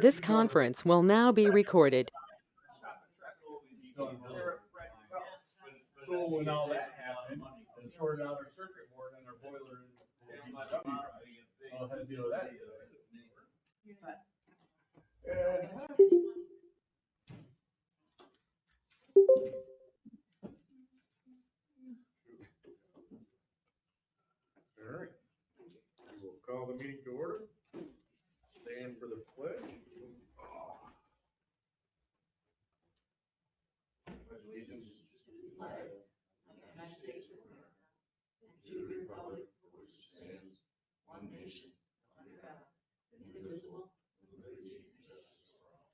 This conference will now be recorded. So when all that happened, it shorted out our circuit board and our boiler and DPW drive. So I had to deal with that. All right, we will call the meeting to order. Stand for the pledge. Pledge allegiance to the flag of the United States of America and to the republic for which it stands, one nation, under God, indivisible, with liberty and justice for all.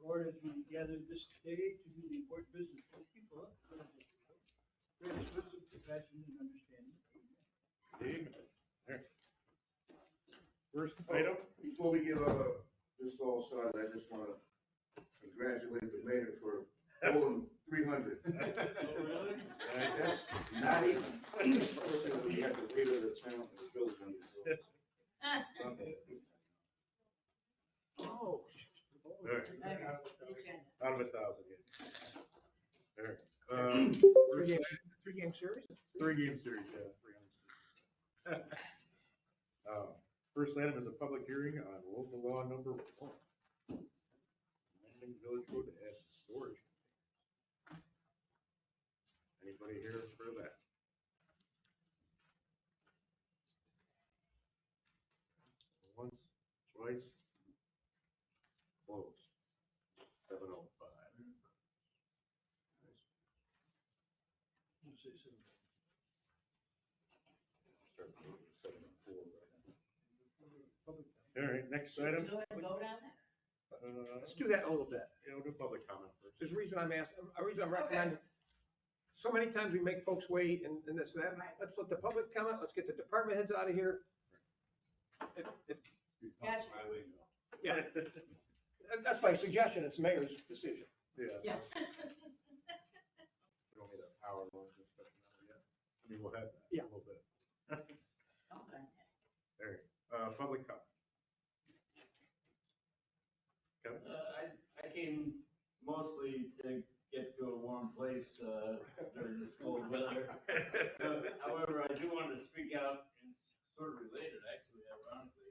Lord, as we gather this day to do the important business of the people, grant us wisdom, compassion, and understanding. Amen. All right. First item. Before we get this all started, I just want to congratulate the mayor for pulling 300. Really? That's not even, unfortunately, we have the weight of the town and the village on your shoulders. Something. Oh. All right. Out of 1,000, yeah. All right. Three-game series? 3-game series, yeah. 300. First item is a public hearing on local law number 1. Amending village code to add storage. Anybody here for that? Once, twice. Close. 7:05. Let's say seven. Start at 7:04. All right, next item. Let's do that a little bit. Yeah, we'll do public comment first. There's a reason I'm asking, a reason I'm recommending. So many times we make folks wait and this and that. Let's let the public comment. Let's get the department heads out of here. Gotcha. Yeah. That's my suggestion. It's mayor's decision. Yeah. We don't need a power line discussion on it yet. I mean, we'll have that Yeah. a little bit. All right, public comment. Kevin? I came mostly to get to a warm place during this cold weather. However, I do want to speak out, and sort of related, actually, ironically,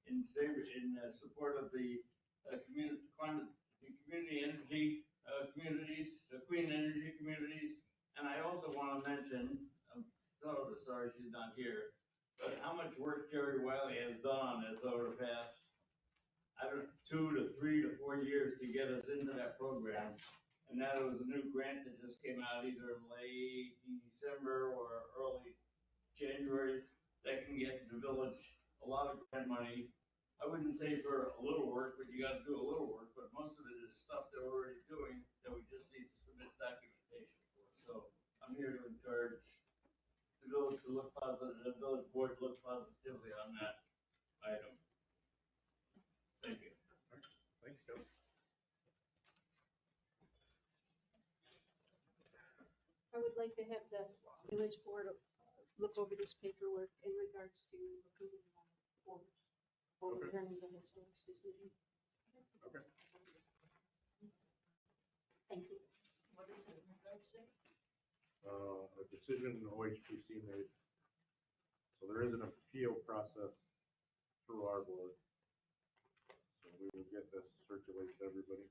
in favor, in support of the community energy communities, the clean energy communities. And I also want to mention, I'm so sorry she's not here, but how much work Jerry Wiley has done on this over the past, 2 to 3 to 4 years to get us into that program. And that was a new grant that just came out either late December or early January that can get the village a lot of grant money. I wouldn't say for a little work, but you got to do a little work, but most of it is stuff they're already doing that we just need to submit documentation for. So I'm here to encourage the village to look positive, the village board to look positively on that item. Thank you. Thanks, Kevin. I would like to have the village board look over this paperwork in regards to approving orders or Okay. returning the historic decision. Okay. Thank you. What is it in regards to? A decision OHPC made. So there is an appeal process through our board. So we will get this circulated to everybody.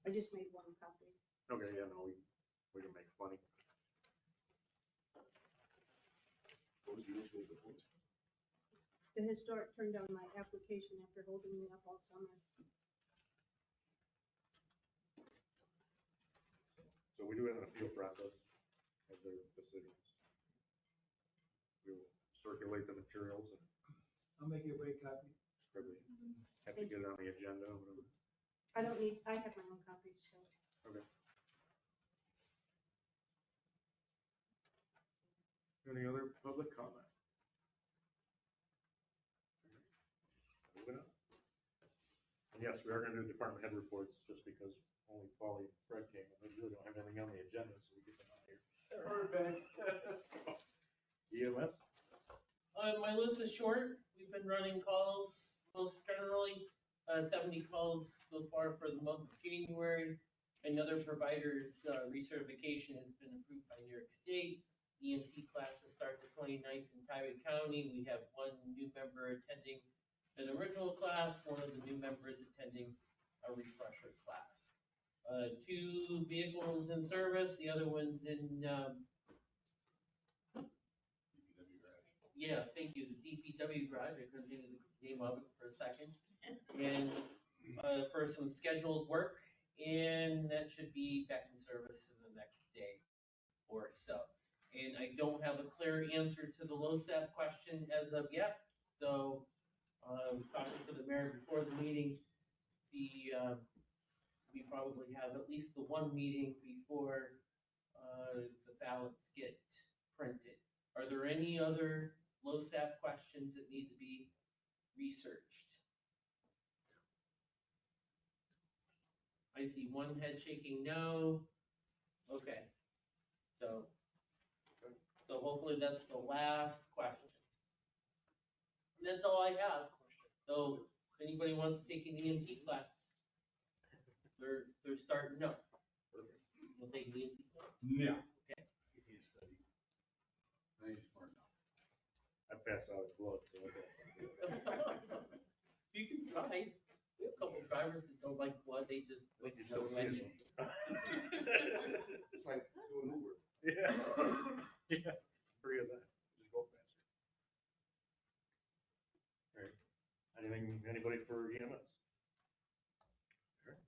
I just made one copy. Okay, yeah, no, we can make funny. What was the issue with the points? The historic turned down my application after holding me up all summer. So we do have an appeal process of their decisions. We will circulate the materials and I'll make you a great copy. probably have to get it on the agenda or whatever. I have my own copies, so. Okay. Any other public comment? Moving on. And yes, we are gonna do department head reports just because only Paulie and Fred came. We really don't have anything on the agenda, so we get them out here. Perfect. The My list is short. We've been running calls, most generally, 70 calls so far for the month of January. Another provider's recertification has been approved by New York State. EMT classes start the 29th in Tyree County. We have one new member attending an original class, one of the new members attending a refresher class. 2 vehicles in service, the other one's in, yeah, thank you, the DPW garage, I couldn't think of the name of it for a second. And for some scheduled work, and that should be back in service in the next day or so. And I don't have a clear answer to the LoSAP question as of yet, so talking to the mayor before the meeting, we probably have at least the one meeting before the ballots get printed. Are there any other LoSAP questions that need to be researched? I see one head shaking no. Okay. So hopefully that's the last question. And that's all I have. So if anybody wants to take an EMT class, they're starting, no. We'll take an EMT class. Yeah. Okay. He's studying. I think he's smart enough. I pass out his blood, so I guess. You can drive. We have a couple drivers that don't like blood, they just. Like you still see him. It's like doing Uber. Yeah. Yeah, free of that, just go faster. All right, anybody for EMS? All right.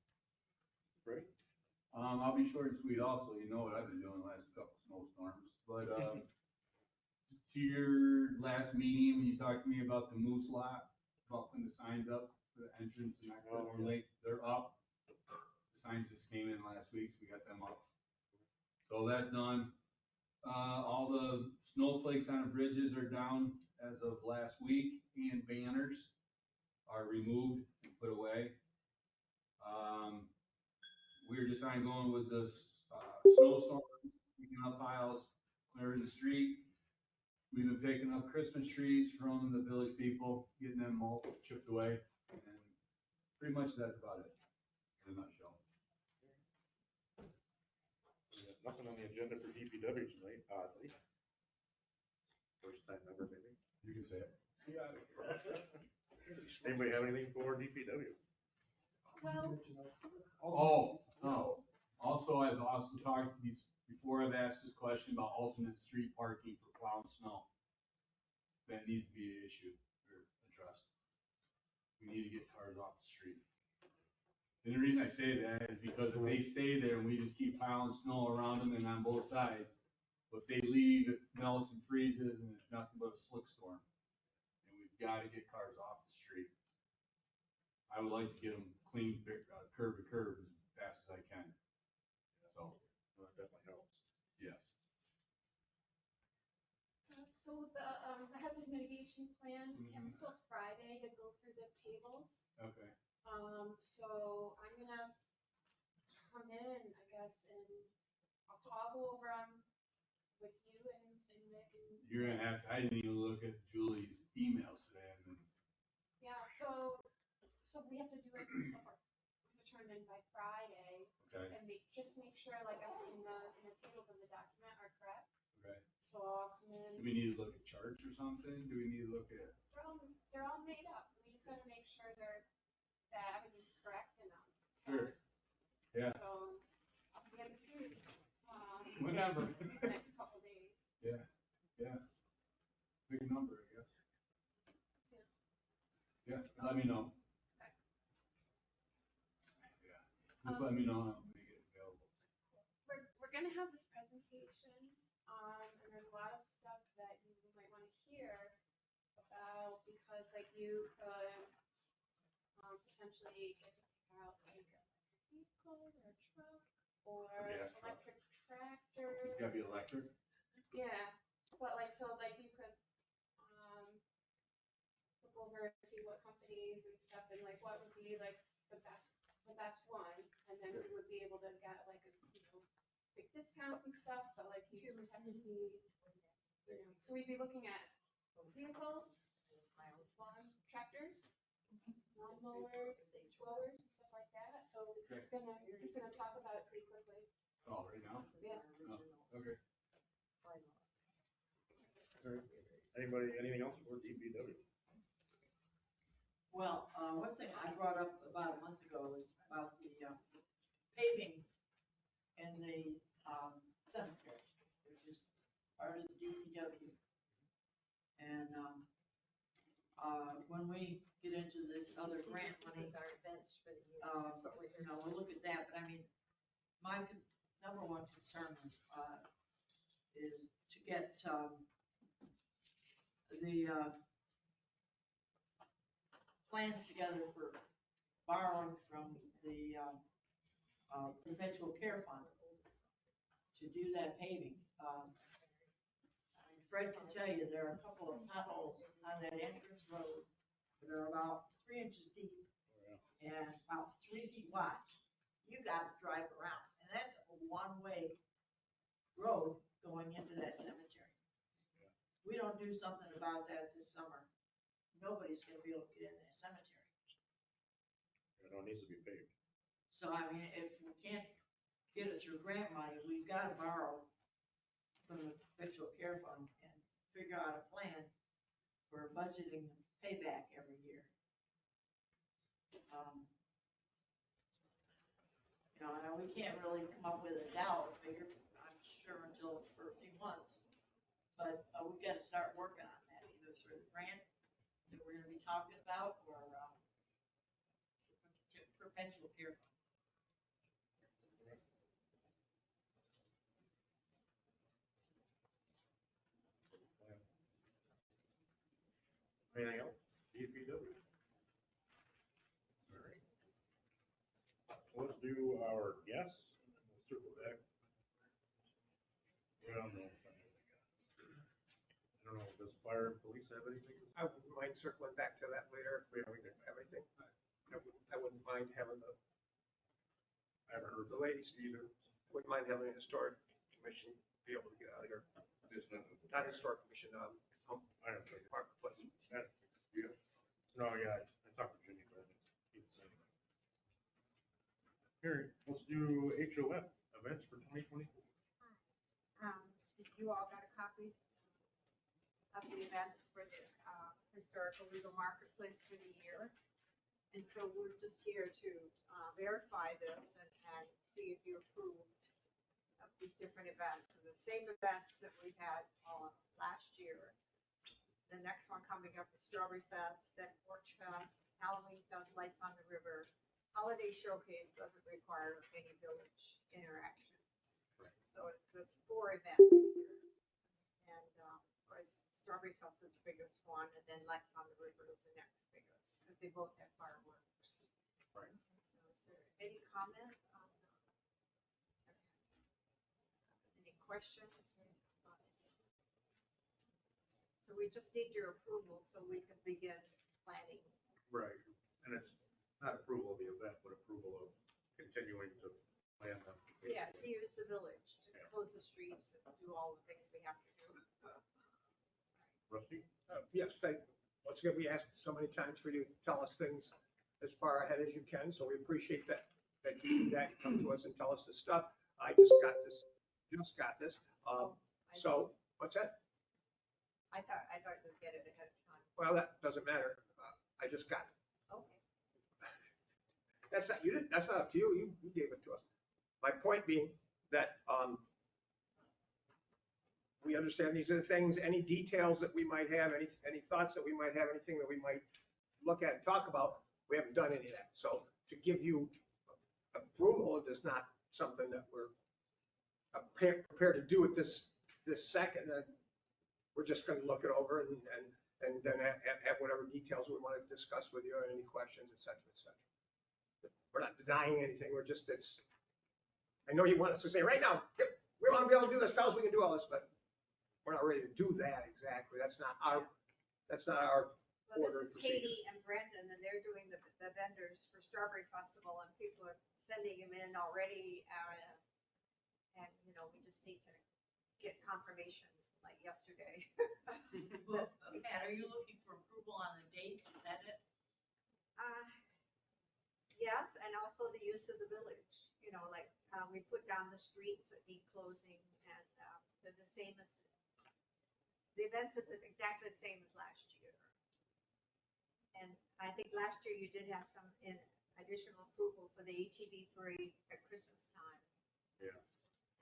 Ready? I'll be short and sweet also, you know what I've been doing the last couple snowstorms, but, to your last meeting, when you talked to me about the moose lot, about putting the signs up for the entrance and exit Oh, Horn Lake, they're up. The signs just came in last week, so we got them up. So that's done. All the snowflakes on the bridges are down as of last week, and banners are removed and put away. We're just kind of going with the snowstorm, picking up piles, clearing the street. We've been picking up Christmas trees from the village people, getting them all chipped away, and pretty much that's about it, in a nutshell. We got nothing on the agenda for DPW tonight, oddly. First time ever, maybe. You can say it. Anybody have anything for DPW? Well, Oh, also, I've also talked before, I've asked this question about alternate street parking for plowing snow. That needs to be an issue or addressed. We need to get cars off the street. And the reason I say that is because if they stay there and we just keep piling snow around them and on both sides, but if they leave, it melts and freezes and it's nothing but a slick storm. And we've got to get cars off the street. I would like to get them clean, curb to curb as fast as I can. So, Well, that definitely helps. yes. so the hazard mitigation plan, we have until Friday to go through the tables. Okay. So I'm gonna come in, I guess, and also I'll go over with you and Nick and. You're gonna have to, I didn't even look at Julie's emails today. Yeah, so we have to do it, we have to turn in by Friday Okay, and just make sure like everything in the tables in the document are correct. okay. So I'll come Do in, we need to look at charts or something? Do we need to look at? they're all made up. We just gotta make sure that everything's correct and Sure. Yeah. So I'll be able to see, Whenever. these next couple days. Yeah, yeah. Big number, I guess. Yeah, let me know. Okay. Yeah, just let me know and I'll make it available. We're gonna have this presentation, and there's a lot of stuff that you might wanna hear about, because like you could, potentially get to pick out like a vehicle or a truck or Yeah, truck. electric tractors. It's gotta be electric. Yeah, but like, so like you could, look over and see what companies and stuff and like what would be like the best one. And then we would be able to get like, big discounts and stuff, but like you would have to be, so we'd be looking at vehicles, lawn tractors, lawn mowers, blowers, and stuff like that. So he's gonna talk about it pretty quickly. Oh, right now? Yeah. Oh, okay. Anybody, anything else for DPW? Well, one thing I brought up about a month ago is about the paving in the cemetery, which is part of the DPW. And when we get into this other grant money, we'll look at that. But I mean, my number one concern is to get the plans together for borrowing from the perpetual care fund to do that paving. I mean, Fred can tell you there are a couple of potholes on that entrance road that are about 3 inches deep and about 3 feet wide. You gotta drive around, and that's a one-way road going into that cemetery. We don't do something about that this summer, nobody's gonna be able to get in that cemetery. It all needs to be paved. So I mean, if we can't get it through grant money, we've gotta borrow from the perpetual care fund and figure out a plan for budgeting payback every year. And we can't really come up with a dollar figure, I'm sure, until for a few months. But we've got to start working on that, either through the grant that we're gonna be talking about or perpetual care fund. Anything else? DPW. All right. So let's do our guests, and then we'll circle back. Well, no. I don't know, does fire and police have anything? I wouldn't mind circling back to that later if we have anything. I wouldn't mind having I haven't heard the ladies either. Wouldn't mind having a historic commission be able to get out of here. There's nothing. Not historic commission, I don't think. marketplace. Yeah. No, yeah, I talked to Jimmy, but he didn't say anything. Here, let's do HOF, events for 2024. Did you all got a copy of the events for the historical legal marketplace for the year? And so we're just here to verify this and see if you approve of these different events. And the same events that we had last year. The next one coming up is Strawberry Fest, then Porch Fest, Halloween Fest, Lights on the River. Holiday Showcase doesn't require any village interaction. So it's 4 events here. And of course, Strawberry Fest is the biggest one, and then Lights on the River is the next biggest, because they both have fireworks. Right. So is there any comment on any questions? So we just need your approval so we can begin planning. Right, and it's not approval of the event, but approval of continuing to plan them. Yeah, to use the village, to Yeah. close the streets and do all the things we have to do. Rusty? Yes, once again, we asked so many times for you to tell us things as far ahead as you can, so we appreciate that you do that, you come to us and tell us this stuff. I just got this. So, what's that? I thought we'd get it ahead of time. Well, that doesn't matter. I just got it. Okay. That's not, that's not up to you. You gave it to us. My point being that we understand these are the things, any details that we might have, any thoughts that we might have, anything that we might look at and talk about, we haven't done any of that. So to give you approval is not something that we're prepared to do at this second. We're just going to look it over and then have whatever details we want to discuss with you, or any questions, et cetera, et cetera. We're not denying anything. We're just, I know you want us to say right now, we want to be able to do this, tell us we can do all this, but we're not ready to do that exactly. That's not our Well, order this of is procedure. Katie and Brendan, and they're doing the vendors for Strawberry Festival, and people are sending them in already. And, we just need to get confirmation like yesterday. Pat, are you looking for approval on the dates? Is that it? Yes, and also the use of the village, you know, like, we put down the streets that need closing and, they're the same as, the events are exactly the same as last year. And I think last year you did have some additional approval for the ATV parade at Christmas time. Yeah.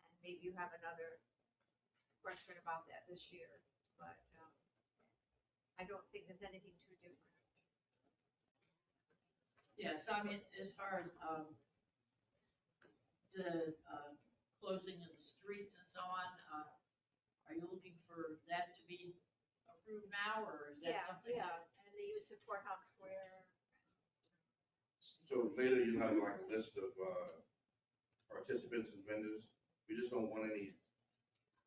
And maybe you have another question about that this year, but, I don't think there's anything too different. Yeah, so I mean, as far as, the, closing of the streets and so on, are you looking for that to be approved now, or is that Yeah, something? yeah, and the use of Courthouse Square. So later you have like a list of participants and vendors. We just don't want any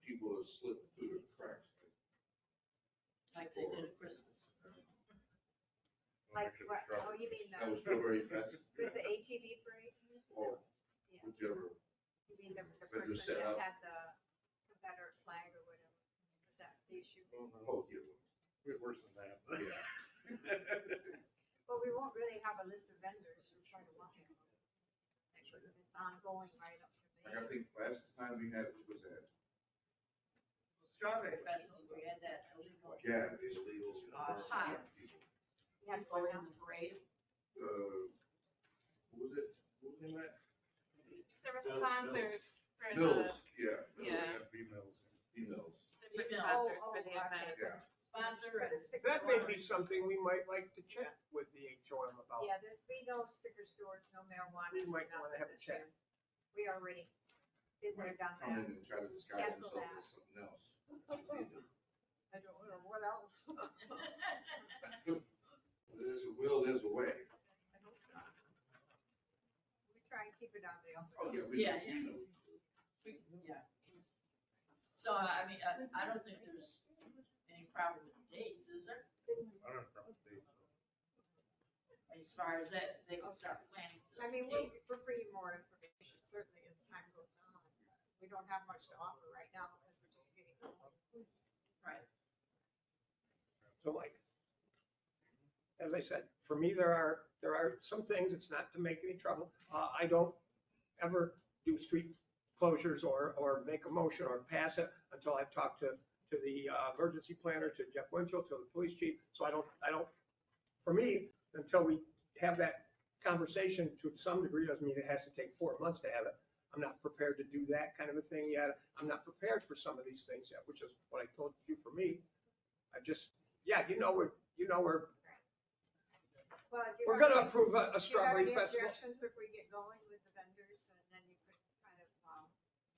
people to slip through the cracks. Like they did at Christmas. Like, what, oh, you mean That was Strawberry Fest with the ATV parade? or Yeah. whichever. You mean the Vendor person set that up. had the Confederate flag or whatever? Was that the issue? Oh, yeah. We're worse than that. Yeah. Well, we won't really have a list of vendors for quite a while. It's ongoing right up to Like I May. think last time we had, was that? Strawberry Festival, we had that illegal. Yeah, the illegal. Fire. people. You have to Go go in down. the parade. What was it? What was the name of that? There were sponsors for the, Mills, yeah. Mills, Yeah. Females. Females. different Emails. sponsors for the Oh, event. Yeah. Sponsor For and the sticker That may store. be something we might like to chat with the HOM about. Yeah, there's be no sticker stores, no marijuana. We might nothing wanna have a this chat. year. We already been there, done Come in that. and try to disguise Cancel themselves that. as something else. I don't know what else. There's a will, there's a way. I hope not. We try and keep it on the up. Oh, yeah, Yeah, we know. Yeah. So, I mean, I don't think there's any problem with the dates, is there? I don't know if they- As far as that, they can start planning. for I mean, the we're, dates. we're bringing more information certainly as time goes on. We don't have much to offer right now because we're just getting going. Right. So Mike, as I said, for me, there are some things, it's not to make any trouble. I don't ever do street closures or make a motion or pass it until I've talked to the emergency planner, to Jeff Winchell, to the police chief. So I don't, for me, until we have that conversation to some degree, doesn't mean it has to take 4 months to have it. I'm not prepared to do that kind of a thing yet. I'm not prepared for some of these things yet, which is what I told you for me. I just, yeah, we're Well, do you we're have gonna any- approve a do you have strawberry any festival. objections if we get going with the vendors and then you could kind of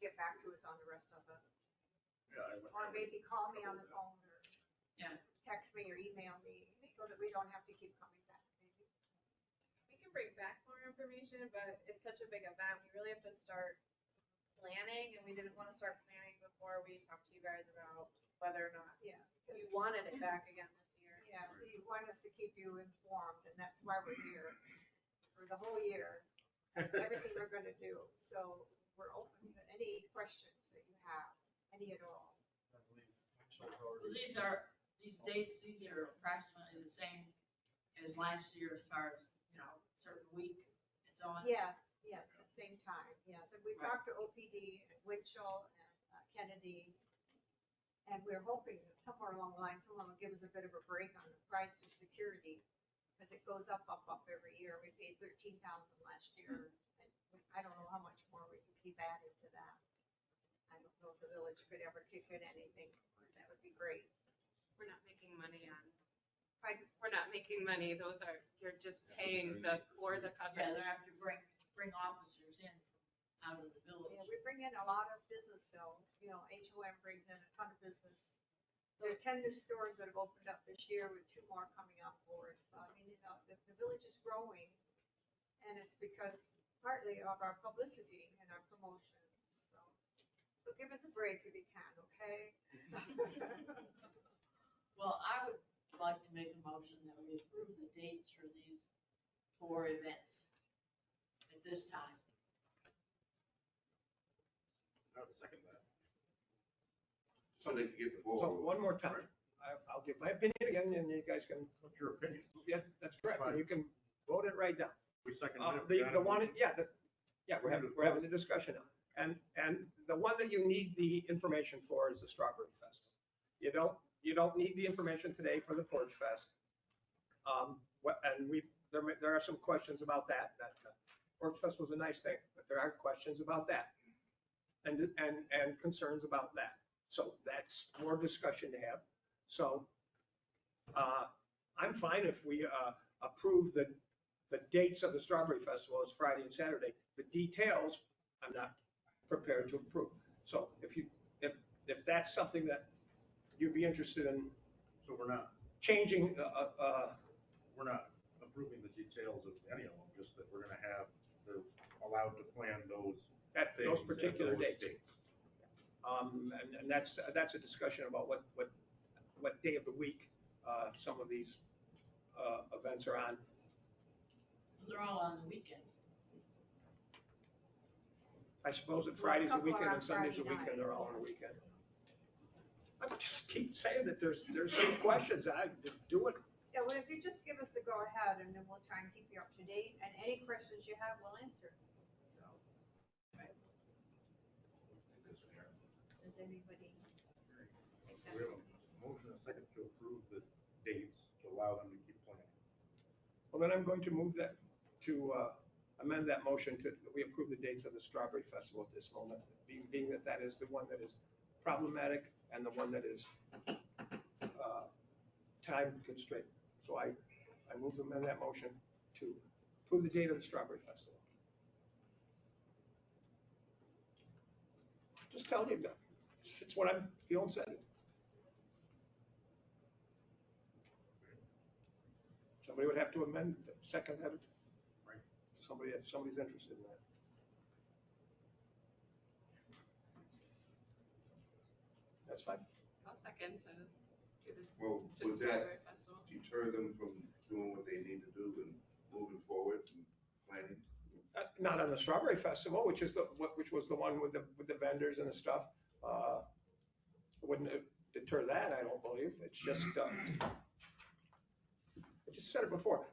get back to us on the rest of it? Yeah, I would- Or maybe call me on the phone or Yeah. text me or email me so that we don't have to keep coming back. Maybe. We can bring back more information, but it's such a big event. We really have to start planning, and we didn't want to start planning before we talked to you guys about whether or not Yeah. we wanted it back again this year. Yeah, we want us to keep you informed and that's why we're here for the whole year, everything we're gonna do. So we're open to any questions that you have, any at all. Well, these dates, these are approximately the same as last year as far as, certain week and so on. Yes, same time, yes. And we talked to OPD and Winchell and Kennedy. And we're hoping that somewhere along the line, someone will give us a bit of a break on the price for security. Because it goes up every year. We paid 13,000 last year. And I don't know how much more we can keep adding to that. I don't know if the village could ever kick in anything. That would be great. We're not making money on, Pardon? we're not making money. Those are, you're just paying for the Yeah, coverage. they have to bring officers in from out of the village. Yeah, we bring in a lot of business, so, HOM brings in a ton of business. There are 10 new stores that have opened up this year with 2 more coming on board. So, I mean, the village is growing. And it's because partly of our publicity and our promotions. So give us a break if you can, okay? Well, I would like to make a motion that we approve the dates for these 4 events at this time. I would second that. So they can get the ball. So rolling. one more time, I'll give my opinion again, and you guys can, What's your opinion? yeah, that's correct, and Fine. you can vote it right down. We second it. The one, yeah, we're having a discussion now. And the one that you need the information for is the Strawberry Fest. You don't need the information today for the Porch Fest. There are some questions about that. Porch Fest was a nice thing, but there are questions about that. And concerns about that. So that's more discussion to have. So I'm fine if we approve the dates of the Strawberry Festival is Friday and Saturday. The details, I'm not prepared to approve. So if that's something that you'd be interested in So we're not changing, approving the details of any of them, just that we're gonna have, they're allowed to plan those at things. those at particular those dates. And that's a discussion about what day of the week some of these events are on. They're all on the weekend. I suppose that Well, a Friday's a couple are weekend on and Sunday's a Friday weekend, night. they're all on a weekend. I just keep saying that there's some questions, I do it. Yeah, well, if you just give us the go ahead and then we'll try and keep you up to date and any questions you have, we'll answer. So, I think that's fair. does anybody? think So we have a motion, a second to approve the dates to allow them to keep planning. Well, then I'm going to move that, to amend that motion to, that we approve the dates of the Strawberry Festival at this moment, being that that is the one that is problematic and the one that is time constrained. So I move to amend that motion to approve the date of the Strawberry Festival. Just telling you, it's what I'm feeling said. Somebody would have to amend, second that. Right. Somebody, if somebody's interested in that. That's fine. I'll second to do the Well, just would that Strawberry Festival. deter them from doing what they need to do and moving forward and planning? Not on the Strawberry Festival, which was the one with the vendors and the stuff. Wouldn't deter that, I don't believe. It's just, I just said it before.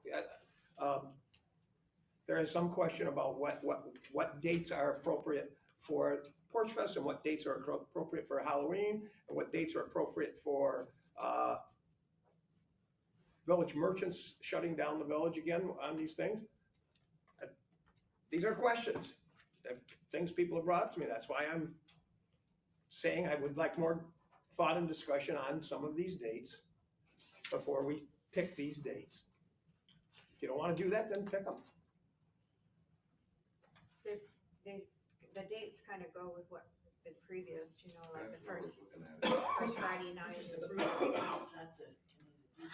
There is some question about what dates are appropriate for Porch Fest and what dates are appropriate for Halloween and what dates are appropriate for village merchants shutting down the village again on these things. These are questions, things people have brought up to me. That's why I'm saying I would like more thought and discussion on some of these dates before we pick these dates. If you don't want to do that, then pick them. The dates kind of go with what's been previous, you know, like the That's what I was first looking at. first Friday night. Just approve the dates, not the details.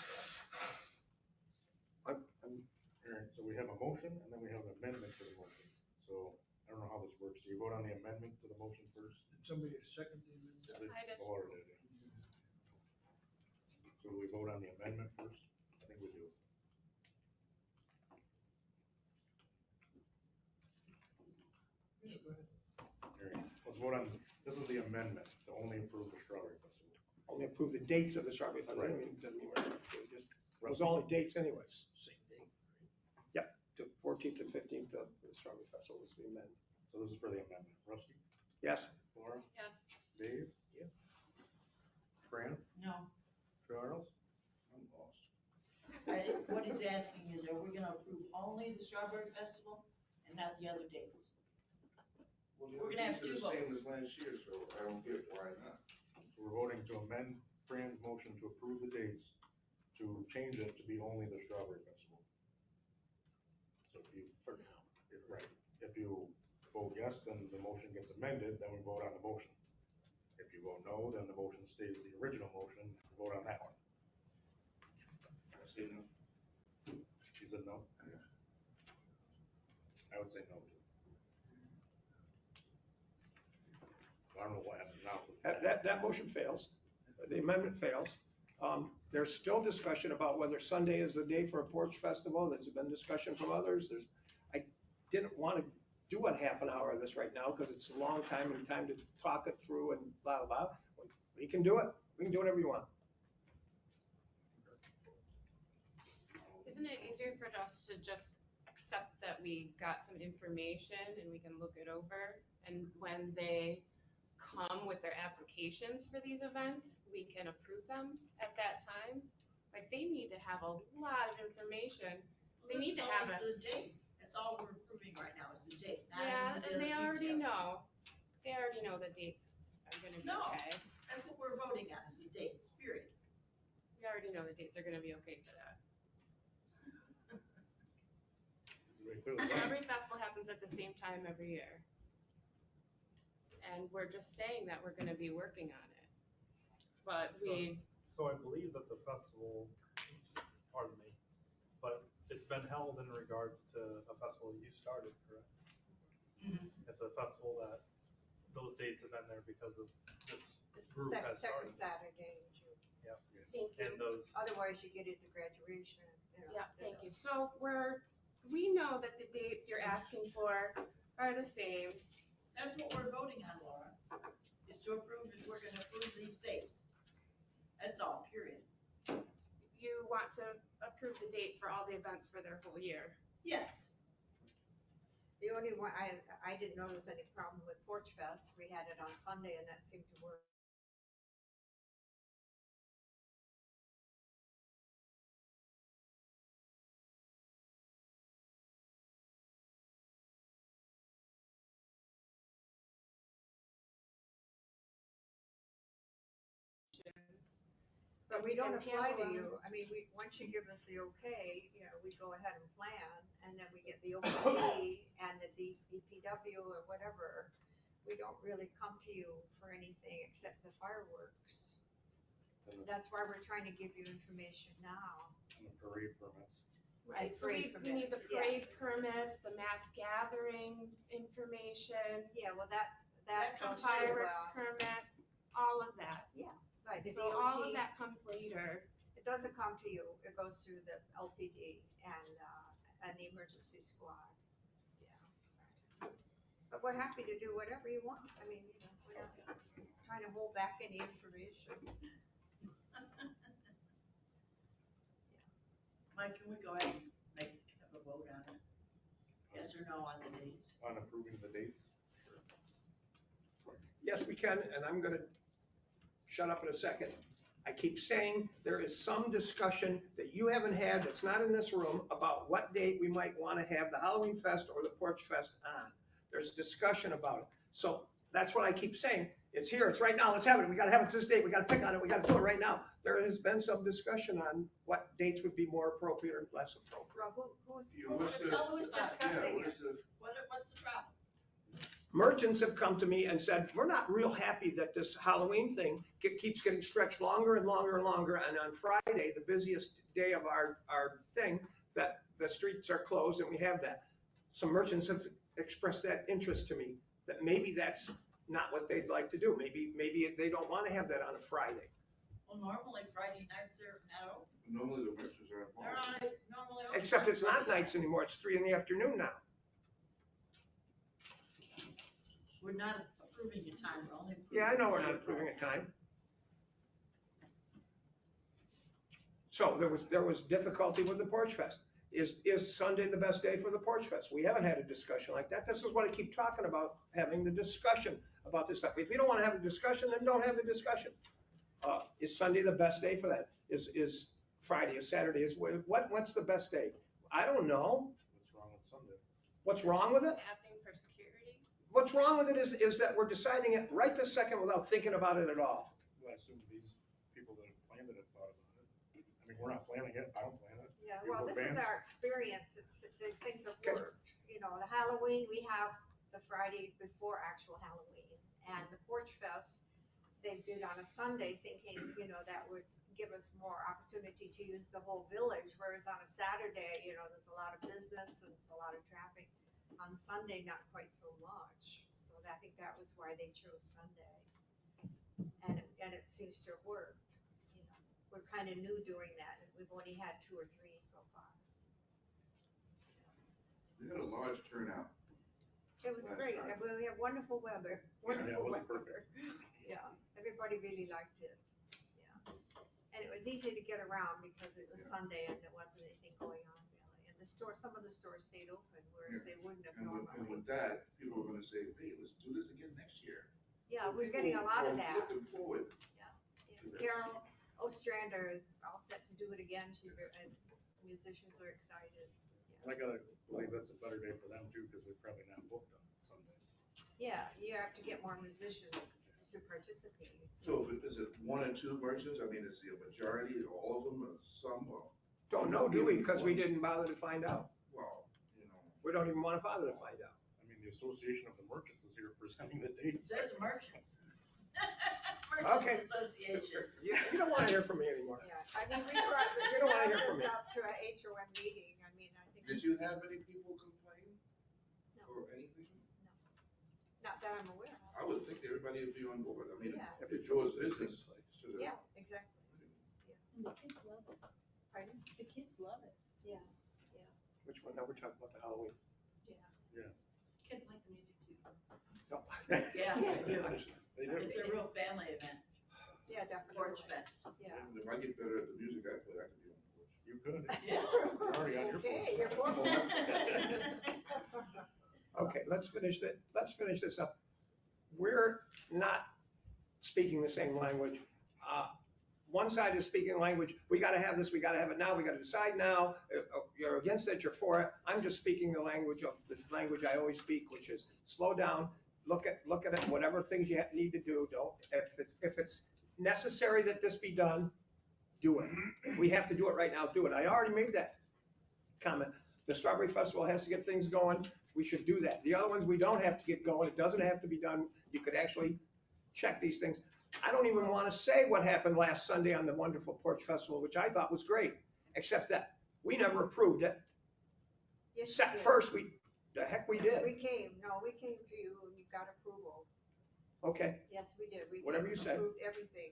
All right, so we have a motion and then we have an amendment to the motion. So I don't know how this works. Do you vote on the amendment to the motion first? Did somebody second the amendment? I did. Laura did. So do we vote on the amendment first? I think we do. Yeah, go ahead. All right, let's vote on, this is the amendment to only approve the Strawberry Festival. Only approve the dates of the Strawberry Festival. Right. Doesn't mean it just, it was only dates anyways. Same date. Yep, the 14th and 15th of the Strawberry Festival was the amendment. So this is for the amendment. Rusty, Yes? Laura, Yes. Dave? Yeah. Fran, No, Charles? I'm lost. what he's asking is, are we gonna approve only the Strawberry Festival and not the other dates? Well, the We're other gonna have dates are two the same votes. as last year, so I don't get why not. So we're voting to amend Fran's motion to approve the dates, to change it to be only the Strawberry Festival. So if you, right, if you vote yes, then the motion gets amended, then we vote on the motion. If you vote no, then the motion stays the original motion, vote on that one. I say no. You said no? Yeah. I would say no too. So I don't know what happened now. That motion fails. The amendment fails. There's still discussion about whether Sunday is the day for a Porch Festival. There's been discussion from others. I didn't want to do a half an hour of this right now because it's a long time and time to talk it through and blah, blah, blah. We can do it. We can do whatever you want. isn't it easier for us to just accept that we got some information and we can look it over? And when they come with their applications for these events, we can approve them at that time? Like, they need to have a lot of information. They need to have a. The date, that's all we're approving right now, is the date, not Yeah, even the and they already details. know. They already know the dates are gonna be No. okay. That's what we're voting on, is the dates, period. We already know the dates are gonna be okay for that. Strawberry Festival happens at the same time every year. And we're just saying that we're gonna be working on it. But So I believe that the festival, pardon me, but it's been held in regards to a festival you started, correct? It's a festival that those dates have been there because of this group has started. Second Saturday in June. Yeah. Thank you. And those, Otherwise you get into graduation. Yeah, thank you. So we know that the dates you're asking for are the same. That's what we're voting on, Laura, is to approve, if we're gonna approve these dates. That's all, period. You want to approve the dates for all the events for their whole year. Yes. The only one, I didn't notice any problem with Porch Fest. We had it on Sunday and that seemed to work. But we don't And apply to handle you. I mean, once you give us the okay, we go ahead and plan, and then we get the OPD and the DPW or whatever. We don't really come to you for anything except the fireworks. That's why we're trying to give you information now. And the parade permits. Right, so we need the parade permits, the mass gathering information. Yeah, well, that The comes fireworks through, permit, all of that. yeah, right, the So all of DOT, that comes later. it doesn't come to you, it goes through the LPD and the emergency squad, yeah. But we're happy to do whatever you want, I mean, we're not trying to hold back any information. Mike, can we go ahead and have a vote on it? Yes or no on the dates? On approving the dates? Yes, we can, and I'm gonna shut up in a second. I keep saying there is some discussion that you haven't had that's not in this room about what date we might want to have the Halloween Fest or the Porch Fest on. There's discussion about it. So that's what I keep saying. It's here, it's right now, let's have it. We gotta have it this date, we gotta pick on it, we gotta do it right now. There has been some discussion on what dates would be more appropriate or less appropriate. Well, who's Tell us about it. discussing it? What's the problem? Merchants have come to me and said, we're not real happy that this Halloween thing keeps getting stretched longer and longer and longer. And on Friday, the busiest day of our thing, that the streets are closed and we have that. Some merchants have expressed that interest to me, that maybe that's not what they'd like to do. Maybe they don't want to have that on a Friday. Well, normally Friday nights are not open. Normally the merchants are They're involved. not normally open. Except it's not nights anymore, it's 3 PM now. We're not approving a time, we're only approving. Yeah, I know we're not the date. approving a time. So there was difficulty with the Porch Fest. Is Sunday the best day for the Porch Fest? We haven't had a discussion like that. This is what I keep talking about, having the discussion about this stuff. If you don't want to have a discussion, then don't have the discussion. Is Sunday the best day for that? Is Friday, is Saturday, what's the best day? I don't know. What's wrong with Sunday? What's wrong with it? Staffing for security. What's wrong with it is that we're deciding it right this second without thinking about it at all. Well, I assume these people that have planned it have thought about it. I mean, we're not planning it, I don't plan it. Yeah, You well, go this is bands. our experience, the things have Okay. worked. The Halloween, we have the Friday before actual Halloween. And the Porch Fest, they did on a Sunday thinking, that would give us more opportunity to use the whole village. Whereas on a Saturday, there's a lot of business and there's a lot of traffic. On Sunday, not quite so much. So I think that was why they chose Sunday. And it seems to have worked. We're kind of new doing that. We've only had 2 or 3 so far. We had a large turnout. It was Last great. time. And we have wonderful weather. Yeah, it Wonderful wasn't weather. Yeah, everybody really liked it. Yeah. And it was easy to get around because it was Sunday and there wasn't anything going on really. And the store, some of the stores stayed open, whereas they wouldn't have And normally. with that, people are gonna say, hey, let's do this again next year. Yeah, So we're getting a people lot of are that. Looking forward. Yeah. to this. Carol Ostrander is all set to do it again. And musicians are excited. I gotta believe that's a better day for them too, because they're probably not booked on Sundays. Yeah, you have to get more musicians to participate. So is it one or two merchants? I mean, is it a majority, all of them, or some, or? Don't know, do we? Because we didn't bother to find out. Well, you know. We don't even want to bother to find out. I mean, the Association of the Merchants is here presenting the dates. They're the merchants. Okay. Merchants Association. You don't want to hear from me anymore. Yeah, I mean, we brought You don't wanna hear from this me. up to a HOM meeting. I mean, I think. Did you have any people complain? No. Or anything? Not that I'm aware of. I would think everybody would be on board. I mean, Yeah. it's yours business. Yeah, exactly. And the kids love it. Pardon? The kids love it. Yeah. Which one? Now we're talking about the Halloween. Kids like the music too. No. Yeah, they do. They do. It's a real family event, Yeah, definitely. Porch Fest. Yeah. And if I get better at the music I play, I could be on the porch. You could. Yeah. You're already on your Okay, porch. you're both. Okay, let's finish this up. We're not speaking the same language. One side is speaking language, we gotta have this, we gotta have it now, we gotta decide now. You're against it, you're for it. I'm just speaking the language of this language I always speak, which is slow down, look at it, whatever things you need to do, don't, if it's necessary that this be done, do it. If we have to do it right now, do it. I already made that comment. The Strawberry Festival has to get things going, we should do that. The other ones, we don't have to get going, it doesn't have to be done. You could actually check these things. I don't even want to say what happened last Sunday on the wonderful Porch Festival, which I thought was great, except that we never approved it. Yes, you Set did. first, the heck we did. We came to you and you got approval. Okay, Yes, we did. We Whatever you say. approved everything.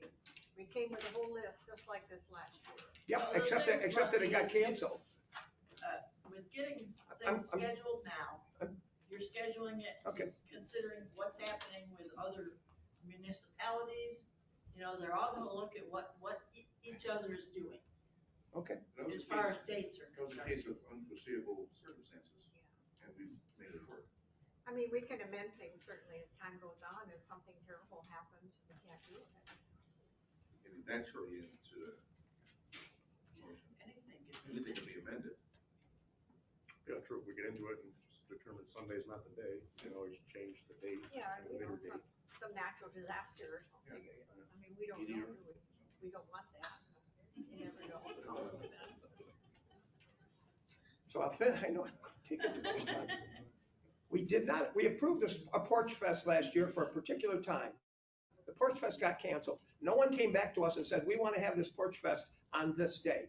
We came with a whole list, just like this last year. yep, Well, the except thing, that it got Rusty, is- canceled. With getting I'm- things scheduled now, I'm- you're scheduling it, Okay. considering what's happening with other municipalities. You know, they're all gonna look at what each other is doing, Okay, That was as the far case- as dates are That was a concerned. case of unforeseeable circumstances. And we made it work. I mean, we can amend things certainly as time goes on. If something terrible happens, we can't do it. And eventually into the motion, anything can be amended. Yeah, true, if we get into it and determine Sunday's not the day, you can always change the date. Yeah, to a you know, later date. some natural disaster or something. I mean, we don't know, do we? We don't want that. You never know. so I'll finish, I know, I'm taking too much time. We approved a Porch Fest last year for a particular time. The Porch Fest got canceled. No one came back to us and said, we want to have this Porch Fest on this day.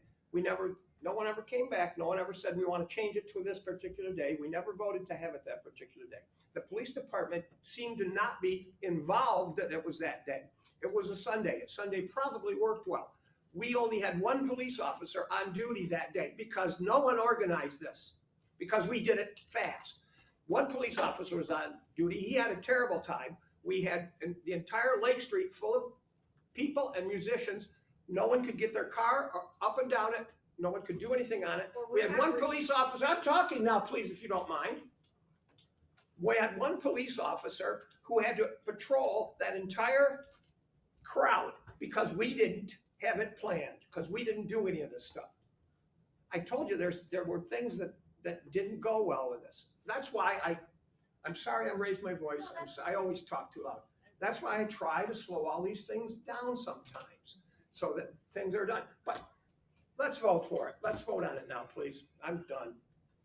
No one ever came back. No one ever said, we want to change it to this particular day. We never voted to have it that particular day. The police department seemed to not be involved that it was that day. It was a Sunday. Sunday probably worked well. We only had one police officer on duty that day because no one organized this, because we did it fast. One police officer was on duty. He had a terrible time. We had the entire Lake Street full of people and musicians. No one could get their car up and down it. No one could do anything on it. Well, We had one police officer. I'm talking now, please, if you don't mind. We had one police officer who had to patrol that entire crowd because we didn't have it planned, because we didn't do any of this stuff. I told you there were things that didn't go well with this. That's why I'm sorry I'm raising my voice. I always talk too loud. That's why I try to slow all these things down sometimes so that things are done. But let's vote for it. Let's vote on it now, please. I'm done.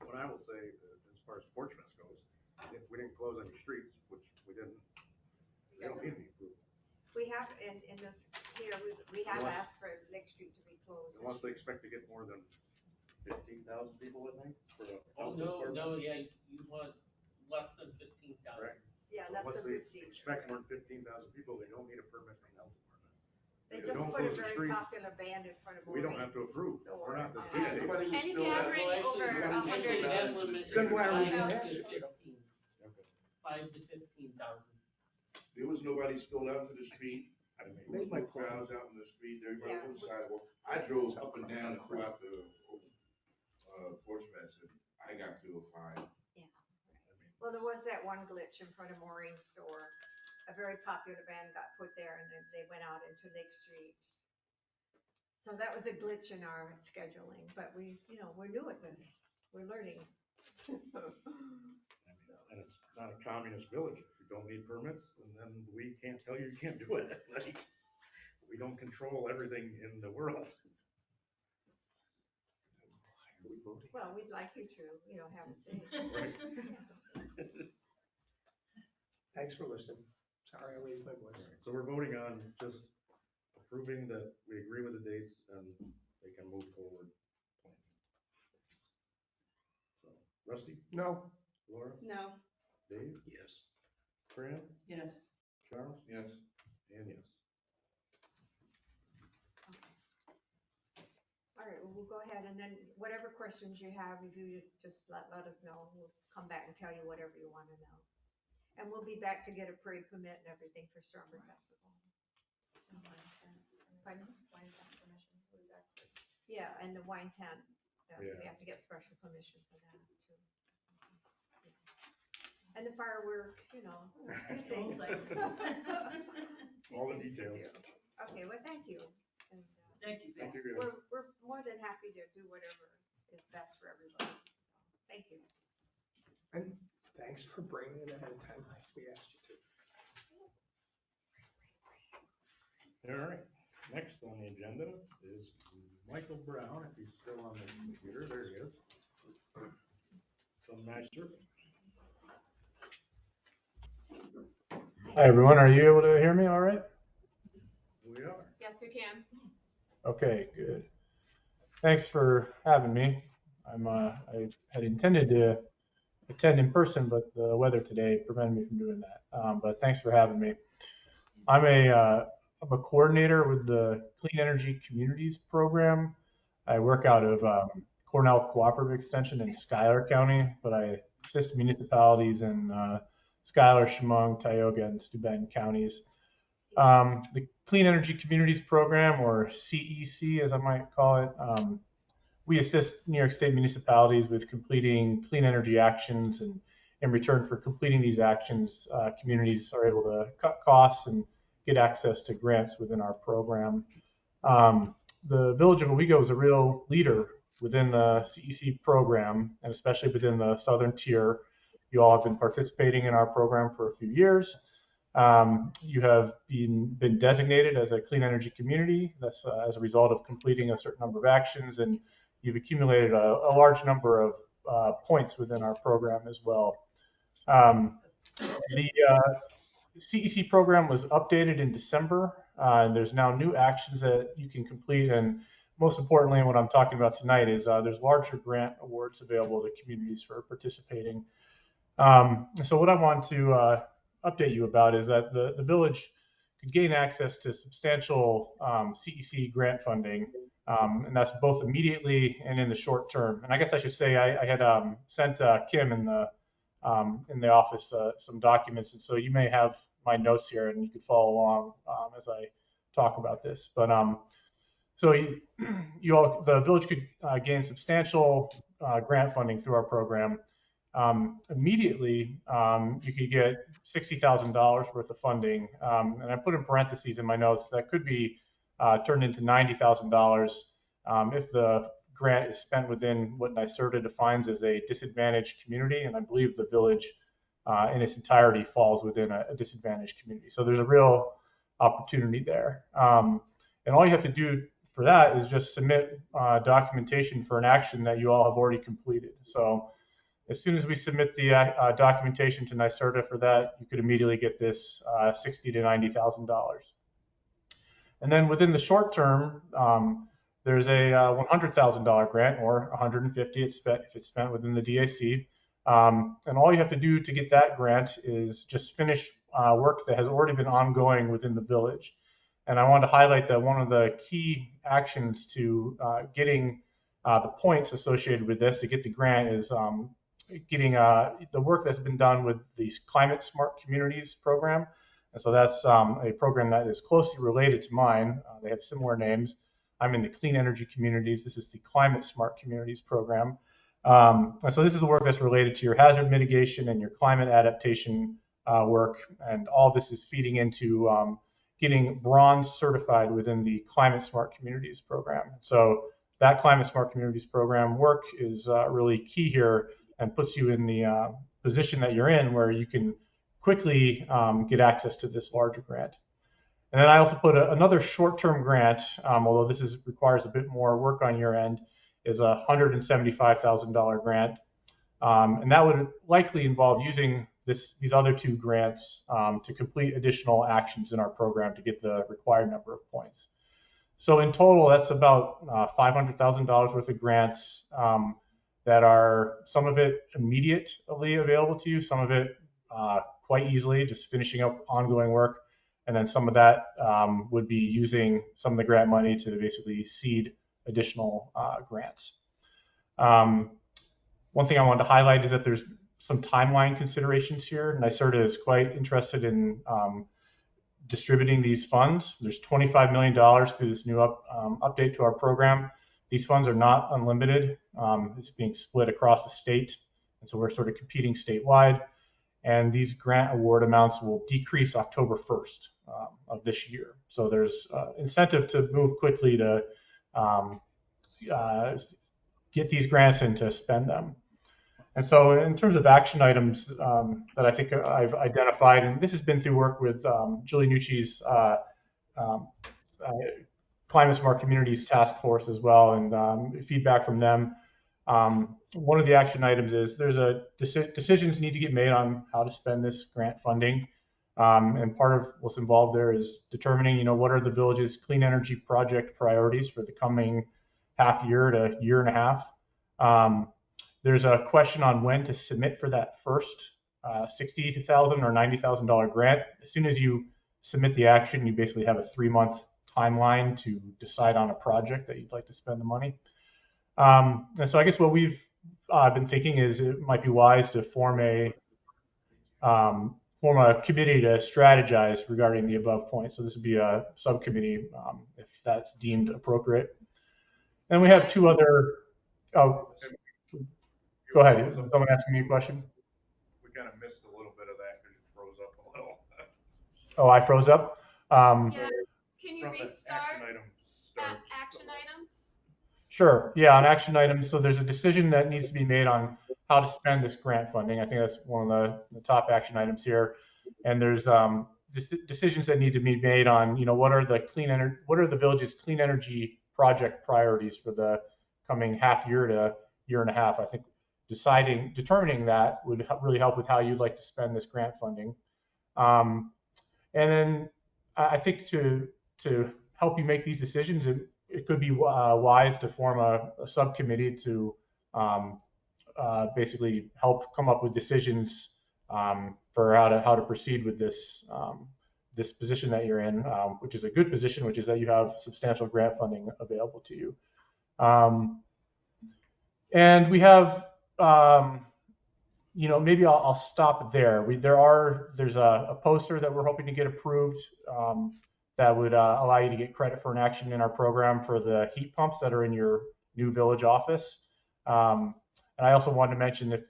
What I will say, as far as Porch Fest goes, if we didn't close any streets, which we didn't, we don't need any approval. We have, in this, here, we have Unless- asked for Lake Street to be closed. Unless they expect to get more than 15,000 people, I think, for the Oh, health no, department. yeah, you want less than 15,000. Right. Yeah, So less unless than they 15. expect more than 15,000 people, they don't need a permit from the health department. They If just don't put a close the very streets, popular band in front of we don't have to Maureen's approve. store. We're not the Yeah. Yeah, nobody was Any still gathering that. Well, over Nobody was 100. still Actually, that that into the limit street. Then why are we is doing 5 that? to 15, Okay. 5 to 15,000. There was nobody spilled out into the street. I didn't Make make my Those point. crowds out in the street, everybody Yeah. was on the sidewalk. I drove up and down and throughout the Porch Fest, and I got to a fine. Well, there was that one glitch in front of Maureen's store. A very popular band got put there and then they went out into Lake Street. So that was a glitch in our scheduling, but we, we're new at this. We're learning. And it's not a communist village. If you don't need permits, then we can't tell you you can't do it. Like, we don't control everything in the world. Well, we'd like you to, have a say. Right. Thanks for listening. Sorry I raised my All voice. right, so we're voting on just approving that we agree with the dates and they can move forward. So, Rusty, No? Laura, No. Dave, Yes. Fran, Yes. Charles, Yes. and yes. All right, well, we'll go ahead and then whatever questions you have, if you just let us know, we'll come back and tell you whatever you want to know. And we'll be back to get a parade permit and everything for Strawberry Festival. Pardon? Wine tent permission, what is that? Yeah, and the wine tent, we Yeah. have to get special permission for that too. And the fireworks, a few things. All the Few things to details. do. Okay, well, thank you. And, Thank you. Thank you, guys. we're more than happy to do whatever is best for everybody. So, thank you. And thanks for bringing it ahead of time like we asked you to. All right, next on the agenda is Michael Brown, if he's still on the computer, there he is. From Master. Hi, everyone. Are you able to hear me all right? We are. Yes, we can. Okay, good. Thanks for having me. I had intended to attend in person, but the weather today prevented me from doing that. But thanks for having me. I'm a coordinator with the Clean Energy Communities Program. I work out of Cornell Cooperative Extension in Schuyler County, but I assist municipalities in Schuyler, Chemung, Tioga, and Steuben counties. The Clean Energy Communities Program, or CEC as I might call it, we assist New York State municipalities with completing clean energy actions, and in return for completing these actions, communities are able to cut costs and get access to grants within our program. The Village of Owego is a real leader within the CEC program, and especially within the southern tier. You all have been participating in our program for a few years. You have been designated as a clean energy community. That's as a result of completing a certain number of actions, and you've accumulated a large number of points within our program as well. The CEC program was updated in December, and there's now new actions that you can complete. And most importantly, what I'm talking about tonight is there's larger grant awards available to communities for participating. So what I want to update you about is that the village could gain access to substantial CEC grant funding, and that's both immediately and in the short term. And I guess I should say I had sent Kim in the office some documents, and so you may have my notes here, and you could follow along as I talk about this. But so the village could gain substantial grant funding through our program. Immediately, you could get $60,000 worth of funding, and I put in parentheses in my notes that could be turned into $90,000 if the grant is spent within what NYSERDA defines as a disadvantaged community, and I believe the village in its entirety falls within a disadvantaged community. So there's a real opportunity there. And all you have to do for that is just submit documentation for an action that you all have already completed. So as soon as we submit the documentation to NYSERDA for that, you could immediately get this $60,000 to $90,000. And then within the short term, there's a $100,000 grant, or $150,000 if it's spent within the DAC. And all you have to do to get that grant is just finish work that has already been ongoing within the village. And I want to highlight that one of the key actions to getting the points associated with this to get the grant is getting the work that's been done with the Climate Smart Communities program. And so that's a program that is closely related to mine. They have similar names. I'm in the clean energy communities. This is the climate smart communities program. And so this is the work that's related to your hazard mitigation and your climate adaptation work. And all this is feeding into getting bronze certified within the climate smart communities program. So that climate smart communities program work is really key here and puts you in the position that you're in where you can quickly get access to this larger grant. And then I also put another short-term grant, although this requires a bit more work on your end, is a $175,000 grant. And that would likely involve using these other two grants to complete additional actions in our program to get the required number of points. So in total, that's about $500,000 worth of grants that are, some of it immediately available to you, some of it quite easily, just finishing up ongoing work. And then some of that would be using some of the grant money to basically seed additional grants. One thing I wanted to highlight is that there's some timeline considerations here. NYSERDA is quite interested in distributing these funds. There's $25 million through this new update to our program. These funds are not unlimited. It's being split across the state. And so we're sort of competing statewide. And these grant award amounts will decrease October 1st of this year. So there's incentive to move quickly to get these grants and to spend them. And so in terms of action items that I think I've identified, and this has been through work with Julie Nucci's Climate Smart Communities Task Force as well, and feedback from them. One of the action items is decisions need to get made on how to spend this grant funding. And part of what's involved there is determining, what are the village's clean energy project priorities for the coming half year to year and a half. There's a question on when to submit for that first $60,000 or $90,000 grant. As soon as you submit the action, you basically have a 3-month timeline to decide on a project that you'd like to spend the money. And so I guess what we've been thinking is it might be wise to form a committee to strategize regarding the above points. So this would be a subcommittee if that's deemed appropriate. And we have two other. Oh, go ahead. Is someone asking me a question? We kind of missed a little bit of that because you froze up a little. Oh, I froze up. Yeah. Can you From the restart action items? Sure. Yeah, on action items. So there's a decision that needs to be made on how to spend this grant funding. I think that's one of the top action items here. And there's decisions that need to be made on, what are the village's clean energy project priorities for the coming half year to year and a half. I think determining that would really help with how you'd like to spend this grant funding. And then I think to help you make these decisions, it could be wise to form a subcommittee to basically help come up with decisions for how to proceed with this this position that you're in, which is a good position, which is that you have substantial grant funding available to you. And we have, maybe I'll stop there. There's a poster that we're hoping to get approved that would allow you to get credit for an action in our program for the heat pumps that are in your new village office. And I also wanted to mention if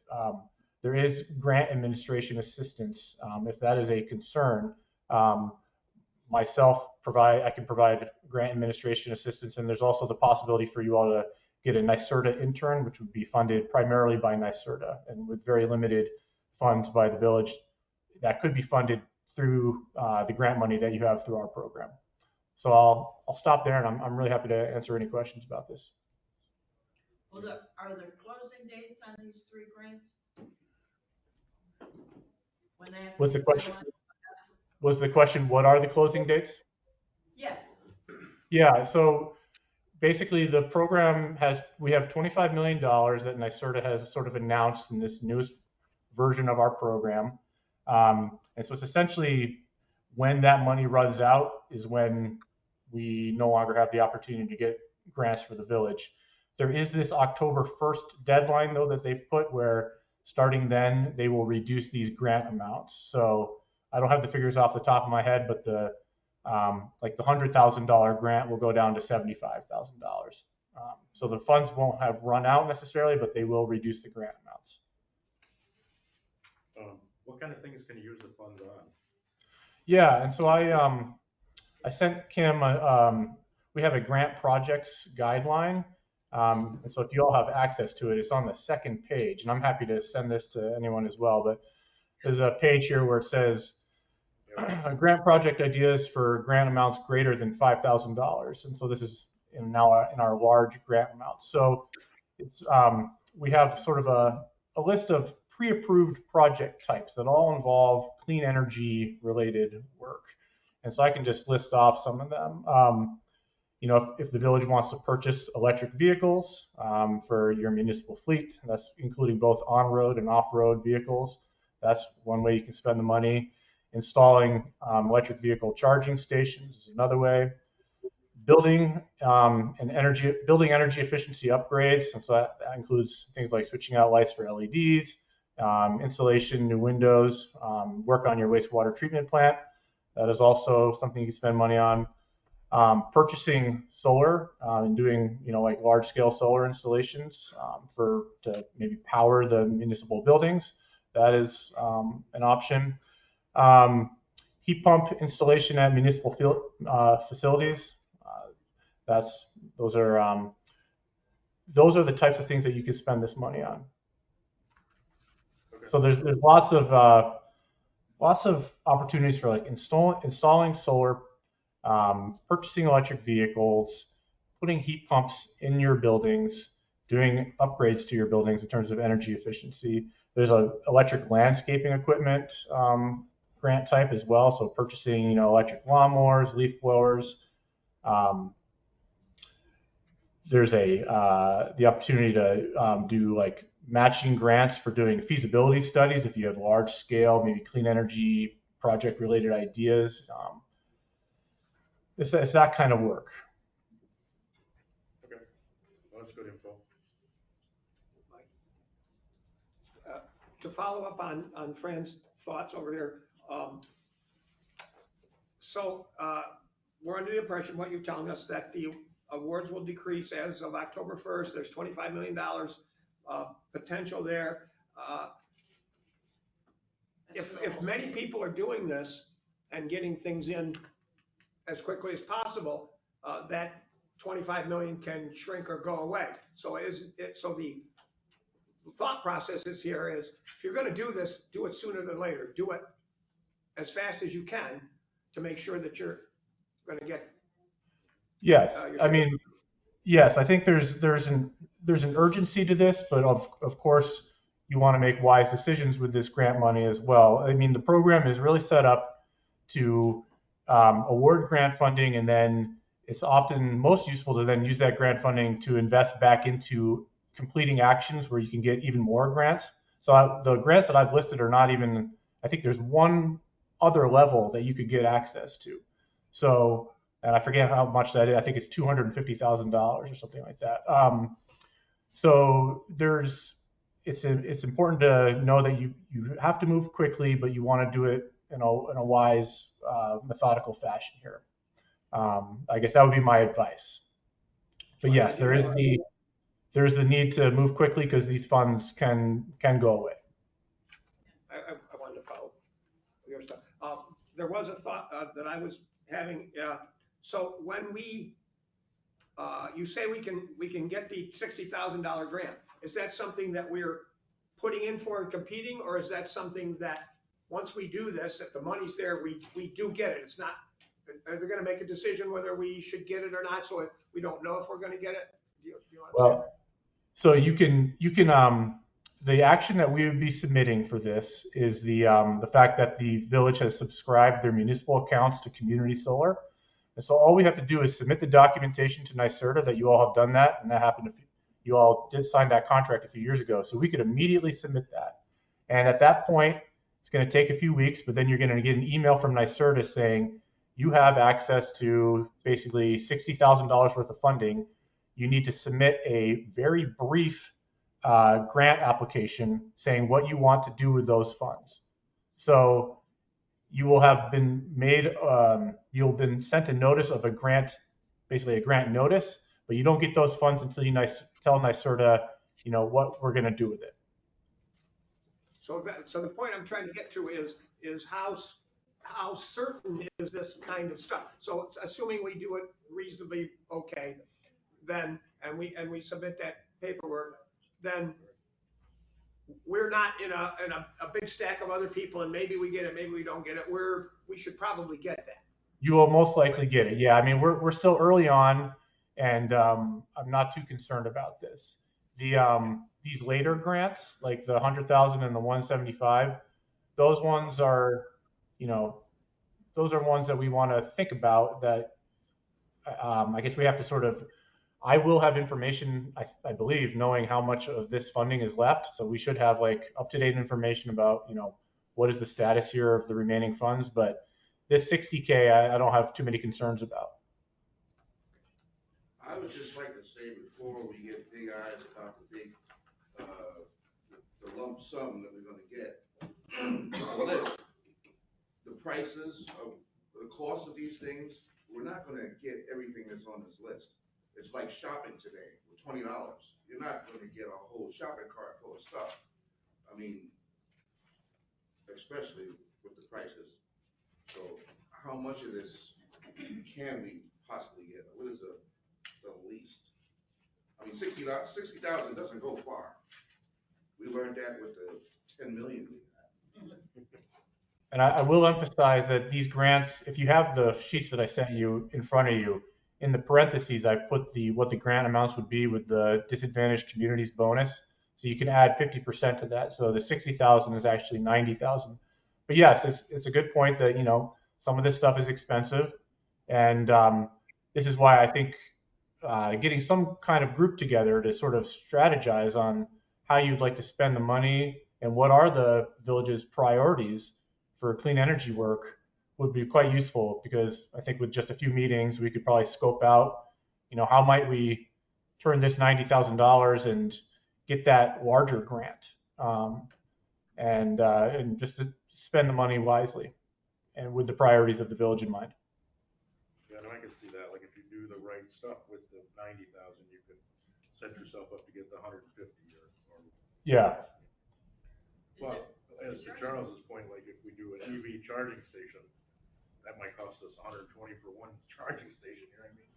there is grant administration assistance, if that is a concern. I can provide grant administration assistance, and there's also the possibility for you all to get a NYSERDA intern, which would be funded primarily by NYSERDA, and with very limited funds by the village that could be funded through the grant money that you have through our program. So I'll stop there, and I'm really happy to answer any questions about this. Well, are there closing dates on these 3 grants? Was the question, what are the closing dates? Yes. Yeah, so basically the program we have $25 million that NYSERDA has sort of announced in this newest version of our program. And so it's essentially when that money runs out is when we no longer have the opportunity to get grants for the village. There is this October 1st deadline, though, that they've put where starting then they will reduce these grant amounts. So I don't have the figures off the top of my head, but like the $100,000 grant will go down to $75,000. So the funds won't have run out necessarily, but they will reduce the grant amounts. What kind of things can you use the funds on? Yeah, and so I sent Kim, we have a grant projects guideline. And so if you all have access to it, it's on the second page, and I'm happy to send this to anyone as well. But there's a page here where it says grant project ideas for grant amounts greater than $5,000. And so this is now in our large grant amounts. So it's we have sort of a list of pre-approved project types that all involve clean energy related work. And so I can just list off some of them. You know, if the village wants to purchase electric vehicles for your municipal fleet, that's including both on-road and off-road vehicles. That's one way you can spend the money. Installing electric vehicle charging stations is another way. Building energy efficiency upgrades, and so that includes things like switching out lights for LEDs, installation, new windows, work on your wastewater treatment plant. That is also something you can spend money on. Purchasing solar and doing, you know, like large scale solar installations to maybe power the municipal buildings. That is an option. Heat pump installation at municipal facilities. Those are the types of things that you can spend this money on. Okay. So there's lots of opportunities for like installing solar, purchasing electric vehicles, putting heat pumps in your buildings, doing upgrades to your buildings in terms of energy efficiency. There's a electric landscaping equipment grant type as well. So purchasing, you know, electric lawnmowers, leaf blowers. There's the opportunity to do like matching grants for doing feasibility studies if you have large scale, maybe clean energy project related ideas. It's that kind of work. Okay, well, that's good info. To follow up on Fran's thoughts over here, we're under the impression, what you're telling us, that the awards will decrease as of October 1st. There's $25 million potential there. If many people are doing this and getting things in as quickly as possible, that 25 million can shrink or go away. So the thought process is here is, if you're going to do this, do it sooner than later. Do it as fast as you can to make sure that you're going to get. Yes, I mean, yes, I think there's an urgency to this, but of course you want to make wise decisions with this grant money as well. I mean, the program is really set up to award grant funding, and then it's often most useful to then use that grant funding to invest back into completing actions where you can get even more grants. So the grants that I've listed are not even, I think there's one other level that you could get access to. So, and I forget how much that is. I think it's $250,000 or something like that. So it's important to know that you have to move quickly, but you want to do it in a wise, methodical fashion here. I guess that would be my advice. But yes, there's the need to move quickly because these funds can go away. I wanted to follow your stuff. There was a thought that I was having. So when you say we can get the $60,000 grant, is that something that we're putting in for and competing, or is that something that once we do this, if the money's there, we do get it? It's not. Are they going to make a decision whether we should get it or not? So we don't know if we're going to get it. Do you understand? Well, so you can the action that we would be submitting for this is the fact that the village has subscribed their municipal accounts to Community Solar. And so all we have to do is submit the documentation to NYSERDA that you all have done that, and that happened. You all did sign that contract a few years ago, so we could immediately submit that. And at that point, it's going to take a few weeks, but then you're going to get an email from NYSERDA saying you have access to basically $60,000 worth of funding. You need to submit a very brief grant application saying what you want to do with those funds. So you will have been made, you'll been sent a notice of a grant, basically a grant notice, but you don't get those funds until you tell NYSERDA, what we're going to do with it. So the point I'm trying to get to is how certain is this kind of stuff? So assuming we do it reasonably okay, then, and we submit that paperwork, then we're not in a big stack of other people, and maybe we get it, maybe we don't get it. We should probably get that. You will most likely get it. Yeah, I mean, we're still early on, and I'm not too concerned about this. These later grants, like the 100,000 and the 175, those ones are, those are ones that we want to think about. That I guess we have to sort of. I will have information, I believe, knowing how much of this funding is left. So we should have like up-to-date information about, what is the status here of the remaining funds. But this 60K, I don't have too many concerns about. I would just like to say before we get big eyes about the big, the lump sum that we're gonna get, the list, the prices of, the cost of these things, we're not gonna get everything that's on this list. It's like shopping today with $20. You're not gonna get a whole shopping cart full of stuff. I mean, especially with the prices. So how much of this can we possibly get? What is the least? I mean, 60,000 doesn't go far. We learned that with the 10 million we got. And I will emphasize that these grants, if you have the sheets that I sent you in front of you, in the parentheses, I put what the grant amounts would be with the disadvantaged communities bonus. So you can add 50% to that. So the 60,000 is actually 90,000. But yes, it's a good point that, some of this stuff is expensive. And this is why I think getting some kind of group together to sort of strategize on how you'd like to spend the money and what are the village's priorities for clean energy work would be quite useful, because I think with just a few meetings, we could probably scope out, how might we turn this $90,000 and get that larger grant, and just to spend the money wisely and with the priorities of the village in mind. Yeah, and I can see that. Like if you do the right stuff with the 90,000, you could set yourself up to get the 150 or Yeah. But as to Charles's point, like if we do an EV charging station, that might cost us 120 for one charging station. You know what I mean?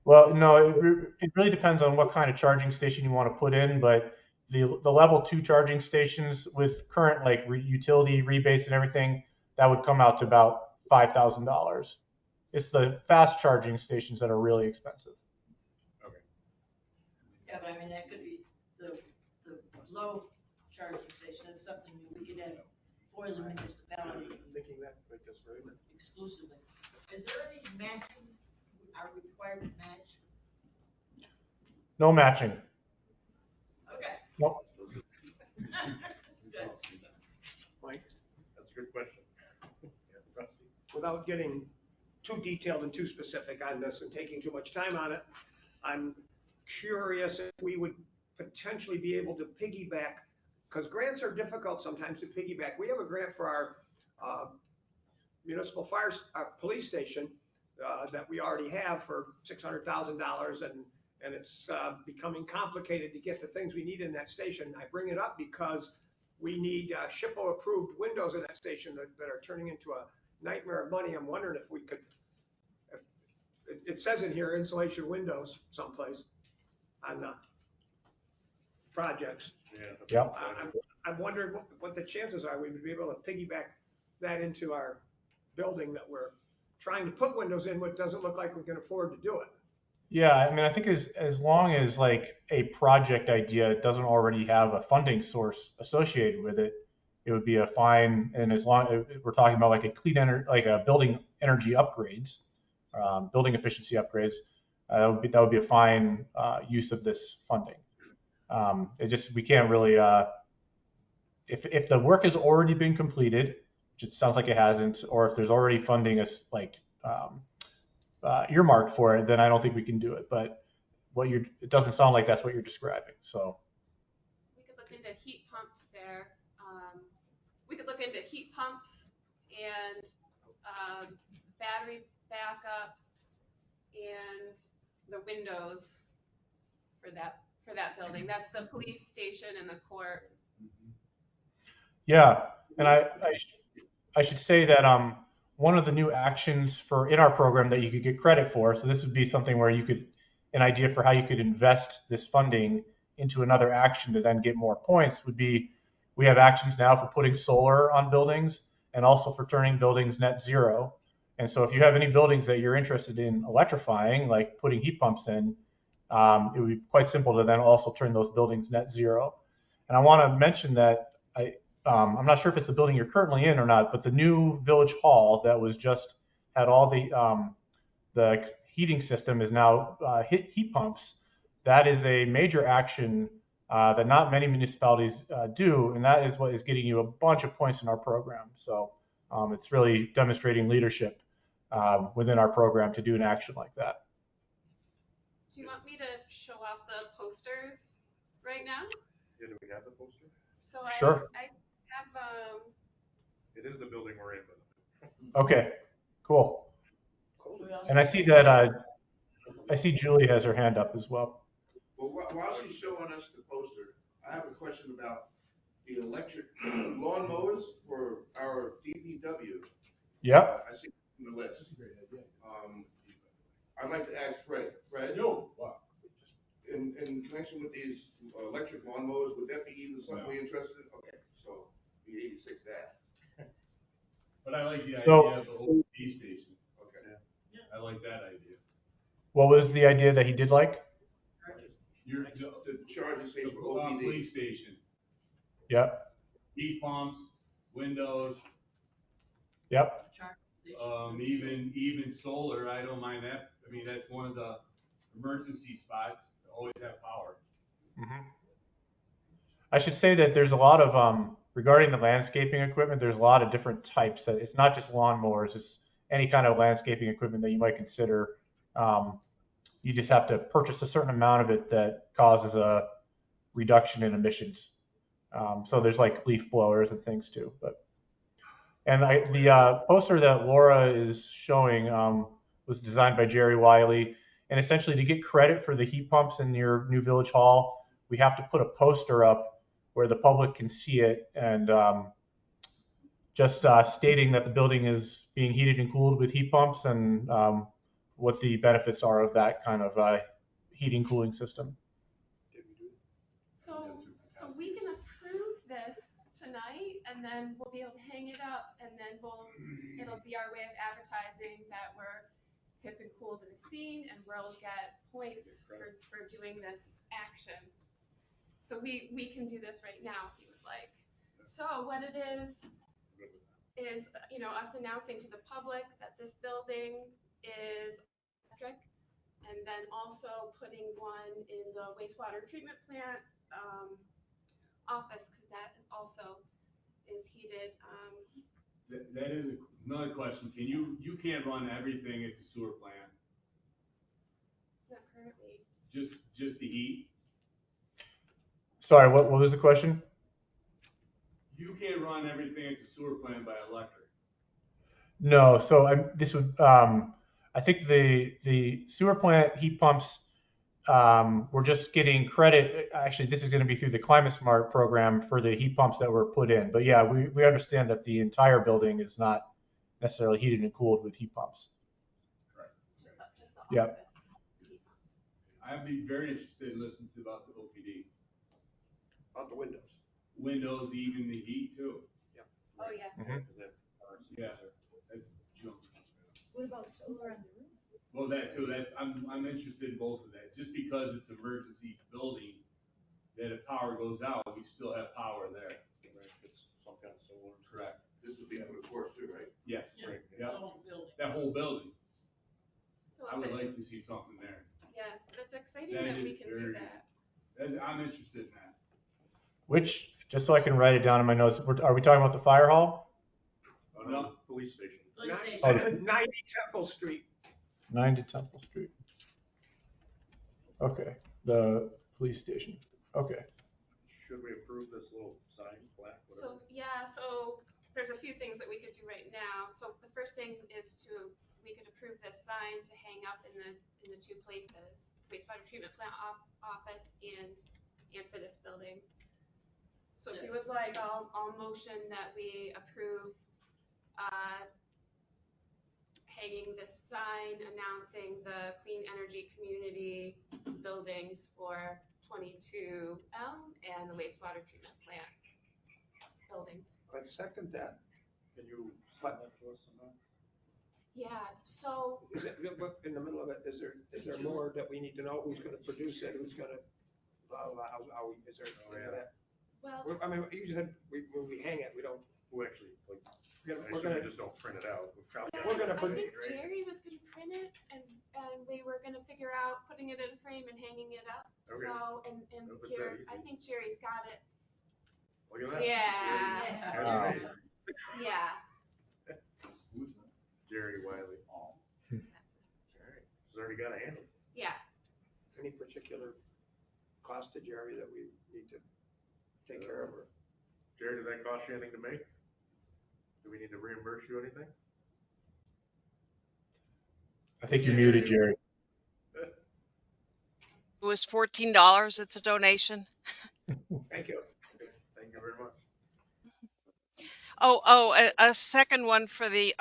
Well, no, it really depends on what kind of charging station you want to put in, but the level 2 charging stations with current like utility rebates and everything, that would come out to about $5,000. It's the fast charging stations that are really expensive. Okay. Yeah, but I mean, that could be the low charging station is something that we could add for the municipality. I'm thinking that exclusively. Is there any matching, are we required to match? No matching. Okay. Nope. Good. Mike? That's a good question. Without getting too detailed and too specific on this and taking too much time on it, I'm curious if we would potentially be able to piggyback, because grants are difficult sometimes to piggyback. We have a grant for our municipal fire, police station that we already have for $600,000, and it's becoming complicated to get the things we need in that station. I bring it up because we need SHPO approved windows in that station that are turning into a nightmare of money. I'm wondering if we could, it says in here insulation windows someplace on the projects. Yeah. I'm wondering what the chances are we would be able to piggyback that into our building that we're trying to put windows in, but doesn't look like we can afford to do it. Yeah, I mean, I think as long as like a project idea doesn't already have a funding source associated with it, it would be a fine. And as long as we're talking about like a clean energy, like a building energy upgrades, building efficiency upgrades, that would be a fine use of this funding. We can't really, if the work has already been completed, which it sounds like it hasn't, or if there's already funding earmarked for it, then I don't think we can do it. But it doesn't sound like that's what you're describing. So we could look into heat pumps there. We could look into heat pumps and battery backup and the windows for that building. That's the police station and the court. Yeah, and I should say that one of the new actions for in our program that you could get credit for, so this would be something where you could, an idea for how you could invest this funding into another action to then get more points would be, we have actions now for putting solar on buildings and also for turning buildings net zero. And so if you have any buildings that you're interested in electrifying, like putting heat pumps in, it would be quite simple to then also turn those buildings net zero. And I want to mention that I'm not sure if it's the building you're currently in or not, but the new village hall that was just had all the heating system is now heat pumps. That is a major action that not many municipalities do, and that is what is getting you a bunch of points in our program. So it's really demonstrating leadership within our program to do an action like that. Do you want me to show off the posters right now? Yeah, do we have the poster? So Sure. I have It is the building we're in. Okay, cool. We also And I see that I see Julie has her hand up as well. Well, while she's showing us the poster, I have a question about the electric lawn mowers for our DPW. Yep. I see it in the list. I'd like to ask Fred. Fred? Yo, what? In connection with these electric lawn mowers, would that be even something we're interested in? Okay, so we 86 that. But I like the idea So- of the OPD station. Okay. I like that idea. What was the idea that he did like? You're, The charging station for OPD. police station, Yep. heat pumps, windows, Yep. even solar, I don't mind that. I mean, that's one of the emergency spots to always have power. Mm-hmm. I should say that there's a lot of regarding the landscaping equipment. There's a lot of different types. It's not just lawnmowers. It's any kind of landscaping equipment that you might consider. You just have to purchase a certain amount of it that causes a reduction in emissions. So there's like leaf blowers and things too. The poster that Laura is showing was designed by Jerry Wiley. And essentially, to get credit for the heat pumps in your new village hall, we have to put a poster up where the public can see it and just stating that the building is being heated and cooled with heat pumps and what the benefits are of that kind of heating cooling system. So we can approve this tonight, and then we'll be able to hang it up, and then it'll be our way of advertising that we're hip and cool to the scene, and we'll get points for doing this action. So we can do this right now if you would like. So what it is us announcing to the public that this building is electric, and then also putting one in the wastewater treatment plant office, because that is also heated. That is another question. You can't run everything at the sewer plant, Not currently. just the heat? Sorry, what was the question? You can't run everything at the sewer plant by electric. No, so I think the sewer plant heat pumps, we're just getting credit. Actually, this is going to be through the Climate Smart program for the heat pumps that were put in. But yeah, we understand that the entire building is not necessarily heated and cooled with heat pumps. Correct. Just the Yeah. office heat pumps. I'd be very interested in listening to about the OPD. About the windows. Windows, even the heat too. Oh, yeah. Mm-hmm. Yeah, that's junk. What about solar on the roof? Well, that too, I'm interested in both of that, just because it's emergency building, that if power goes out, we still have power there. It's some kind of solar. Correct. This would be for the court too, right? Yes, Yeah, yeah, the whole building. that whole building, So I would like to see something there. yeah, that's exciting That that we is can do very- that. I'm interested in that. Which, just so I can write it down in my notes, are we talking about the fire hall? No. Police station. Police station. Oh, 90 Temple Street. 90 Temple Street. Okay, the police station. Okay. Should we approve this little sign, plaque, whatever? So there's a few things that we could do right now. So the first thing is we could approve this sign to hang up in the two places, wastewater treatment plant office and for this building. So if you would like, I'll motion that we approve hanging this sign announcing the clean energy community buildings for 22 Elm and the wastewater treatment plant buildings. I'd second that. Can you send that to us somehow? Yeah, so, Is it, in the middle of it, is there more that we need to know? Who's gonna produce it? Who's gonna, blah, blah, how, is there any of that? well, I mean, you said when we hang it, we don't, Who actually, like, we're I gonna, assume we just don't print it out. We'll probably yeah, we're gonna I put think it, right? Jerry was gonna print it and we were gonna figure out putting it in a frame and hanging it up. Okay. So, and If it's that I easy. think Jerry's got it. Look at that. Yeah. Has Wow. your name. Yeah. Who's that? Jerry Wiley. Oh. Alright, he's already got a handle. Yeah. Any particular cost to Jerry that we need to take care of? Or Jerry, did that cost you anything to make? Do we need to reimburse you anything? I think you're muted, Jerry. It was $14. It's a donation. Thank you. Okay, thank you very much. A second one for the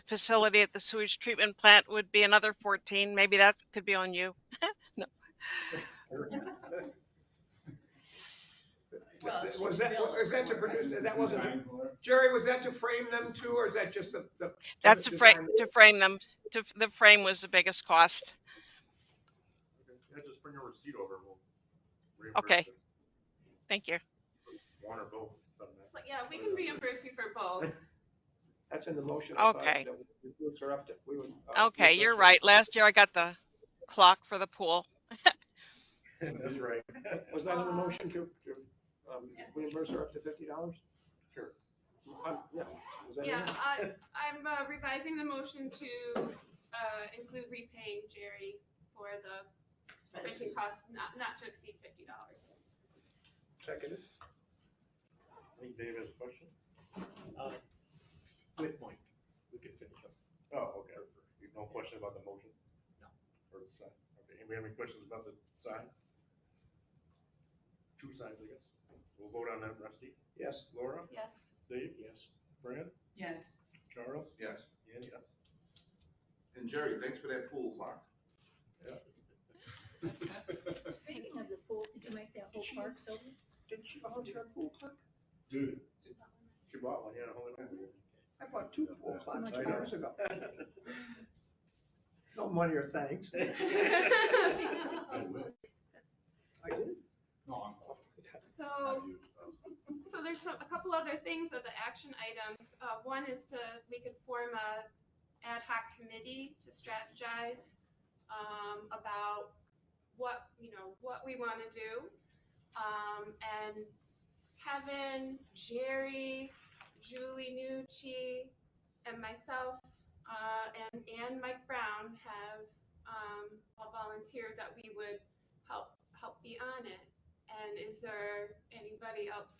facility at the sewage treatment plant would be another 14. Maybe that could be on you. No. Was that to produce, that wasn't, Jerry, was that to frame them too, or is that just the? That's the to frame design? them. The frame was the biggest cost. Okay, yeah, just bring a receipt over and we'll reimburse Okay. it. Thank you. One or both. doesn't matter. But yeah, we can reimburse you for both. That's in the motion. I thought Okay. that we would reimburse her we would. Okay, reimburse you're her. right. Last year I got the clock for the pool. That's right. Was that in the motion to reimburse her up to $50? Sure. Yeah. Was that in Yeah, there? I'm revising the motion to include repaying Jerry for the printing costs not to exceed $50. Seconded. I think Dave has a question. With Mike, we can finish up. Oh, okay. No question about the motion? No. Or the sign? Okay, anybody have any questions about the sign? Two signs, I guess. We'll vote on that, Rusty. Yes. Laura? Yes. Dave? Yes. Fran? Yes. Charles? Yes. And yes. And Jerry, thanks for that pool clock. Speaking of the pool, did you make that whole park so? Did she volunteer a pool clock? Dude. She bought one, yeah, hold it on. I bought 2 pool clocks I know. years ago. No money or thanks. I would. I did. No, I'm. So there's a couple other things of the action items. One is we could form a ad hoc committee to strategize about what we want to do. And Kevin, Jerry, Julie Nucci, and myself, and Mike Brown have all volunteered that we would help be on it. And is there anybody else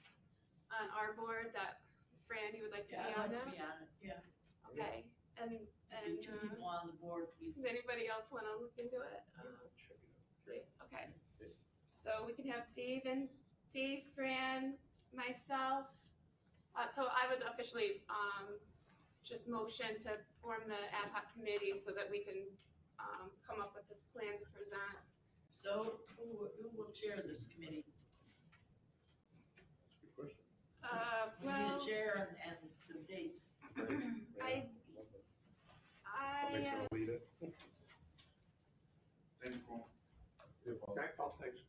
on our board that, Fran, you would like to be on that? I'd like to be on it, yeah. Okay, and Be 2 people on the board. does anybody else want to look into it? Okay, so we can have Dave, Fran, myself. So I would officially just motion to form the ad hoc committee so that we can come up with this plan to present. So who will chair this committee? That's a good question. We need Well, a chair and some dates. I- Somebody's gonna lead it. Thanks, Paul. Okay, Paul, thanks.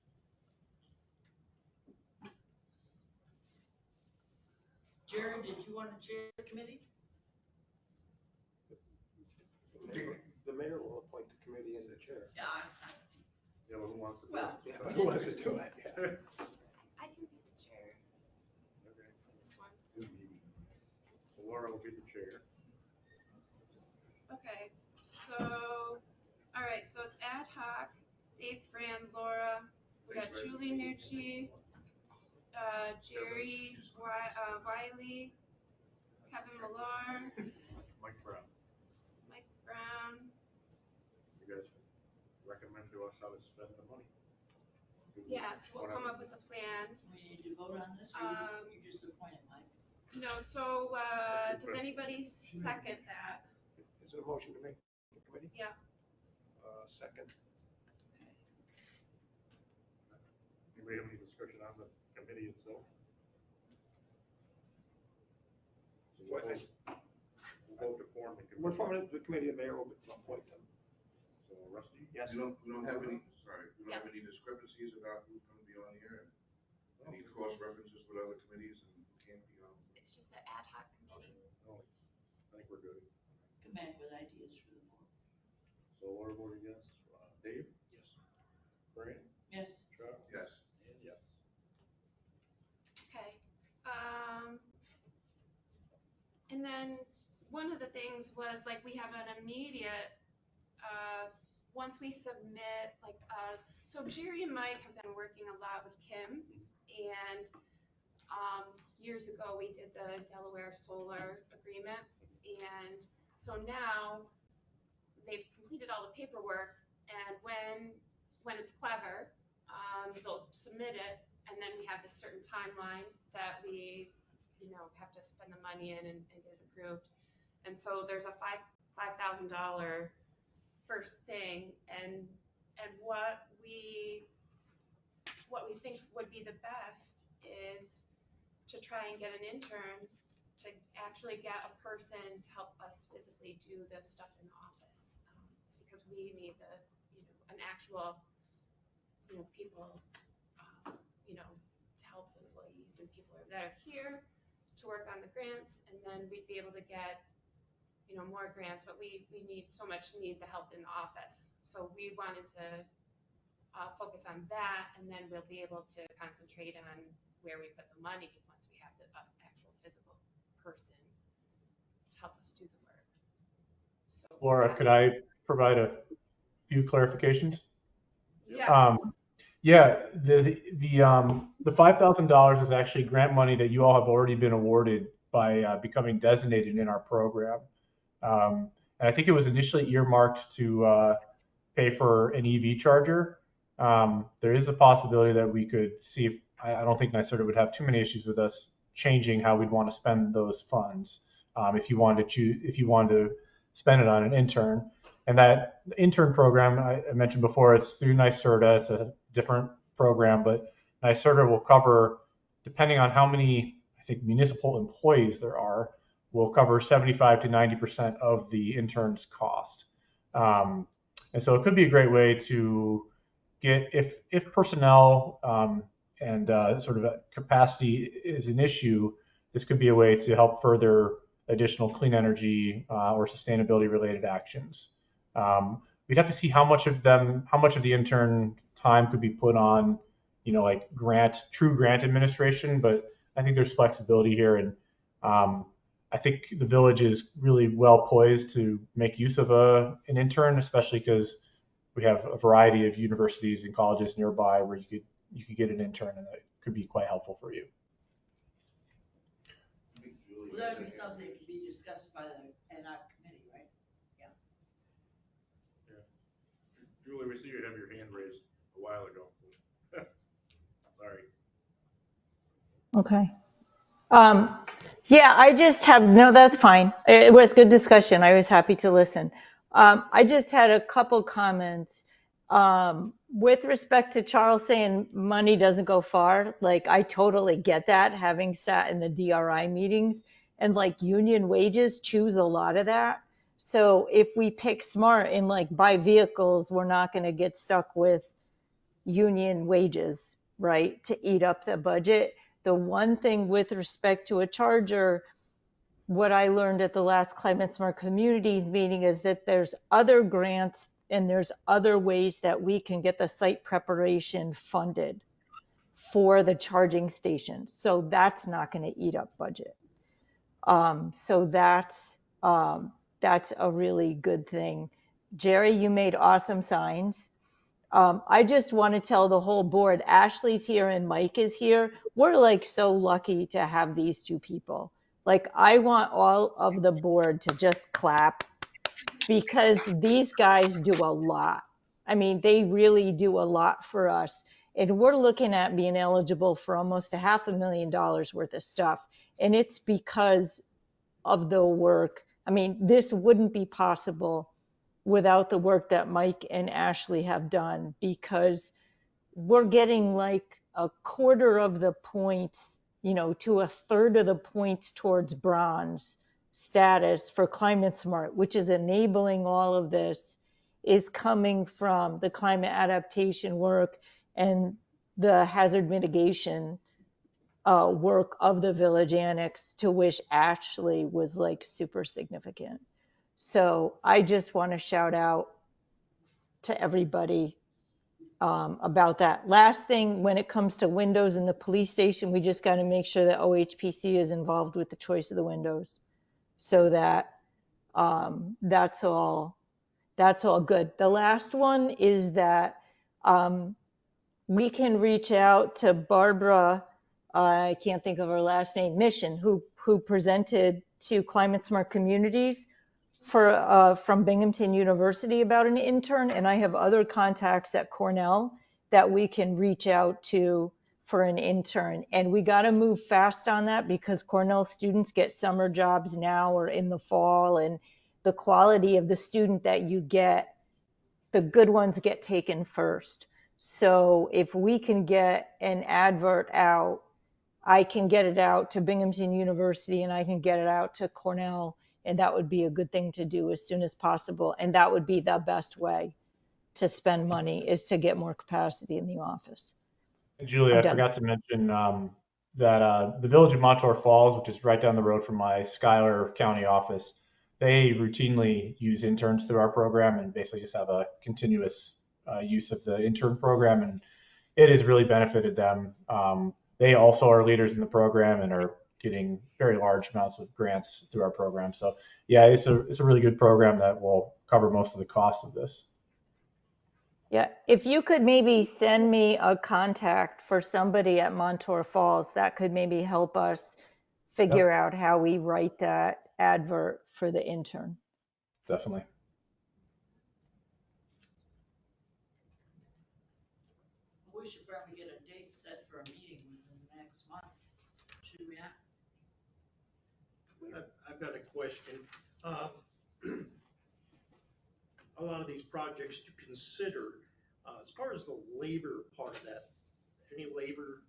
Jerry, did you want to chair the committee? The mayor will appoint the committee and the chair. Yeah, Yeah, but who wants to do it? Well, Yeah, but who wants to do it? Yeah. I can be the chair Okay. for this one. So Laura will be the chair. Okay, so, all right, so it's ad hoc, Dave, Fran, Laura, we got Julie Nucci, Jerry, Wiley, Kevin Millar, Mike Brown, Mike Brown. you guys recommend to us how to spend the money. Yeah, so we'll come up with a plan. We need to vote on this, or you just appoint it, Mike? No, so, does anybody second that? Is it a motion to make the committee? Yeah. Second. Anybody have any discussion on the committee itself? So we'll vote to form the committee. We're forming the committee, the mayor will appoint them. So Rusty? Yes. We don't have any, sorry, we don't have any discrepancies about who's gonna be on here and any cross references with other committees and who can't be on. It's just an ad hoc committee. No, I think we're good. Come back with ideas for the board. So Laura voted yes. Dave? Yes. Fran? Yes. Chuck? Yes. And yes. Okay. And then one of the things was like we have an immediate, once we submit, like, so Jerry and Mike have been working a lot with Kim, and years ago we did the Delaware Solar Agreement, and so now they've completed all the paperwork, and when it's clever, they'll submit it, and then we have this certain timeline that we, have to spend the money in and get it approved. And so there's a $5,000 first thing, and what we think would be the best is to try and get an intern to actually get a person to help us physically do the stuff in the office, because we need an actual, people, to help employees and people that are here to work on the grants, and then we'd be able to get, more grants, but we need the help in the office. So we wanted to focus on that, and then we'll be able to concentrate on where we put the money once we have the actual physical person to help us do the work. So Laura, could I provide a few clarifications? Yes. Yeah, the $5,000 is actually grant money that you all have already been awarded by becoming designated in our program. And I think it was initially earmarked to pay for an EV charger. There is a possibility that we could see if, I don't think NYSERDA would have too many issues with us changing how we'd want to spend those funds. If you wanted to spend it on an intern. And that intern program I mentioned before, it's through NYSERDA. It's a different program, but NYSERDA will cover, depending on how many, I think, municipal employees there are, will cover 75 to 90% of the intern's cost. And so it could be a great way to get, if personnel and sort of capacity is an issue, this could be a way to help further additional clean energy or sustainability related actions. We'd have to see how much of the intern time could be put on, like true grant administration, but I think there's flexibility here. And I think the village is really well poised to make use of an intern, especially because we have a variety of universities and colleges nearby where you could get an intern, and that could be quite helpful for you. Well, that would be something to be discussed by the ad hoc committee, right? Yeah. Julie, we see you have your hand raised a while ago. Sorry. Okay. Yeah, I just have, no, that's fine. It was good discussion. I was happy to listen. I just had a couple comments. With respect to Charles saying money doesn't go far, like I totally get that, having sat in the DRI meetings, and like union wages choose a lot of that. So if we pick smart and like buy vehicles, we're not going to get stuck with union wages, right, to eat up the budget. The one thing with respect to a charger, what I learned at the last Climate Smart Communities meeting is that there's other grants and there's other ways that we can get the site preparation funded for the charging stations. So that's not going to eat up budget. So that's a really good thing. Jerry, you made awesome signs. I just want to tell the whole board, Ashley's here and Mike is here. We're like so lucky to have these two people. Like, I want all of the board to just clap because these guys do a lot. I mean, they really do a lot for us. And we're looking at being eligible for almost $500,000 worth of stuff. And it's because of the work. I mean, this wouldn't be possible without the work that Mike and Ashley have done, because we're getting like a quarter of the points, to a third of the points towards bronze status for Climate Smart, which is enabling all of this, is coming from the climate adaptation work and the hazard mitigation work of the village annex, to which Ashley was like super significant. So I just want to shout out to everybody about that. Last thing, when it comes to windows in the police station, we just got to make sure that OHPC is involved with the choice of the windows, so that that's all good. The last one is that we can reach out to Barbara, I can't think of her last name, Mission, who presented to Climate Smart Communities from Binghamton University about an intern, and I have other contacts at Cornell that we can reach out to for an intern. And we got to move fast on that, because Cornell students get summer jobs now or in the fall, and the quality of the student that you get, the good ones get taken first. So if we can get an advert out, I can get it out to Binghamton University and I can get it out to Cornell, and that would be a good thing to do as soon as possible. And that would be the best way to spend money, is to get more capacity in the office. And Julie, I'm I done. forgot to mention that the village of Montour Falls, which is right down the road from my Schuyler County office, they routinely use interns through our program and basically just have a continuous use of the intern program, and it has really benefited them. They also are leaders in the program and are getting very large amounts of grants through our program. So yeah, it's a really good program that will cover most of the costs of this. Yeah, if you could maybe send me a contact for somebody at Montour Falls, that could maybe help us figure out how we write that advert for the intern. Definitely. We should probably get a date set for a meeting within the next month, should we not? I've got a question. A lot of these projects to consider, as far as the labor part of that, any labor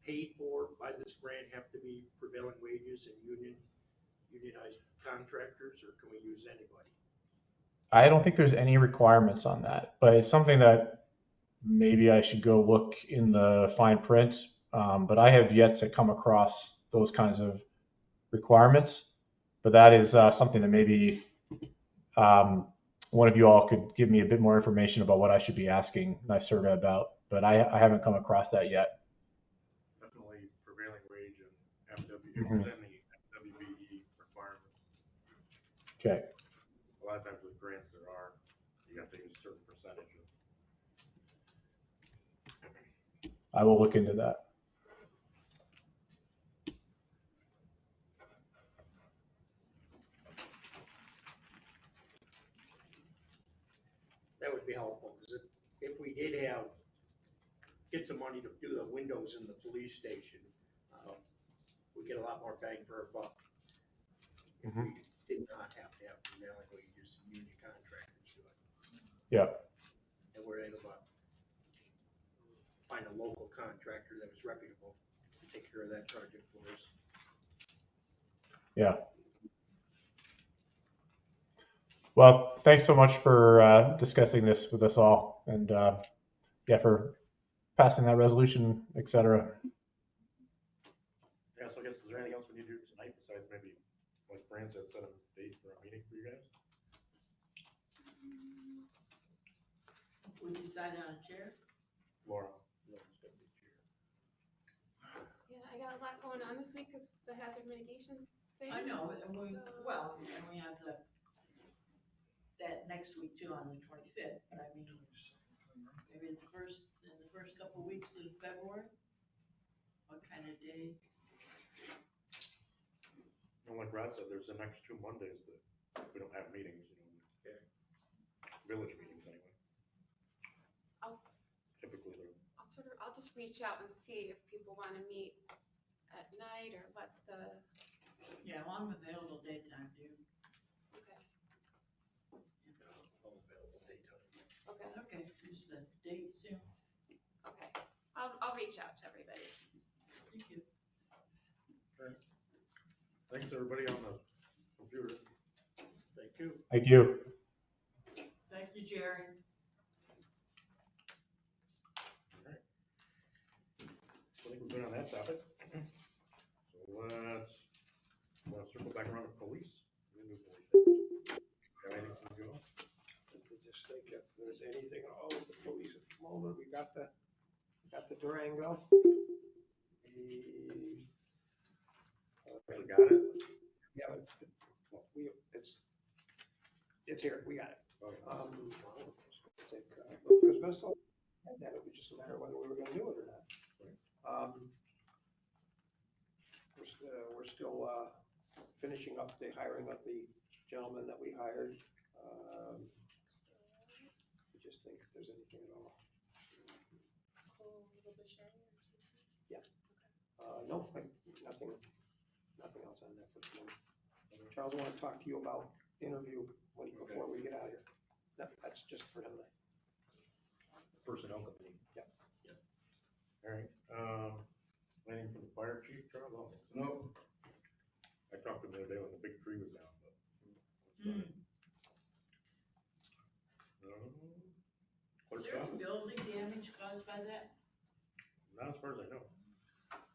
paid for by this grant have to be prevailing wages and unionized contractors, or can we use anybody? I don't think there's any requirements on that, but it's something that maybe I should go look in the fine print. But I have yet to come across those kinds of requirements. But that is something that maybe one of you all could give me a bit more information about what I should be asking my survey about. But I haven't come across that yet. Definitely prevailing wage and MW, Mhm. any MWBE requirements. Okay. A lot of times with grants there are, you have to use a certain percentage of. I will look into that. That would be helpful, because if we did get some money to do the windows in the police station, we get a lot more bang for our buck. If we did not have to have prevailing wages and union contractors do it. Yeah. And we're able to find a local contractor that was reputable to take care of that project for us. Yeah. Well, thanks so much for discussing this with us all, and yeah, for passing that resolution, et cetera. Yeah, so I guess, is there anything else we need to do tonight besides maybe, like Fran said, set a date for a meeting for you guys? We decide on a chair? Laura? Yeah, I got a lot going on this week because the hazard mitigation thing. I know, and we, so- well, and we have that next week too on the 25th, but I mean, maybe in the first couple of weeks of February? What kind of day? And like Rod said, there's the next 2 Mondays that we don't have meetings, Yeah. village meetings anyway. I'll- Typically they're. I'll just reach out and see if people want to meet at night or what's the, Yeah, well, I'm available daytime, dude. okay, I'm available daytime. okay, Okay, here's the date soon. okay. I'll reach out to everybody. Thank you. Thanks, everybody on the computer. Thank you. Thank you. Thank you, Jerry. I think we're good on that topic. So let's circle back around to police. We can do police. Got anything to go? Let me just think if there's anything, with the police at the moment, we got the Durango. We got it? Yeah, it's here, we got it. Okay. Because Vestal had that, it was just a matter of whether we were gonna do it or not. We're still finishing up the hiring of the gentleman that we hired. Just think if there's anything at all. Yeah. No, nothing else on that for the moment. Charles, I want to talk to you about interview before we get out of here. That's just for tonight. Personnel committee. Yeah. All right. Anything from the fire chief, Charles? No. I talked to him the other day when the big tree was down, but. Is Clerk's there any office? building damage caused by that? Not as far as I know.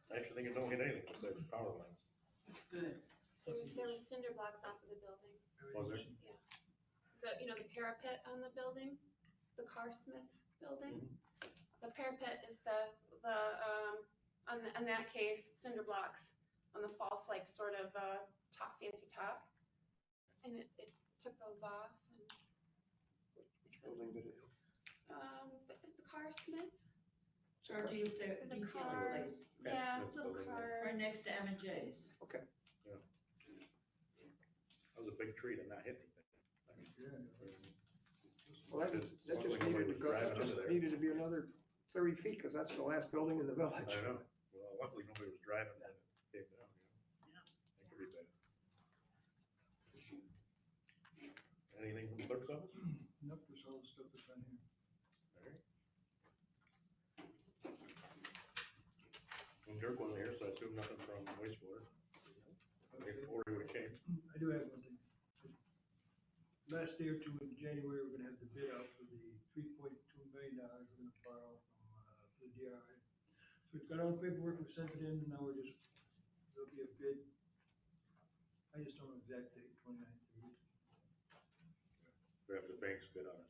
I actually think it don't hit anything besides the power lines. That's good. There were cinder blocks off of the building. Was there? Yeah. The parapet on the building, the Carsmith building. The parapet is in that case, cinder blocks on the false, like sort of fancy top. And it took those off. Which building did it? The Carsmith. Or do you The detail car, place? yeah, Smith's little building, car. Right next to M&J's. Okay. That was a big tree to not hit anything. Well, that just needed to go, that just needed to be another 30 feet, because that's the last building in the village. I know. Well, luckily nobody was driving when it came down. Yeah. That could be bad. Anything from the clerk's office? Nope, there's all the stuff that's on here. All right. And Dirk wasn't here, so I assume nothing from wastewater. Or he would have came. I do have one thing. Last day or two in January, we're gonna have the bid out for the $3.2 million we're gonna borrow from the DRA. So we've got all the paperwork, we've sent it in, and now there'll be a bid. I just don't know exact date, 29th. We have the bank's bid on it.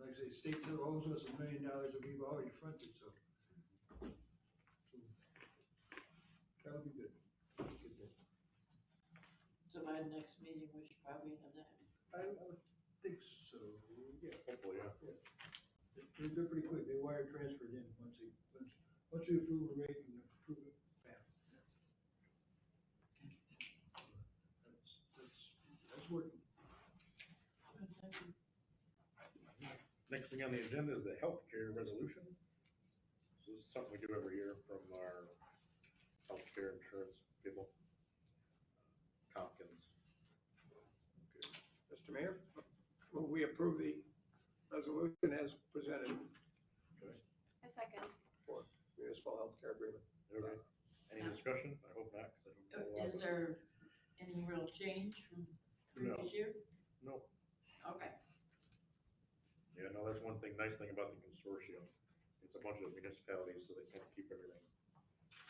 Like I say, state still owes us $1 million that we've already fronted, so. That'll be good. Good bid. So by the next meeting, we should probably have that. I would think so, yeah. Hopefully, yeah. They're pretty quick, they wire transferred in once you approve the rate and approve it, bam. That's working. Next thing on the agenda is the healthcare resolution. So this is something we do every year from our healthcare insurance people. Tompkins. Mr. Mayor, we approve the resolution as presented A second. for municipal healthcare agreement. Okay. Any discussion? I hope not, because I don't know. a lot Is about it. there any real change from previous year? No. Okay. Yeah, no, that's one thing, nice thing about the consortium. It's a bunch of municipalities, so they can't keep everything.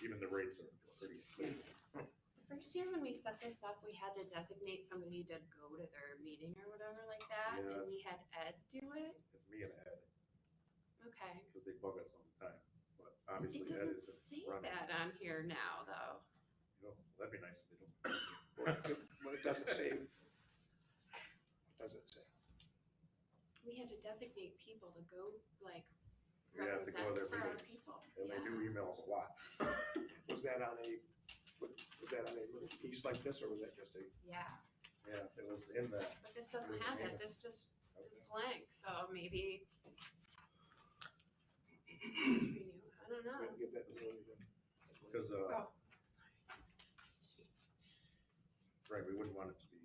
Even the rates are pretty stable. The first year when we set this up, we had to designate somebody to go to their meeting or whatever like that, Yeah, and we had Ed do it. It's me and Ed, Okay. because they bug us all the time. But It obviously Ed doesn't isn't say running. that on here now, though. You know, that'd be nice if they don't. What it doesn't say. What does it say? We had to designate people to go, like, We have to go to represent their for our meetings, people. and they do emails a lot. Was that on a Was that on a little piece like this, or was that just a? Yeah, Yeah, it was in that. but this doesn't have it. This just is blank, so maybe. I don't know. We'll give that to Zoe then. Because, Oh. right, we wouldn't want it to be,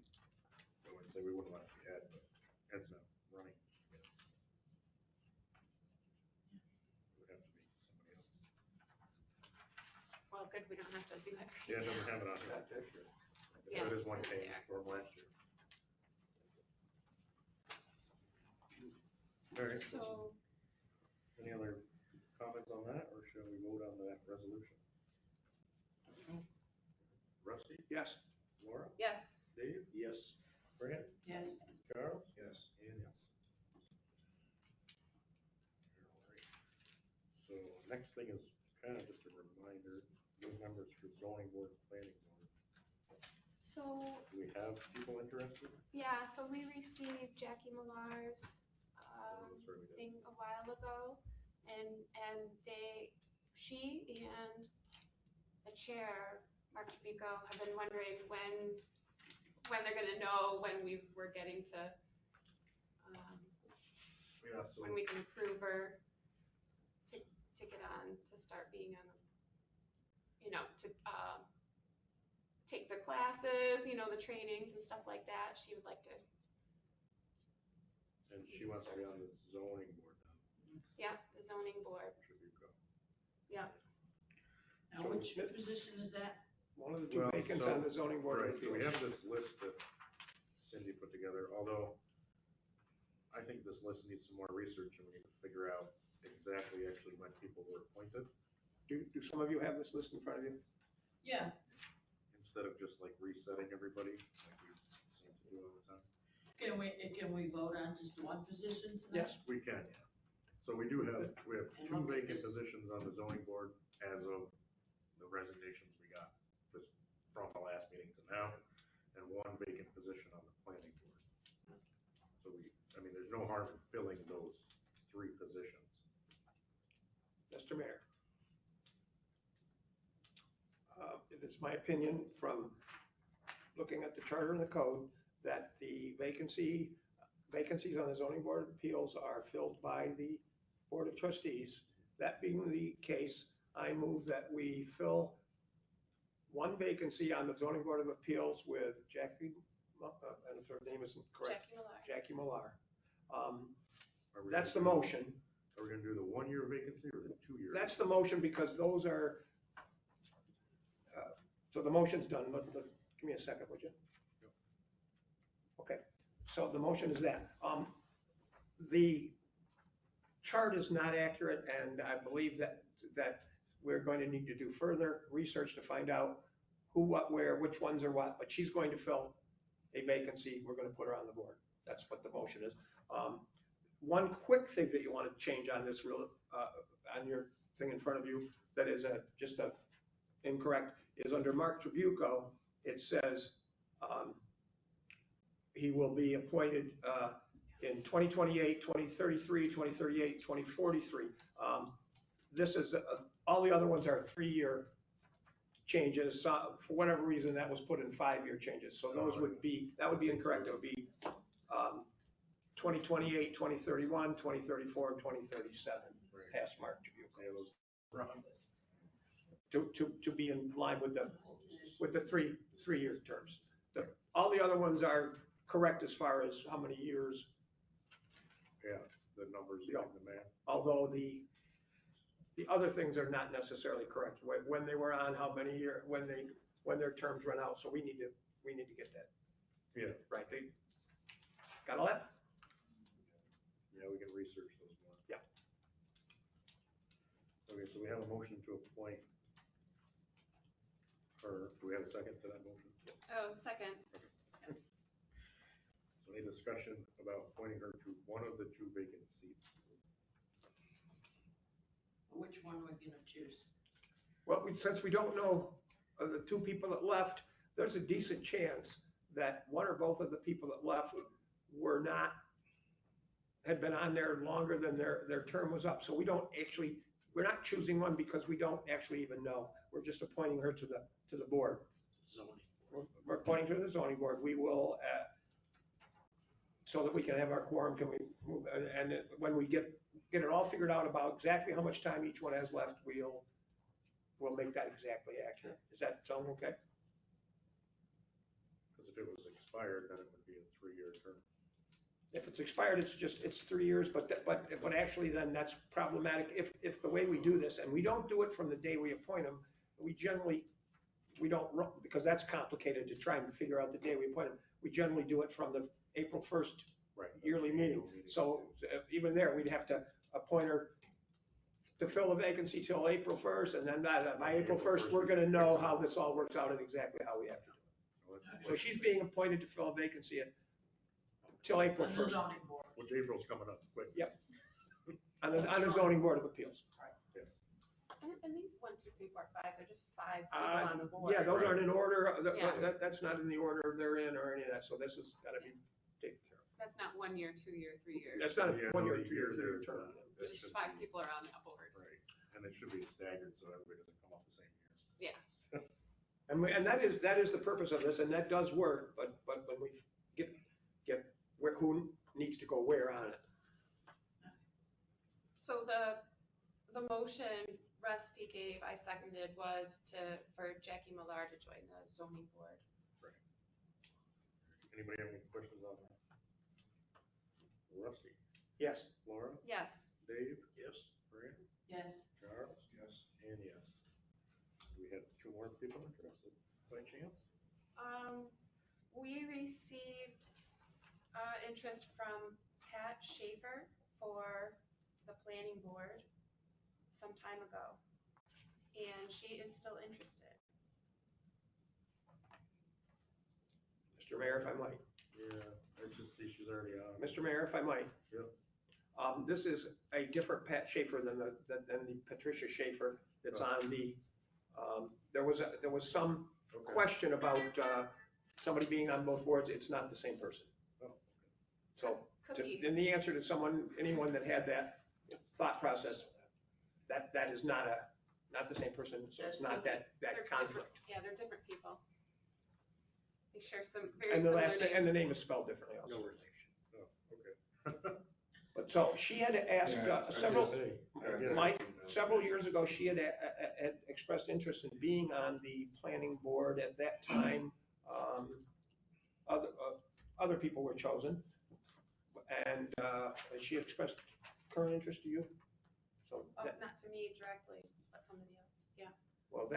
I wouldn't say we wouldn't want it to be Ed, but Ed's not running. yet. It would have to be somebody else. Well, good, we don't have to do it. Yeah, it doesn't have it on here. Not this year. Yeah, That is it's one not change there. from last year. All right, So, any other comments on that, or shall we vote on that resolution? Rusty, Yes. Laura, yes, Dave? Yes. Fran, Yes. Charles? Yes. And yes. All right. So next thing is kind of just a reminder, new members for zoning board and planning board. so, Do we have people interested? yeah, so we received Jackie Millar's, That's right, we did. thing a while ago. And she and the chair, Mark Tribuco, have been wondering when they're gonna know when we're getting to, Yeah, so. when we can approve her to get on, to start being on, to, take the classes, the trainings and stuff like that. She would like to, And she wants to be on the zoning board then. yeah, the zoning board, Tribuco. yeah. Now, which position is that? One of the two Well, vacants so- on the zoning board of Right, so we appeals. have this list that Cindy put together, although I think this list needs some more research and we need to figure out exactly actually when people were appointed, Do some of you have this list in front of you? Yeah. instead of just like resetting everybody like we seem to do all the time. Can we vote on just one position tonight? Yes. We can, yeah. So we have And two look at vacant this. positions on the zoning board as of the resignations we got, just from the last meeting to now, and one vacant position on the planning board. So there's no harm in filling those three positions. Mr. Mayor. It is my opinion from looking at the charter and the code that the vacancies on the zoning board of appeals are filled by the board of trustees. That being the case, I move that we fill one vacancy on the zoning board of appeals with Jackie, and if her name isn't correct, Jackie Millar. Jackie Millar. Are we That's the gonna do- motion. Are we gonna do the 1 year vacancy or the 2 year? That's the motion because those are, so the motion's done, but give me a second, would you? Okay, so the motion is that. The chart is not accurate, and I believe that we're going to need to do further research to find out who, what, where, which ones are what, but she's going to fill a vacancy. We're going to put her on the board. That's what the motion is. One quick thing that you want to change on this on your thing in front of you that is just incorrect is under Mark Tribuco, it says he will be appointed in 2028, 2033, 2038, 2043. This is, all the other ones are 3-year changes. For whatever reason, that was put in 5-year changes. So those would be, that would be incorrect. It would be 2028, 2031, 2034, and 2037, past Mark Tribuco. To be in line with the 3-year terms. All the other ones are correct as far as how many years. Yeah, the numbers, the math. Although the other things are not necessarily correct. When they were on, how many years, when their terms run out. So we need to get that. Yeah. Right. Got all that? Yeah, we can research those more. Yeah. Okay, so we have a motion to appoint her. Do we have a second to that motion? Oh, second. So any discussion about appointing her to one of the two vacant seats? Which one we're gonna choose? Well, since we don't know the two people that left, there's a decent chance that one or both of the people that left had been on there longer than their term was up. So we don't actually we're not choosing one because we don't actually even know. We're just appointing her to the board. We're appointing her to the zoning board. We will, so that we can have our quorum, can we move, and when we get it all figured out about exactly how much time each one has left, we'll make that exactly accurate. Does that sound okay? Because if it was expired, then it would be a 3-year term. If it's expired, it's 3 years, but actually then that's problematic if the way we do this, and we don't do it from the day we appoint them, we don't, because that's complicated to try and figure out the day we appoint them. We generally do it from the April 1st yearly meeting. So even there, we'd have to appoint her to fill a vacancy till April 1st, and then by April 1st, we're gonna know how this all works out and exactly how we have to do it. So she's being appointed to fill a vacancy till April 1st. Which April's coming up quick. Yep. On the zoning board of appeals. Yes. And these 1, 2, 3, 4, 5s are just 5 people on the board. Yeah, those aren't in order. Yeah. That's not in the order they're in or any of that, so this has gotta be taken care of. That's not 1 year, 2 year, 3 years. That's not a Yeah, 1 year, the 2 year, 3 year years term. It's just 5 people are on that board. Right, and it should be staggered so everybody doesn't come up the same year. Yeah. And that is the purpose of this, and that does work, but when we get who needs to go where on it. So the motion Rusty gave, I seconded, was for Jackie Millar to join the zoning board. Right. Anybody have any questions on that? Rusty? Yes. Laura? Yes. Dave? Yes. Fran? Yes. Charles? Yes. And yes. We have 2 more people interested, by chance? We received interest from Pat Schaefer for the planning board some time ago, and she is still interested. Mr. Mayor, if I might. Yeah, I just see she's already on. Mr. Mayor, if I might. Yep. This is a different Pat Schaefer than the Patricia Schaefer that's on the, there was some question about somebody being on both boards. It's not the same person. Oh, okay. So, Cookie. and the answer to anyone that had that thought process, that is not the same person, so it's not that They're conflict. different. Yeah, they're different people. They share some very And the similar last, names. and the name is spelled differently also. No relation. Oh, okay. But so she had asked several years ago, she had expressed interest in being on the planning board. At that time, other people were chosen. And she expressed current interest to you? So Not to me directly, but somebody else, yeah. well,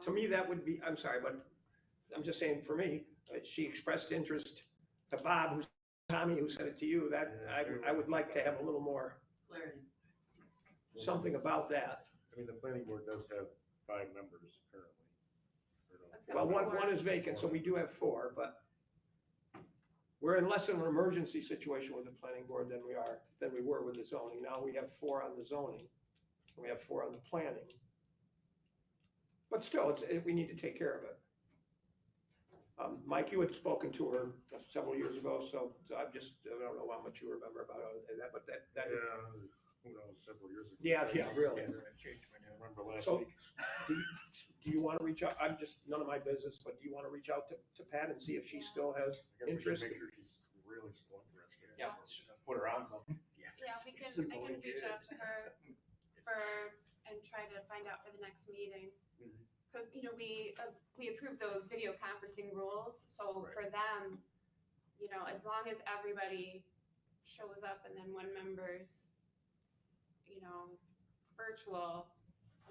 to me, that would be, I'm sorry, but I'm just saying for me, she expressed interest to Bob, Tommy, who said it to you, that I would like to have a little more Clarity. something about that. I mean, the planning board does have 5 members currently. That's Well, got four. one is vacant, so we do have 4, but we're in less of an emergency situation with the planning board than we were with the zoning. Now we have 4 on the zoning, we have 4 on the planning. But still, we need to take care of it. Mike, you had spoken to her several years ago, so I don't know how much you remember about that, but that. Yeah, who knows, several years ago. Yeah, really. I remember last So, week. do you want to reach out? I'm just, none of my business, but do you want to reach out to Pat and see if she still has I guess we should interest? make sure she's really still interested. Yeah. Put her on something. Yeah, I can reach out to her and try to find out for the next meeting. Because, we approved those video conferencing rules, so for them, as long as everybody shows up and then one member's, virtual,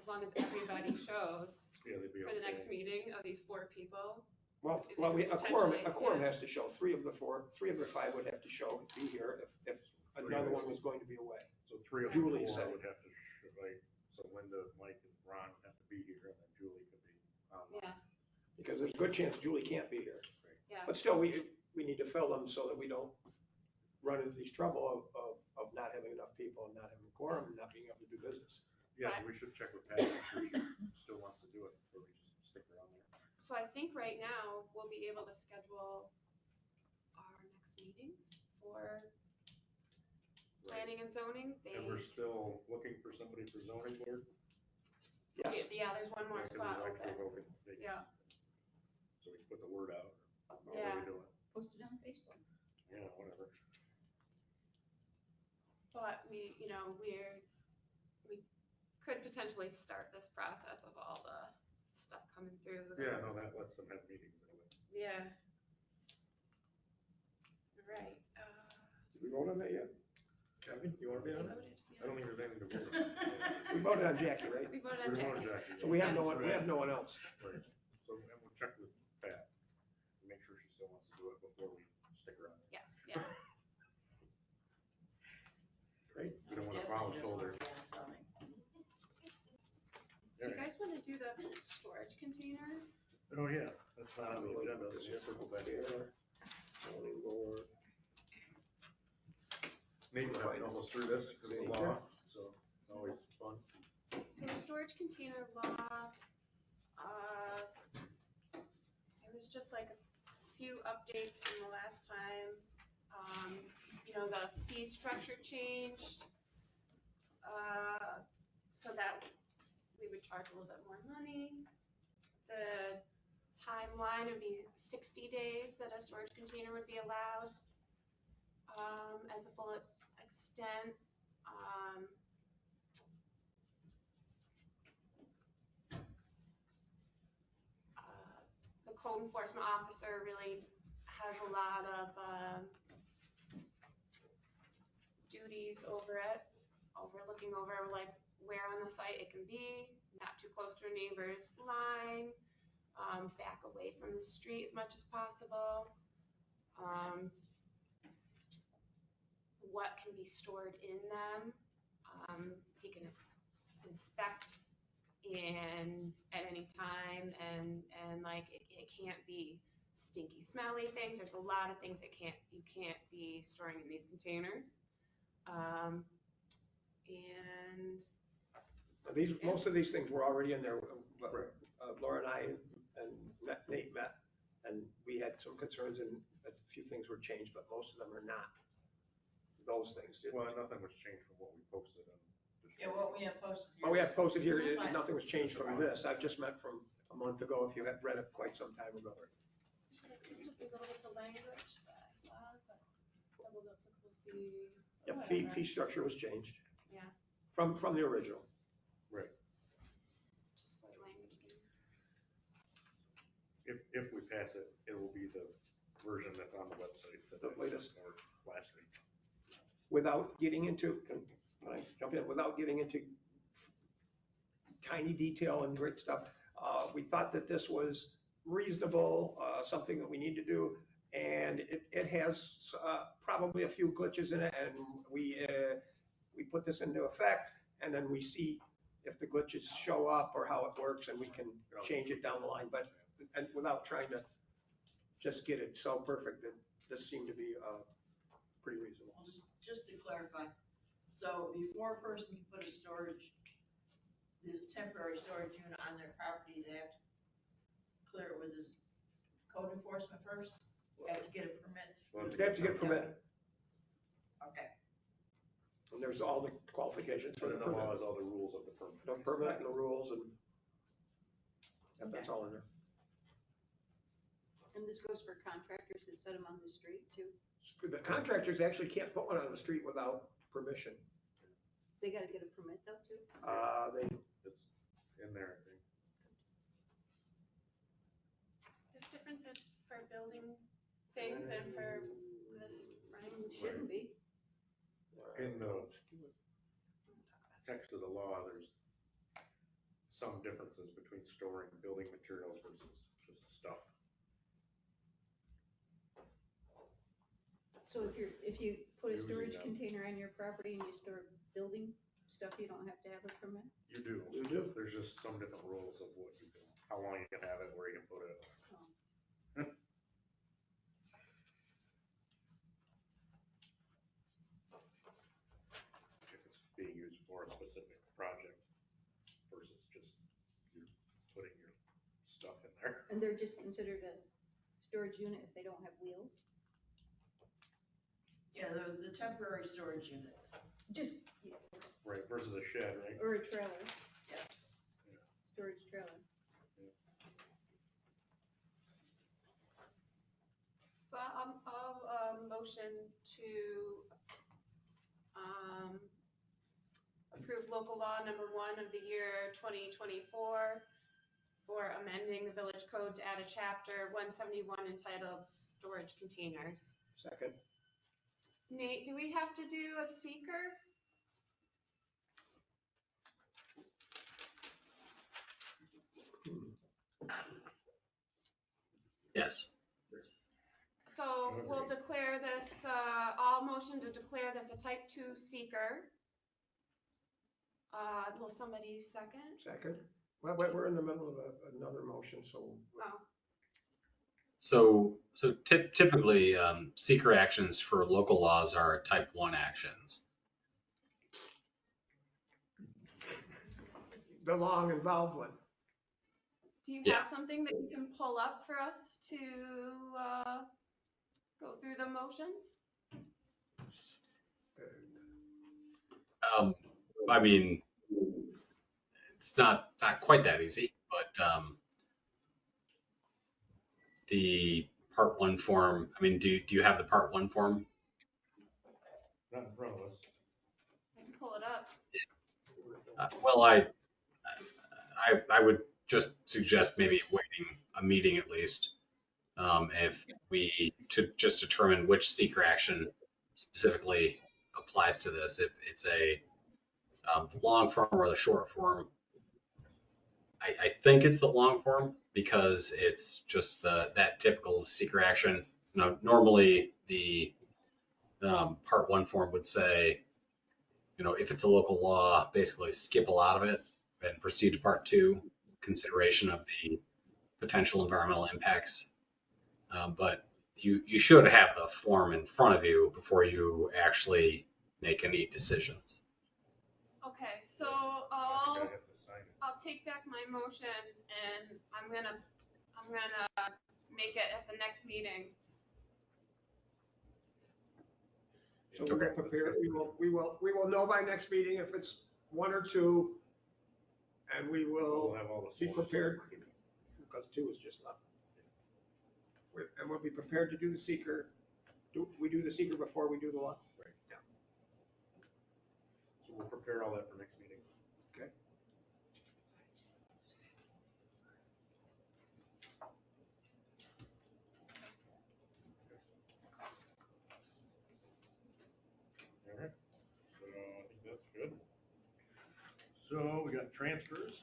as long as everybody shows Yeah, they'd be for the okay. next meeting of these 4 people. Well, They could a quorum potentially, has to show. 3 of the 5 would have to be here if another one was going to be away. So 3 of Julie the 4 said. would have to, so Linda, Mike, and Ron have to be here, and then Julie could be online. Yeah, Because there's a good chance Julie can't be here. yeah. But still, we need to fill them so that we don't run into these trouble of not having enough people and not having a quorum and not being able to do business. Yeah, but we should check with Pat, make sure she still wants to do it before we just stick her on there. So I think right now we'll be able to schedule our next meetings for planning and zoning, they, And we're still looking for somebody for zoning board? Yes. yeah, there's one more Yeah, 'cause spot we'd like to open. go open vacancy. Yeah. So we can put the word out. How are Yeah. we doing? Post it on Facebook. Yeah, whatever. But we, you know, we could potentially start this process of all the stuff coming through. Yeah, no, that lets them have meetings anyway. Yeah. Right. Did we vote on that yet? Kevin, you want to be on it? Voted, I don't think there's anything to vote on. We voted on Jackie, right? We voted We on voted Jackie. Jackie. So we have no one else. Right. So, and we'll check with Pat, make sure she still wants to do it before we stick around. Yeah, yeah. Great. We don't want to volunteer there. Do you guys want to do the storage container? Oh, yeah, that's not on the agenda, let's just circle back here. Zoning board. Maybe we're almost through this because of the law, so it's always fun. So the storage container law, there was just like a few updates from the last time. You know, the fee structure changed, so that we would charge a little bit more money. The timeline would be 60 days that a storage container would be allowed, as the full extent. The code enforcement officer really has a lot of duties over it, looking over like where on the site it can be, not too close to a neighbor's line, back away from the street as much as possible. What can be stored in them. He can inspect at any time, and like it can't be stinky, smelly things. There's a lot of things that you can't be storing in these containers. And Most of these things were already in there. Laura and I and Nate met, and we had some concerns, and a few things were changed, but most of them are not those things. Well, nothing was changed from what we posted on. Yeah, what we have posted here. What we have posted here, Fine. nothing was changed from this. I've just met from a month ago, if you had read it quite some time ago. just a little bit of language that I saw, but double the applicable fee. Yep, whatever. fee structure was changed. Yeah. From the original. Right. Just like language things. If we pass it, it will be the version that's on the website. The latest. Or last week. Without getting into, can I jump in, without getting into tiny detail and great stuff, we thought that this was reasonable, something that we need to do, and it has probably a few glitches in it, and we put this into effect, and then we see if the glitches show up or how it works, and we can change it down the line, but and without trying to just get it so perfect, that this seemed to be pretty reasonable. Well, just to clarify, so before a person can put a temporary storage unit on their property, they have to clear it with this code enforcement first? They have to get a permit? They have to get a permit, Okay. and there's all the qualifications for And the then the law permit. has all the rules of the permit. The permit and the rules, and yep, that's all in there. And this goes for contractors that set them on the street too? The contractors actually can't put one on the street without permission. They gotta get a permit though too? It's in there, I think. There's differences for building things and for this, right? Shouldn't be. In the text of the law, there's some differences between storing building materials versus just stuff. So if you put a Using storage them. container on your property and you store building stuff, you don't have to have a permit? You do. You do. There's just some different rules of what you can, how long you can have it, where you can put it. If it's being used for a specific project versus just you putting your stuff in there. And they're just considered a storage unit if they don't have wheels? Yeah, the temporary storage units. Just, Right, versus a shed, right? Or a trailer. Yeah. Storage trailer. So I'll motion to approve local law number 1 of the year 2024 for amending the village code to add a chapter 171 entitled storage containers. Second. Nate, do we have to do a seeker? Yes. So we'll declare this, I'll motion to declare this a type 2 seeker. Will somebody second? Second. Well, we're in the middle of another motion, so. Oh, So typically, seeker actions for local laws are type 1 actions. The long involved one. do you Yeah. have something that you can pull up for us to go through the motions? I mean, it's not quite that easy, but the part 1 form, I mean, do you have the part 1 form? Not in front of us. I can pull it up. Well, I would just suggest maybe waiting a meeting at least, if we to just determine which seeker action specifically applies to this. If it's a the long form or the short form. I think it's the long form because it's just that typical seeker action. Normally the part 1 form would say, if it's a local law, basically skip a lot of it and proceed to part 2, consideration of the potential environmental impacts. But you should have the form in front of you before you actually make any decisions. Okay, so I think I have to sign it. I'll take back my motion and I'm gonna make it at the next meeting. So we will prepare, we will know by next meeting if it's 1 or 2. And we We'll will have all the be forms. prepared, because 2 is just nothing. And we'll be prepared to do the seeker. We do the seeker before we do the law? Right. Yeah. So we'll prepare all that for next meeting. Okay. All right. So I think that's good. So we got transfers,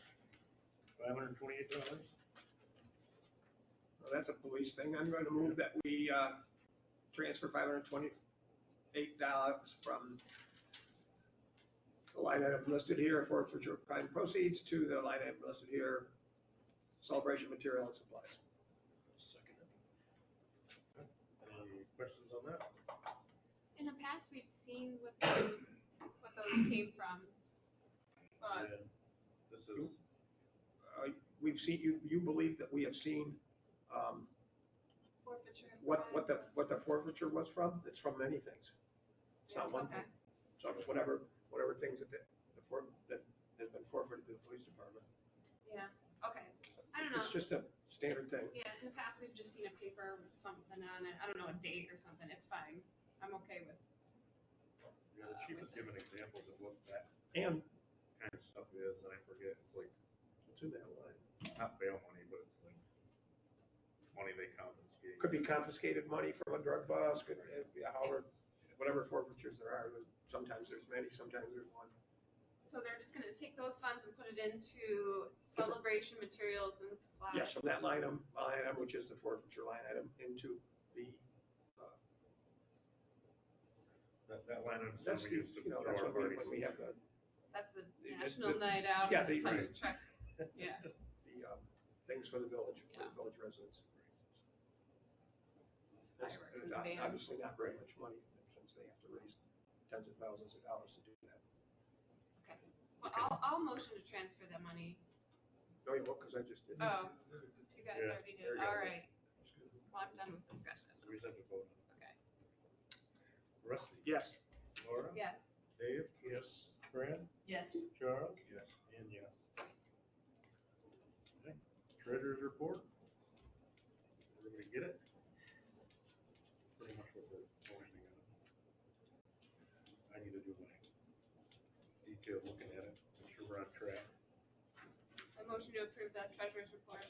$528. Well, that's a police thing. I'm going to move that we transfer $528 from the line item listed here, forfeiture of crime proceeds, to the line item listed here, celebration material and supplies. Second. Any questions on that? In the past, we've seen what those came from. But And this is, We've seen, you believe that we have seen forfeiture. of what the crimes. forfeiture was from? It's from many things. It's not one Okay. thing. So whatever things that has been forfeited to the police department. Yeah, okay. I don't know. It's just a standard thing. Yeah, in the past, we've just seen a paper with something on it. I don't know, a date or something. It's fine. I'm okay with. the chief has given examples of what that And kind of stuff is, and I forget, it's like, it's in that line. not bail money, but it's like money they confiscate. Could be confiscated money from a drug bust, could be however, whatever forfeitures there are. Sometimes there's many, sometimes there's one. So they're just gonna take those funds and put it into celebration materials and supplies. Yes, from that line item, which is the forfeiture line item, into the, That line item's that's we the, used to you know, throw that's our when parties. we have the, That's a The- national the- night out. yeah, and the- touch right. a truck. Yeah. things for the village, for the village residents. Fireworks in It's the van. obviously not very much money, since they have to raise tens of thousands of dollars to do that. Okay. Well, I'll motion to transfer the money. No, you won't, because I just did. Oh, you guys Yeah, already there did. you go. All right. Well, I'm done with discussion. So we just have to vote on it. Okay. Rusty? Yes. Laura? Yes. Dave? Yes. Fran? Yes. Charles? Yes. And yes. Okay. Treasurer's report? Everybody get it? Pretty much what we're motioning on. I need to do my detailed looking at it, make sure we're on track. I motion to approve that treasurer's report.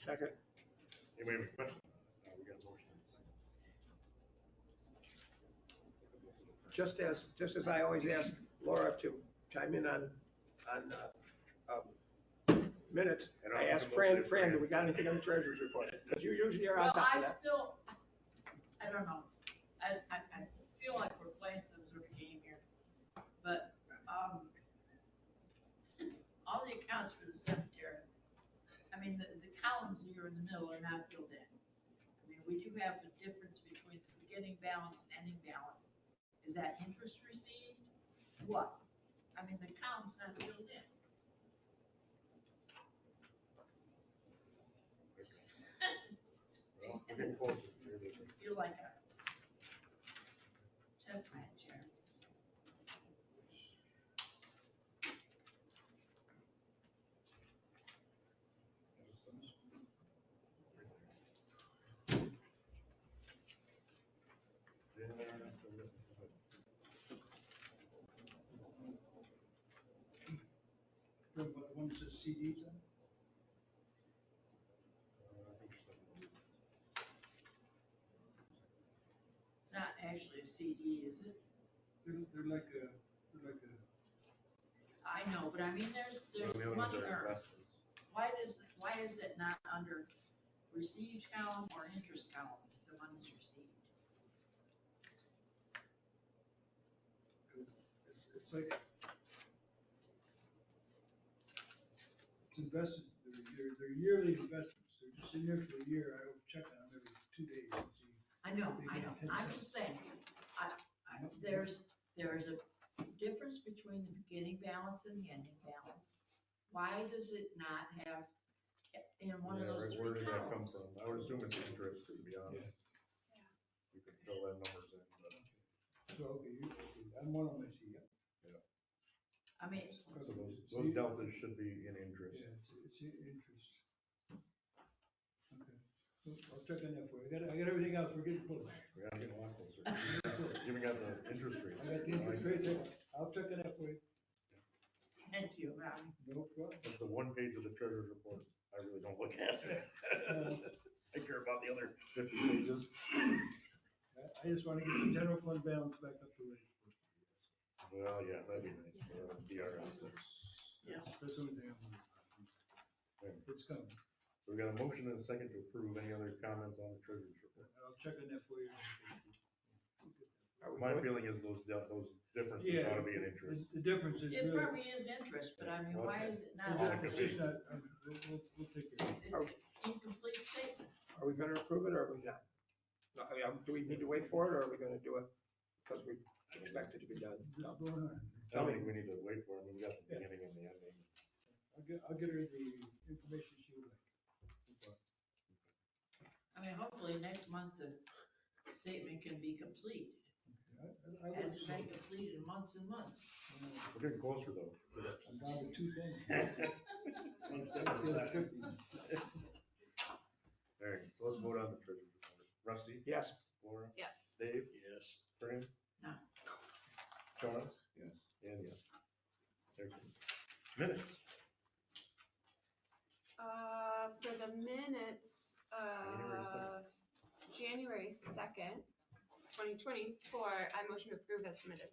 Second. Anybody have any questions? We got a motion in a second. Just as I always ask Laura to chime in on minutes, And I I'll asked put a motion Fran, in do we got anything on the treasurer's report? Because you usually are on Well, top I of that. still, I don't know, I feel like we're playing some sort of game here, but, all the accounts for the cemetery, I mean, the columns here in the middle are not filled in. I mean, we do have the difference between the beginning balance and ending balance. Is that interest received? What? I mean, the column's not filled in. Well, we're getting closer. I feel like a chest match here. Talking about the one that says CDs on it? It's not actually a CD, is it? They're like a, I know, but I mean, there's Well, the other ones money are earned. investments. Why is it not under received column or interest column, the money's received? it's like, it's invested, they're yearly investments, they're just in there for a year, I don't check on them every 2 days and see. I know, if they get 10 I'm cents. just saying, there's a difference between the beginning balance and the ending balance. Why does it not have in one of Yeah, those right, three where did that come columns? from? I would assume it's interest, to be honest. You can fill that numbers in, but. So, okay, I'm one of them, I see, yeah. I mean, So those deltas should be in interest. Yeah, it's interest. Okay, so I'll check on that for you, I got everything else, we're getting close. We gotta get a lot closer. You even got the interest rates. I got the interest rates, I'll check on that for you. thank you, Ron. No problem. That's the one page of the treasurer's report I really don't look at. I care about the other 50 pages. I just want to get the general fund balance back up to where it's supposed to be. Well, yeah, that'd be nice. DRS. Yeah. That's the only thing I'm worried about. It's coming. So we got a motion and a second to approve. Any other comments on the treasurer's report? I'll check on that for you. My feeling is those differences Yeah, ought to be an interest. The difference is It really. probably is interest, but I mean, why is it not? It's just not, we'll take care of It's it. an incomplete statement. Are we gonna approve it or are we not? No, do we need to wait for it or are we gonna do it because we expect it to be done? Just go on. I don't think we need to wait for it. I mean, we got the beginning and the ending. I'll get her the information she would like. I mean, hopefully next month the statement can be complete. I would Hasn't say, been completed in months and months. We're getting closer though. I'm down to 2 things. One step at a time. 50. All right, so let's vote on the treasurer's report. Rusty? Yes. Laura? Yes. Dave? Yes. Fran? No. Charles? Yes. And yes. There you go. Minutes. For the minutes of January 2nd, 2024, I motion to approve as submitted.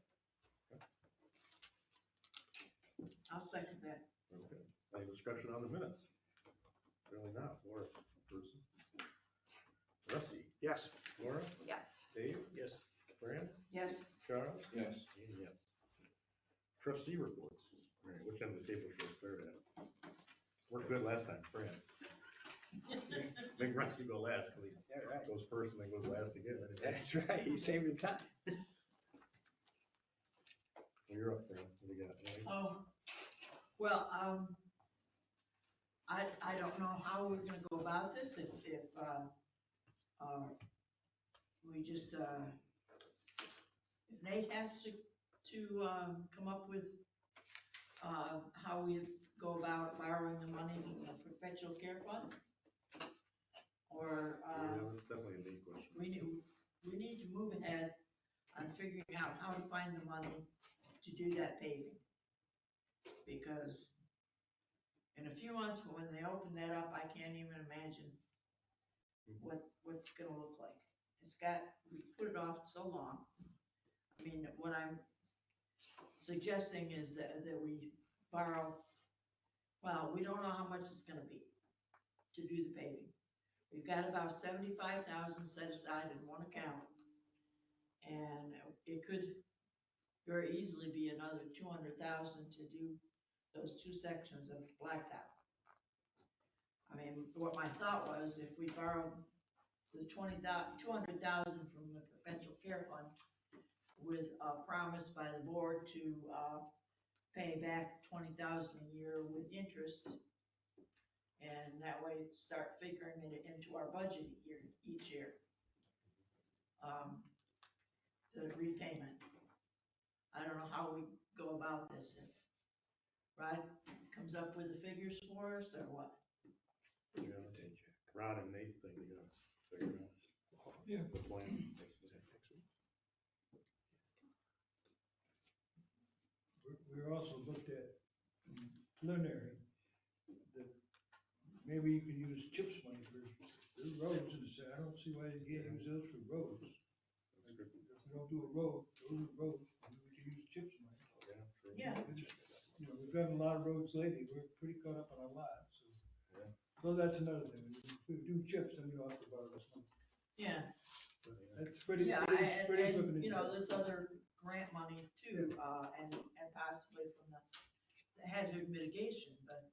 I'll second that. Okay. Any discussion on the minutes? Really not. Laura, person. Rusty? Yes. Laura? Yes. Dave? Yes. Fran? Yes. Charles? Yes. And yes. Trustee reports. All right, which end of the table should I start at? Worked good last time, Fran. Make Rusty go last because he goes first and then goes last again. That's right, you saved him time. Well, you're up, Fran. What do you got? Anything? Oh, well, I don't know how we're gonna go about this if we just, if Nate has to, come up with, how we go about borrowing the money from the perpetual care fund? Or, Yeah, that's definitely a neat question. we need to move ahead on figuring out how to find the money to do that paving. Because in a few months, when they open that up, I can't even imagine what's gonna look like. We put it off so long. I mean, what I'm suggesting is that we borrow, well, we don't know how much it's gonna be to do the paving. We've got about 75,000 set aside in one account. And it could very easily be another 200,000 to do those two sections of blacktop. I mean, what my thought was, if we borrowed the 200,000 from the perpetual care fund with a promise by the board to pay back 20,000 a year with interest, and that way start figuring it into our budget each year. The repayment. I don't know how we go about this, if Rod comes up with the figures for us, or what? Yeah, Rod and Nate thing, you gotta figure out. Yeah. The plan. We're also looked at preliminary, that maybe you can use CHIPS money for roads in the city. I don't see why you can't use those for roads. That's good. If we don't do a road, those are roads, we can use CHIPS money. Yeah, true. Yeah. We just, you know, we've done a lot of roads lately, we're pretty caught up on a lot, so. Yeah. So that's another thing, if we do CHIPS, then we don't have to borrow this money. Yeah. That's pretty, Yeah, pretty looking and, into you know, that. there's other grant money too, and possibly from the hazard mitigation, but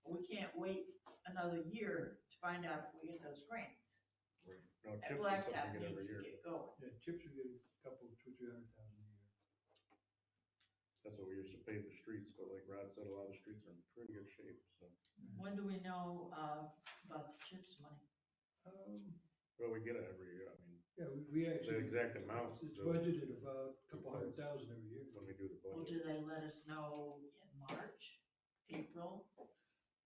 we can't wait another year to find out if we get those grants. Right. No, That CHIPS is something blacktop you get needs every to year. get going. Yeah, CHIPS would get a couple, 200,000-300,000 a year. That's what we used to pave the streets, but like Rod said, a lot of the streets are in pretty good shape, so. When do we know, about the CHIPS money? Well, we get it every year, I mean, Yeah, we the actually. exact amount. It's budgeted about a couple 100,000 every year. When we do the Well, budget. do they let us know in March, April?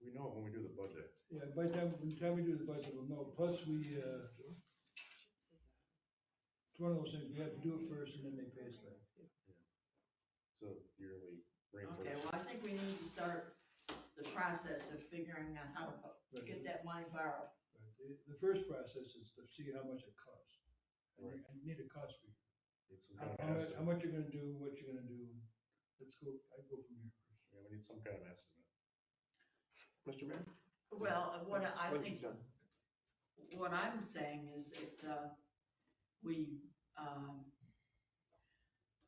We know it when we do the budget. Yeah, by the time we do the budget, we'll know, plus it's one of those things, we have to do it first and then they pay us back. So yearly Okay, reimbursement. well, I think we need to start the process of figuring out how to get that money borrowed. Right. The first process is to see how much it costs. And Right. you need a cost figure. Need some How kind of much, estimate. how much you're gonna do, what you're gonna do. Let's go, I'd go from here first. Yeah, we need some kind of estimate. Mr. Mayor? Well, what I Once think, she's done. what I'm saying is that, we,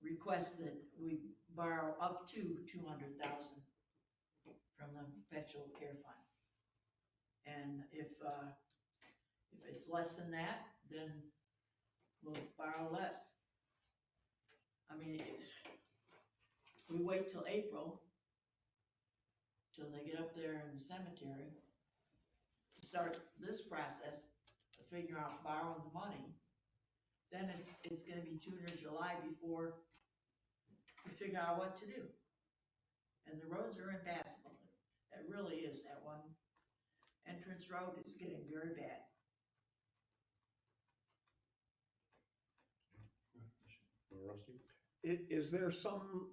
request that we borrow up to 200,000 from the perpetual care fund. And if it's less than that, then we'll borrow less. I mean, we wait till April, till they get up there in the cemetery, to start this process of figuring out borrowing the money. Then it's gonna be June or July before we figure out what to do. And the roads are impassable. It really is. That one entrance road is getting very bad. Rusty? Is there some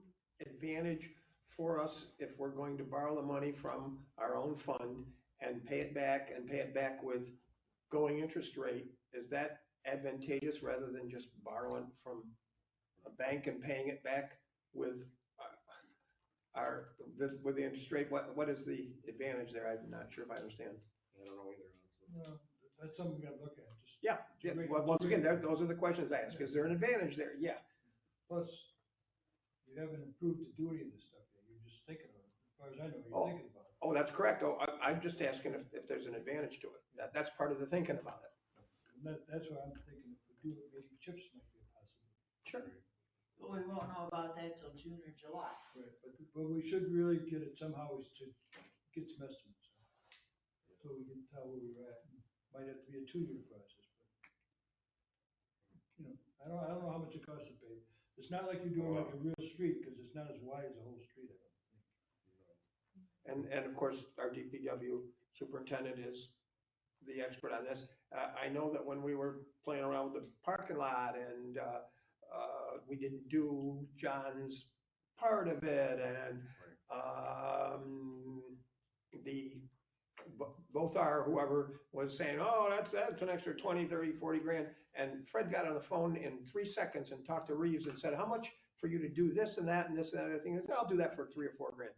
advantage for us if we're going to borrow the money from our own fund and pay it back with going interest rate? Is that advantageous rather than just borrowing from a bank and paying it back with with the interest rate? What is the advantage there? I'm not sure if I understand. I don't know either, honestly. Well, that's something we gotta look at, just. Yeah, well, once again, those are the questions I ask. Is there an advantage there? Yeah. Plus, you haven't approved to do any of this stuff yet, you're just thinking about it, as far as I know, Oh. you're thinking about it. Oh, that's correct. Oh, I'm just asking if there's an advantage to it. That's part of the thinking about it. And that's why I'm thinking if we do it, maybe CHIPS might be a possibility. Sure. But we won't know about that till June or July. Right, but we should really get it somehow, is to get some estimates. So we can tell where we're at. Might have to be a 2-year process, but. you know, I don't know how much it costs to pave. It's not like you're doing like a real street, because it's not as wide as a whole street, I don't think. And of course, our DPW superintendent is the expert on this. I know that when we were playing around with the parking lot and we didn't do John's part of it and both our, whoever was saying, oh, that's an extra 20, 30, 40 grand. And Fred got on the phone in 3 seconds and talked to Reeves and said, how much for you to do this and that and this and that other thing? He said, I'll do that for 3 or 4 grand.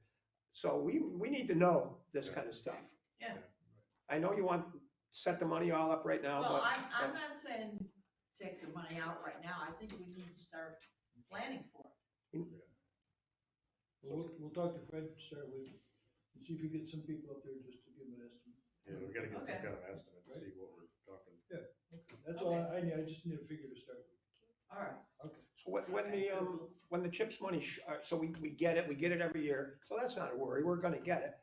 So we need to know this kind of stuff. Yeah. I know you want to set the money all up right now, Well, but. I'm not saying take the money out right now. I think we need to start planning for it. Well, we'll talk to Fred to start with, and see if we get some people up there just to give an estimate. Yeah, we gotta get some Okay. kind of estimate to see what we're talking. Yeah, okay, that's all I need, I just need a figure to start with. All right. Okay. So when the CHIPS money, so we get it every year, so that's not a worry, we're gonna get it.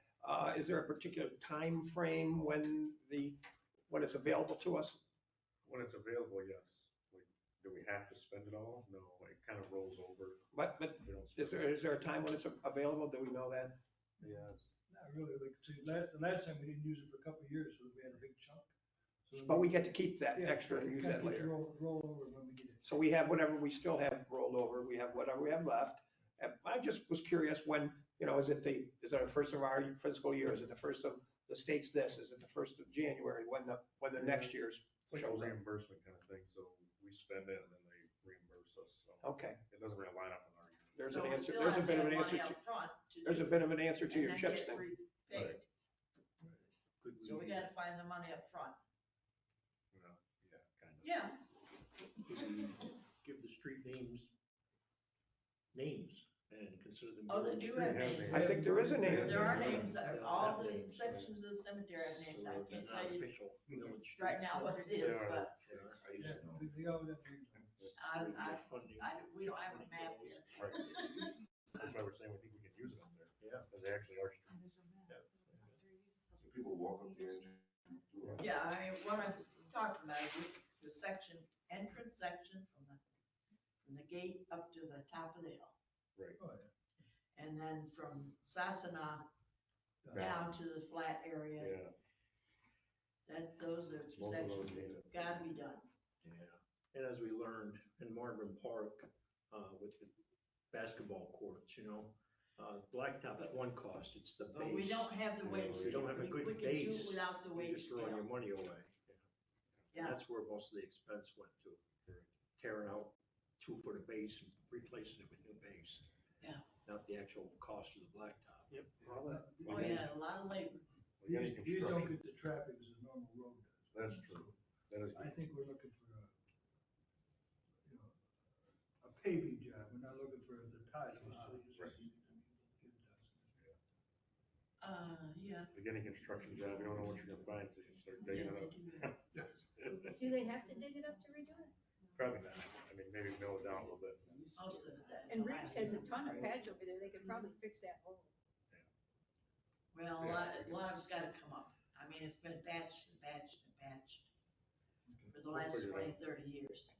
Is there a particular time frame when it's available to us? When it's available, yes. Do we have to spend it all? No, it kind of rolls over. But We don't spend is there a time when it's available? Do we know that? Yes. Not really, like, see, the last time we didn't use it for a couple of years, so we had a big chunk. So But we get to keep that yeah, extra and use kind that of just later. Roll over when we need it. So we have whatever we still have rolled over, we have whatever we have left. And I just was curious when, is it the first of our fiscal year? Is it the first of the state's this? Is it the 1st of January when the next year's It's like a shows up? reimbursement kind of thing, so we spend it and then they reimburse us, so. Okay, It doesn't really line up in our year. there's So an we answer, still there's a have bit to of an have answer money to, up front to there's a do- bit of an answer to and your then CHIPS get thing. repaid. So we gotta find the money up front. Well, yeah, kind of. Yeah. Give the street names and consider them. Oh, they village do streets. have names. I think there is a name. There are names, Yeah, all have the names, sections of the cemetery have names. I So can't they're not tell you official village streets. right now what it is, They are. but I used Yeah, to know. they all have names on it. we don't have a map here. Right. That's why we're saying we think we can use it up there, Yeah. because they actually are streets. So people walk up there and do it. Yeah, I mean, what I'm talking about is the section, entrance section from the gate up to the top of the hill. Right. Oh, yeah. And then from Sasana down to the flat area, Yeah. those are two Both of those sections need that it. gotta be done. Yeah, and as we learned in Marvin Park, with the basketball courts, blacktop is one cost, it's the But we base. don't have the Yeah, waste. We don't have a good We can do base. without the You're waste just throwing your scale. money away. Yeah. And that's where most of the expense went to, tearing out 2 foot of base and replacing it with new base. Yeah. Not the actual cost of the blacktop. Yep. Oh, yeah, a lot of labor. Well, any These don't construction- get the traffic as a normal road does. That's true. That is. I think we're looking for a paving job, we're not looking for the ties. We're still using Right. Yeah. Beginning construction job, you don't know what you're gonna find until you start digging Yeah, it they up. do. Do they have to dig it up to redo it? Probably not. I mean, maybe mill it down a little bit. Most of that. And Reeves has a ton of patch over there, they could probably fix that hole. Well, a lot of it's gotta come up. I mean, it's been patched and patched and patched for the last figure it 20, 30 years.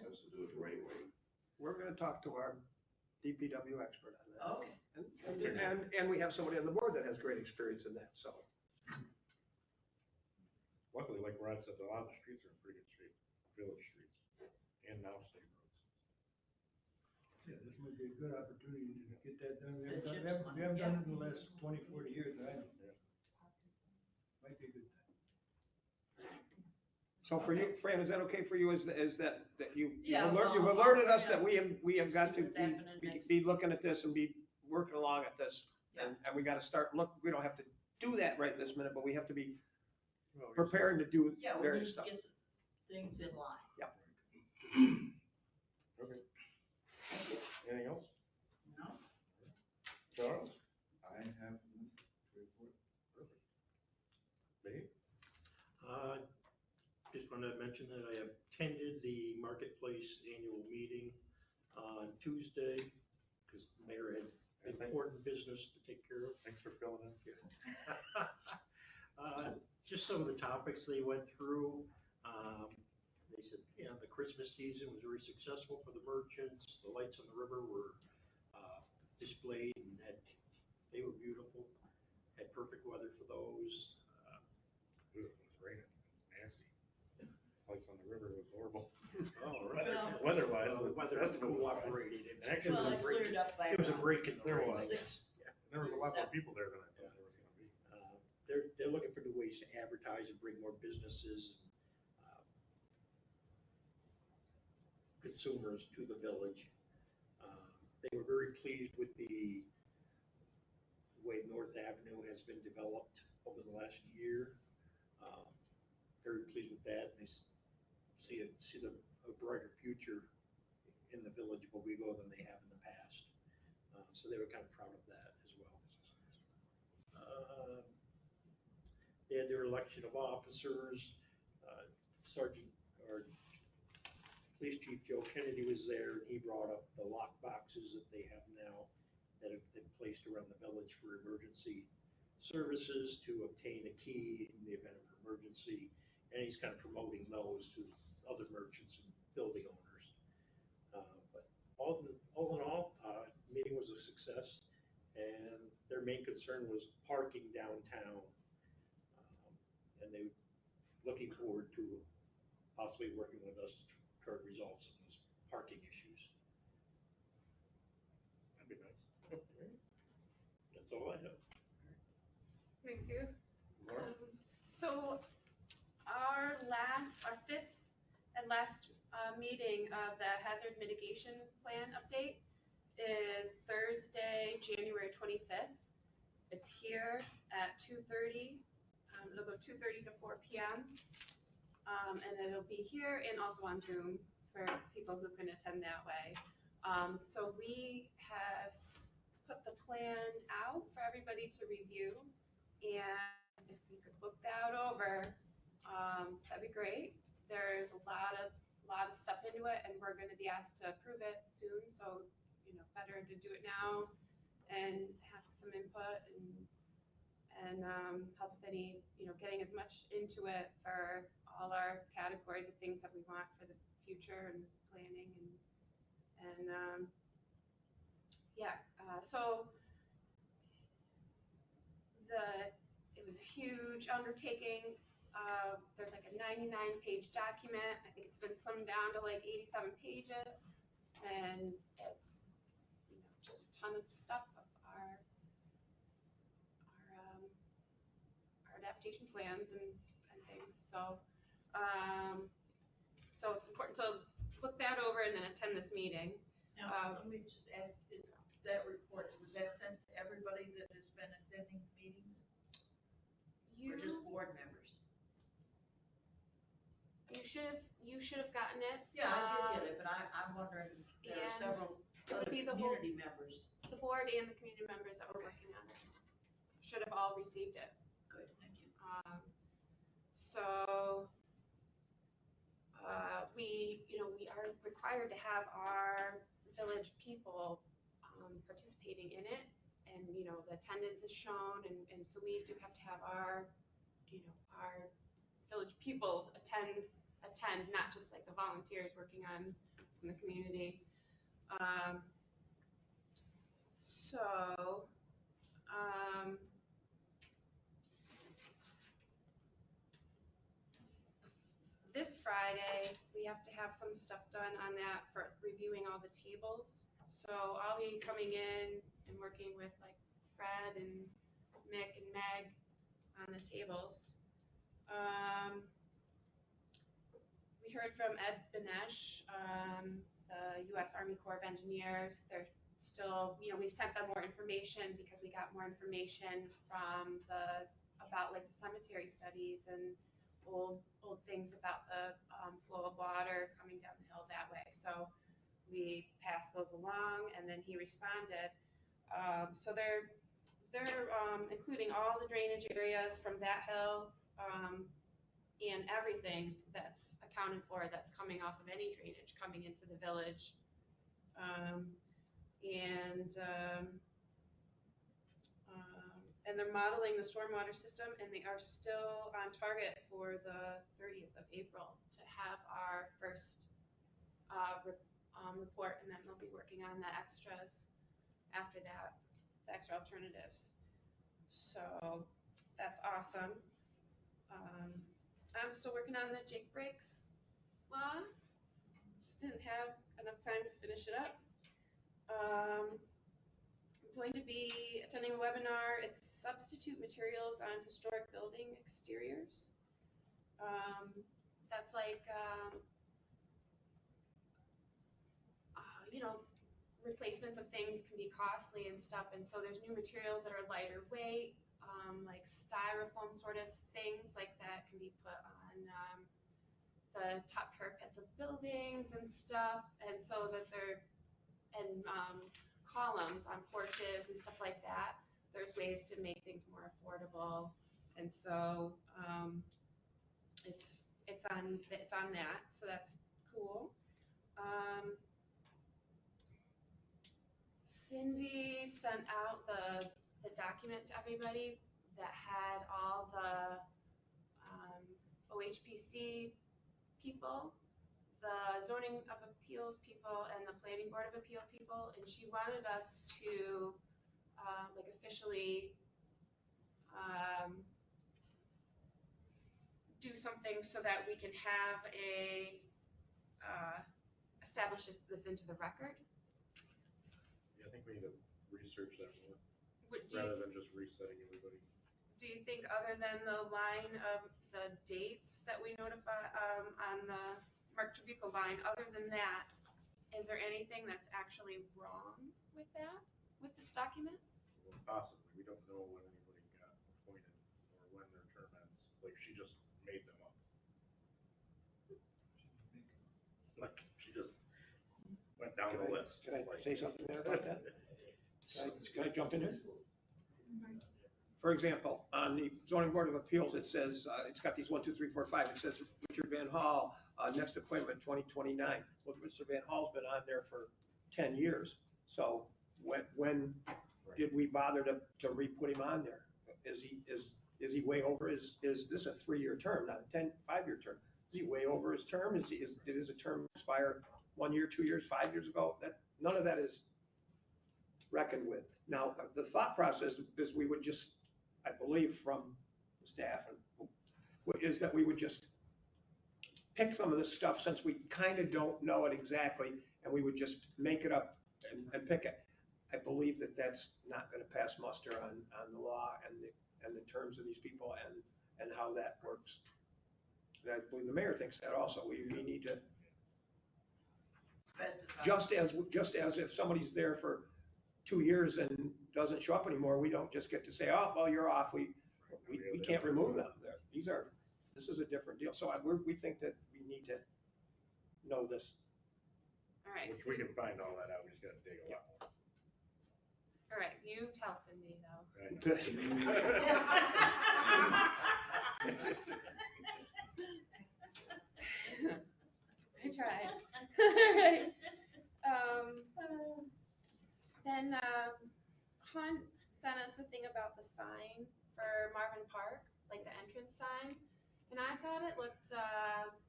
That's to do it the right way. We're gonna talk to our DPW expert on that. Okay. And we have somebody on the board that has great experience in that, so. Luckily, like Rod said, a lot of the streets are in pretty good shape, village streets, and now state roads. Yeah, this might be a good opportunity to get that done. We The haven't done, CHIPS we haven't, money, we haven't yeah. done it in the last 20, 40 years, I know. Might be a good time. So for you, Fran, is that okay for you? Is that you've Yeah, you've well, alerted us yeah. that we have got See to what's happening next. be looking at this and be working along at this. Yeah. And we gotta start, we don't have to do that right this minute, but we have to be Well, we just- preparing to do Yeah, we various need to stuff. get the things in line. Okay. Anything else? No? Charles? I have nothing to report. Perfect. Dave? Just wanted to mention that I attended the Marketplace annual meeting on Tuesday, because the mayor had important business to take care of. Thanks for filling in. Just some of the topics they went through. They they said, yeah, the Christmas season was very successful for the merchants. The lights on the river were displayed and they were beautiful, had perfect weather for those. It was raining, nasty. Lights on the river was horrible. Oh, right. Weather-wise, Well, the weather festival was fine. cooperated. Actually, There was a break. cleared up by There was a around break in the There rain, was. I guess. Yeah. There was a lot more people there than I thought there was gonna be. They're looking for new ways to advertise and bring more businesses and consumers to the village. They were very pleased with the way North Avenue has been developed over the last year. Very pleased with that. They see a brighter future in the village of Owego than they have in the past. So they were kind of proud of that as well. They had their election of officers. Sergeant or Police Chief Joe Kennedy was there, and he brought up the lock boxes that they have now that have been placed around the village for emergency services to obtain a key in the event of an emergency. And he's kind of promoting those to other merchants and building owners. But all in all, meeting was a success. And their main concern was parking downtown. And they were looking forward to possibly working with us to try to resolve some of those parking issues. That'd be nice. That's all I have. Thank you. Laura? So our fifth and last meeting of the hazard mitigation plan update is Thursday, January 25th. It's here at 2:30. It'll go 2:30 to 4 p.m. And it'll be here and also on Zoom for people who can attend that way. So we have put the plan out for everybody to review. And if you could look that over, that'd be great. There's a lot of stuff into it, and we're going to be asked to approve it soon. So, better to do it now and have some input and help with any, getting as much into it for all our categories of things that we want for the future and planning and yeah. So it was a huge undertaking. There's like a 99-page document. I think it's been slimmed down to like 87 pages, and it's just a ton of stuff of our adaptation plans and things. So so it's important to look that over and then attend this meeting. Now, let me just ask, is that report, was that sent to everybody that has been attending meetings? Or just board members? You should have gotten it. Yeah, I did get it, but I'm wondering, there are several other community members. The board and the community members that were working on it should have all received it. Good, thank you. So we are required to have our village people participating in it, and the attendance is shown, and so we do have to have our village people attend, not just like the volunteers working on from the community. This Friday, we have to have some stuff done on that for reviewing all the tables. So I'll be coming in and working with like Fred and Mick and Meg on the tables. We heard from Ed Benesh, the U.S. Army Corps of Engineers. They're still, we've sent them more information because we got more information from about like the cemetery studies and old things about the flow of water coming down the hill that way. So we passed those along, and then he responded. So they're including all the drainage areas from that hill and everything that's accounted for that's coming off of any drainage coming into the village. And they're modeling the stormwater system, and they are still on target for the 30th of April to have our first report, and then they'll be working on the extras after that, the extra alternatives. So that's awesome. I'm still working on the Jake Breaks law. Just didn't have enough time to finish it up. I'm going to be attending a webinar. It's substitute materials on historic building exteriors. That's like, you know, replacements of things can be costly and stuff, and so there's new materials that are lighter weight, like styrofoam sort of things like that can be put on the top parapets of buildings and stuff, and so that they're, and columns on porches and stuff like that. There's ways to make things more affordable, and so it's on that, so that's cool. Cindy sent out the document to everybody that had all the OHPC people, the zoning of appeals people, and the planning board of appeal people, and she wanted us to like officially do something so that we can have a establish this into the record. Yeah, I think we need to research that more, Do you, rather than just resetting everybody. do you think, other than the line of the dates that we notify on the Mark Trabuco line, other than that, is there anything that's actually wrong with that, with this document? Well, possibly, we don't know when anybody got appointed or when their term ends, like she just made them up. Like, she just went down the list. Can I say something there about that? Can I jump in there? For example, on the zoning board of appeals, it says, it's got these 1, 2, 3, 4, 5. It says Richard Van Hall, next appointment 2029. Well, Mr. Van Hall's been on there for 10 years. So when did we bother to re-put him on there? Is he way over his, is this a 3-year term, not a 5-year term? Is he way over his term? Did his term expire 1 year, 2 years, 5 years ago? None of that is reckoned with. Now, the thought process is we would just, I believe from the staff, is that we would just pick some of this stuff, since we kind of don't know it exactly, and we would just make it up and pick it. I believe that that's not going to pass muster on the law and the terms of these people and how that works. And I believe the mayor thinks that also. We need to, just as if somebody's there for 2 years and doesn't show up anymore, we don't just get to say, oh, well, you're off. We can't remove them. This is a different deal. So we think that we need to know this. All right. Which we can find all that out. We just gotta dig a lot more. All right, you tell Cindy though. I tried. All right. Then Hunt sent us the thing about the sign for Marvin Park, like the entrance sign, and I thought it looked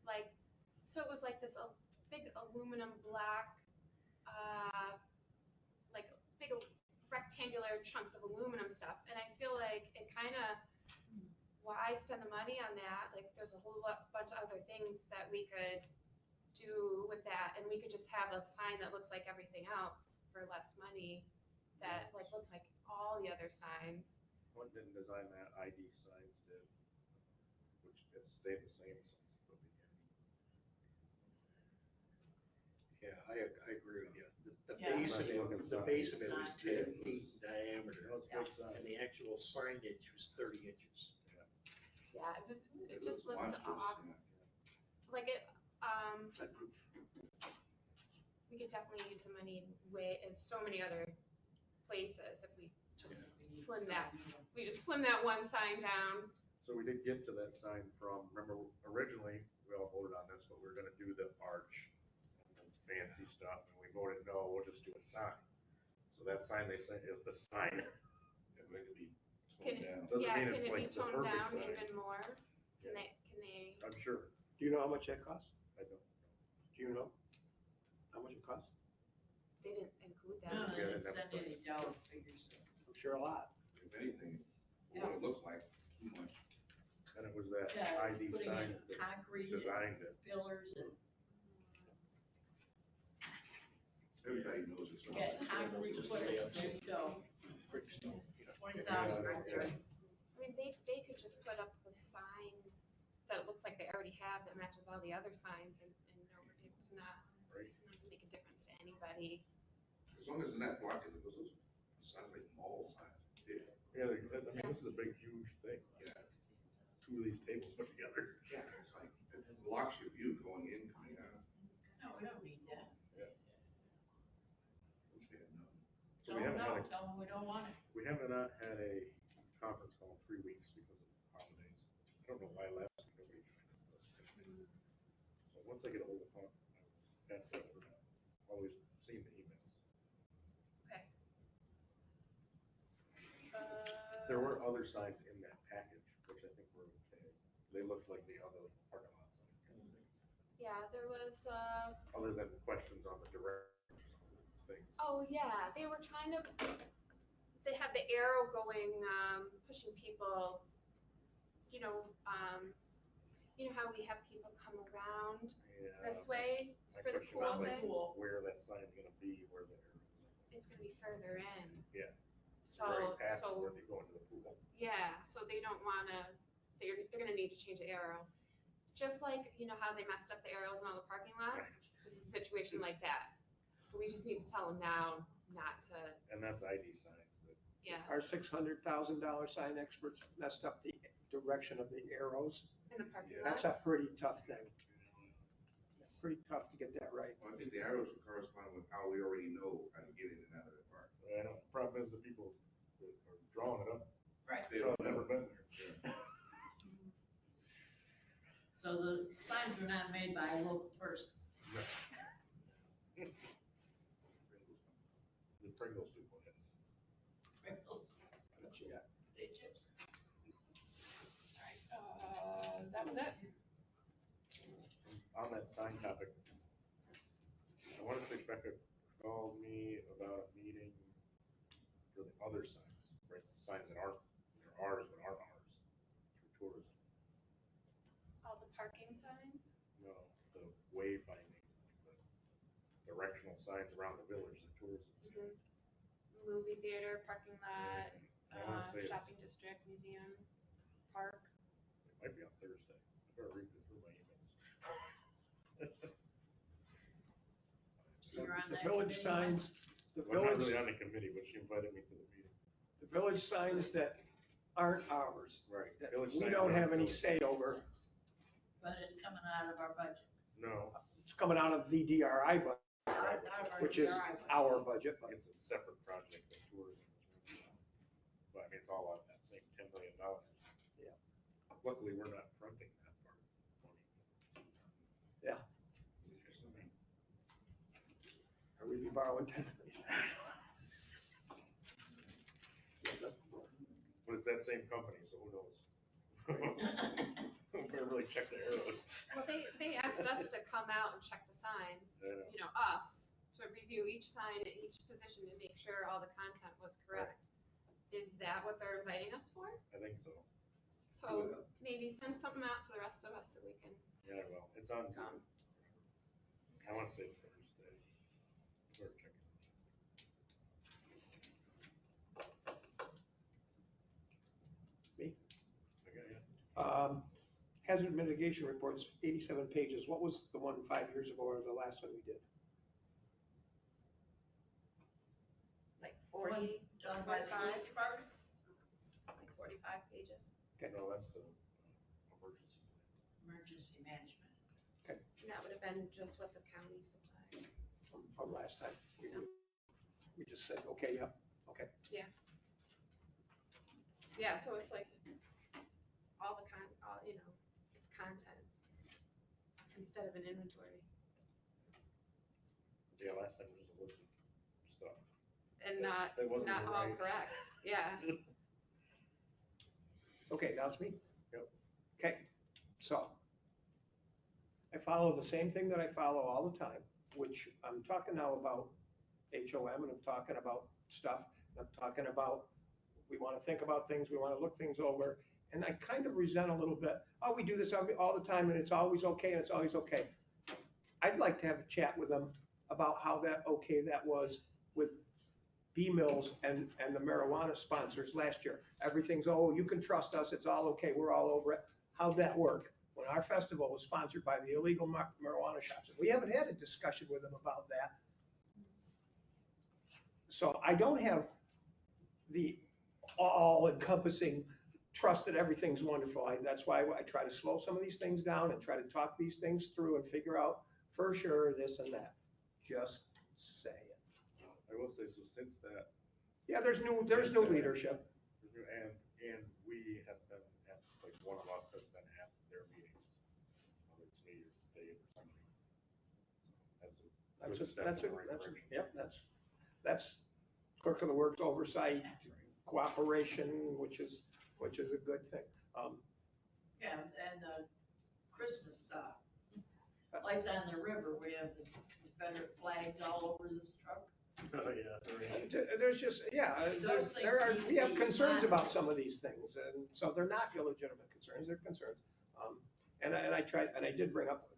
like, so it was like this big aluminum black, like big rectangular chunks of aluminum stuff, and I feel like it kind of, why spend the money on that? Like, there's a whole bunch of other things that we could do with that, and we could just have a sign that looks like everything else for less money, that like looks like all the other signs. One didn't design that, ID Signs did, which has stayed the same since the beginning. Yeah, I agree with you. The Yeah. base of it, the base of it was 10 feet in diameter, That was a big sign. and the actual signage was 30 inches. Yeah, it just looked off. Like it, Floodproof. we could definitely use the money in so many other places if we just slim that one sign down. So we did get to that sign from, remember, originally, we all voted on this, but we were gonna do the arch and fancy stuff, and we voted no, we'll just do a sign. So that sign they sent is the sign. It could be Can toned down. Doesn't yeah, mean can it's it be like the toned perfect down sign. even more? Can they? I'm sure. Do you know how much that costs? I don't. Do you know how much it costs? They didn't include No, that. they didn't send any dollar figures. I'm sure a lot. If anything, for what it looks like, too much. And it was that Yeah, ID putting in signs that concrete designed it. pillars and Everybody knows it's not. get concrete footings, there you go. Brick stone. 20,000 right there. I mean, they could just put up the sign that looks like they already have that matches all the other signs and nobody, it's not gonna make a difference to anybody. As long as it's not blocking, because those sound like mall signs. Yeah, I mean, this is a big, huge thing. Yeah. Two of these tables put together. Yeah, it's like, it blocks your view going in, coming out. No, we don't need that. Wish we had none. So we haven't had a, Tell them we don't want it. we haven't not had a conference call in 3 weeks because of holidays. I don't know why last week nobody joined it. So once I get a hold of Hunt, I'll pass that over. I've always seen the emails. Okay. There were other signs in that package, which I think were okay. They looked like the other parking lot signs kind of things. Yeah, there was, Other than questions on the directions of things. oh yeah, they were trying to, they had the arrow going, pushing people, you know how we have people come around Yeah, this way my for the question was pool like thing? where that sign's gonna be, where the arrows are. It's gonna be further in. Yeah. So, Right past so, where they go into the pool. yeah, so they don't wanna, they're gonna need to change the arrow. Just like, you know how they messed up the arrows in all the parking lots? This is a situation like that. So we just need to tell them now not to, And that's ID signs that. yeah, Our $600,000 sign experts messed up the direction of the arrows. in the parking That's lots. a pretty tough thing. Pretty tough to get that right. Well, I think the arrows will correspond with how we already know how to get in and out of the park. I know, the problem is the people that are drawing it up. Right. They don't Never know. been there. So the signs were not made by a local person. The Pringles people, yes. Pringles. What you got? They chips. Sorry, that was it. On that sign topic, I want to say Becca called me about a meeting for the other signs, right? The signs that aren't, they're ours but aren't ours for tourism. All the parking signs? No, the wayfinding, the directional signs around the village, the tourism. Mhm. Movie theater, parking lot, I want to say it's, shopping district, museum, park. it might be on Thursday. I better read through my emails. So you're on The that village committee? signs, the Well, I'm not village, really on the committee, but she invited me to the meeting. the village signs that aren't ours, Right. that Village we signs don't aren't have any village. say over. But it's coming out of our budget. No. It's coming out of the DRI budget, Out of our which is DRI budget. our budget, but It's a separate project that tourism is working on. But I mean, it's all on that same $10 million. Yeah. Luckily, we're not fronting that part. Yeah. Or we'd be borrowing 10 million. But it's that same company, so who knows? We better really check the arrows. Well, they asked us to come out and check the signs, Yeah. Us, to review each sign at each position to make sure all the content was correct. Is that what they're inviting us for? I think so. So maybe send something out to the rest of us so we can Yeah, well, it's on come. Zoom. I want to say it's Thursday. Better check it. Me? Okay, yeah. Hazard mitigation reports, 87 pages. What was the one 5 years ago or the last one we did? Like 40, Done by the police 45, department? like 45 pages. No, that's the emergency plan. Emergency management. And that would have been just what the county supplied. From last time. We just said, okay, yeah, okay. Yeah, so it's like all the it's content instead of an inventory. Yeah, last time was just a list of stuff. And not That wasn't all right. correct, yeah. Okay, now it's me? Yep. Okay, so I follow the same thing that I follow all the time, which I'm talking now about HOM, and I'm talking about stuff, and I'm talking about, we want to think about things, we want to look things over, and I kind of resent a little bit, oh, we do this all the time, and it's always okay, and it's always okay. I'd like to have a chat with them about how that was with B Mills and the marijuana sponsors last year. Everything's, oh, you can trust us, it's all okay, we're all over it. How'd that work? When our festival was sponsored by the illegal marijuana shops. We haven't had a discussion with them about that. So I don't have the all-encompassing trust that everything's wonderful. That's why I try to slow some of these things down and try to talk these things through and figure out for sure this and that. Just say it. I will say, so since that. Yeah, there's new leadership. And we have been at, like, one of us has been at their meetings, whether it's me or Dave or something. So that's clerk of the works oversight, cooperation, which is a good thing. Yeah, and Christmas lights on the river, we have this Confederate flags all over this truck. Oh, yeah. There's just, we have concerns about some of these things, and so they're not illegitimate concerns, they're concerns. And I tried, and I did bring up,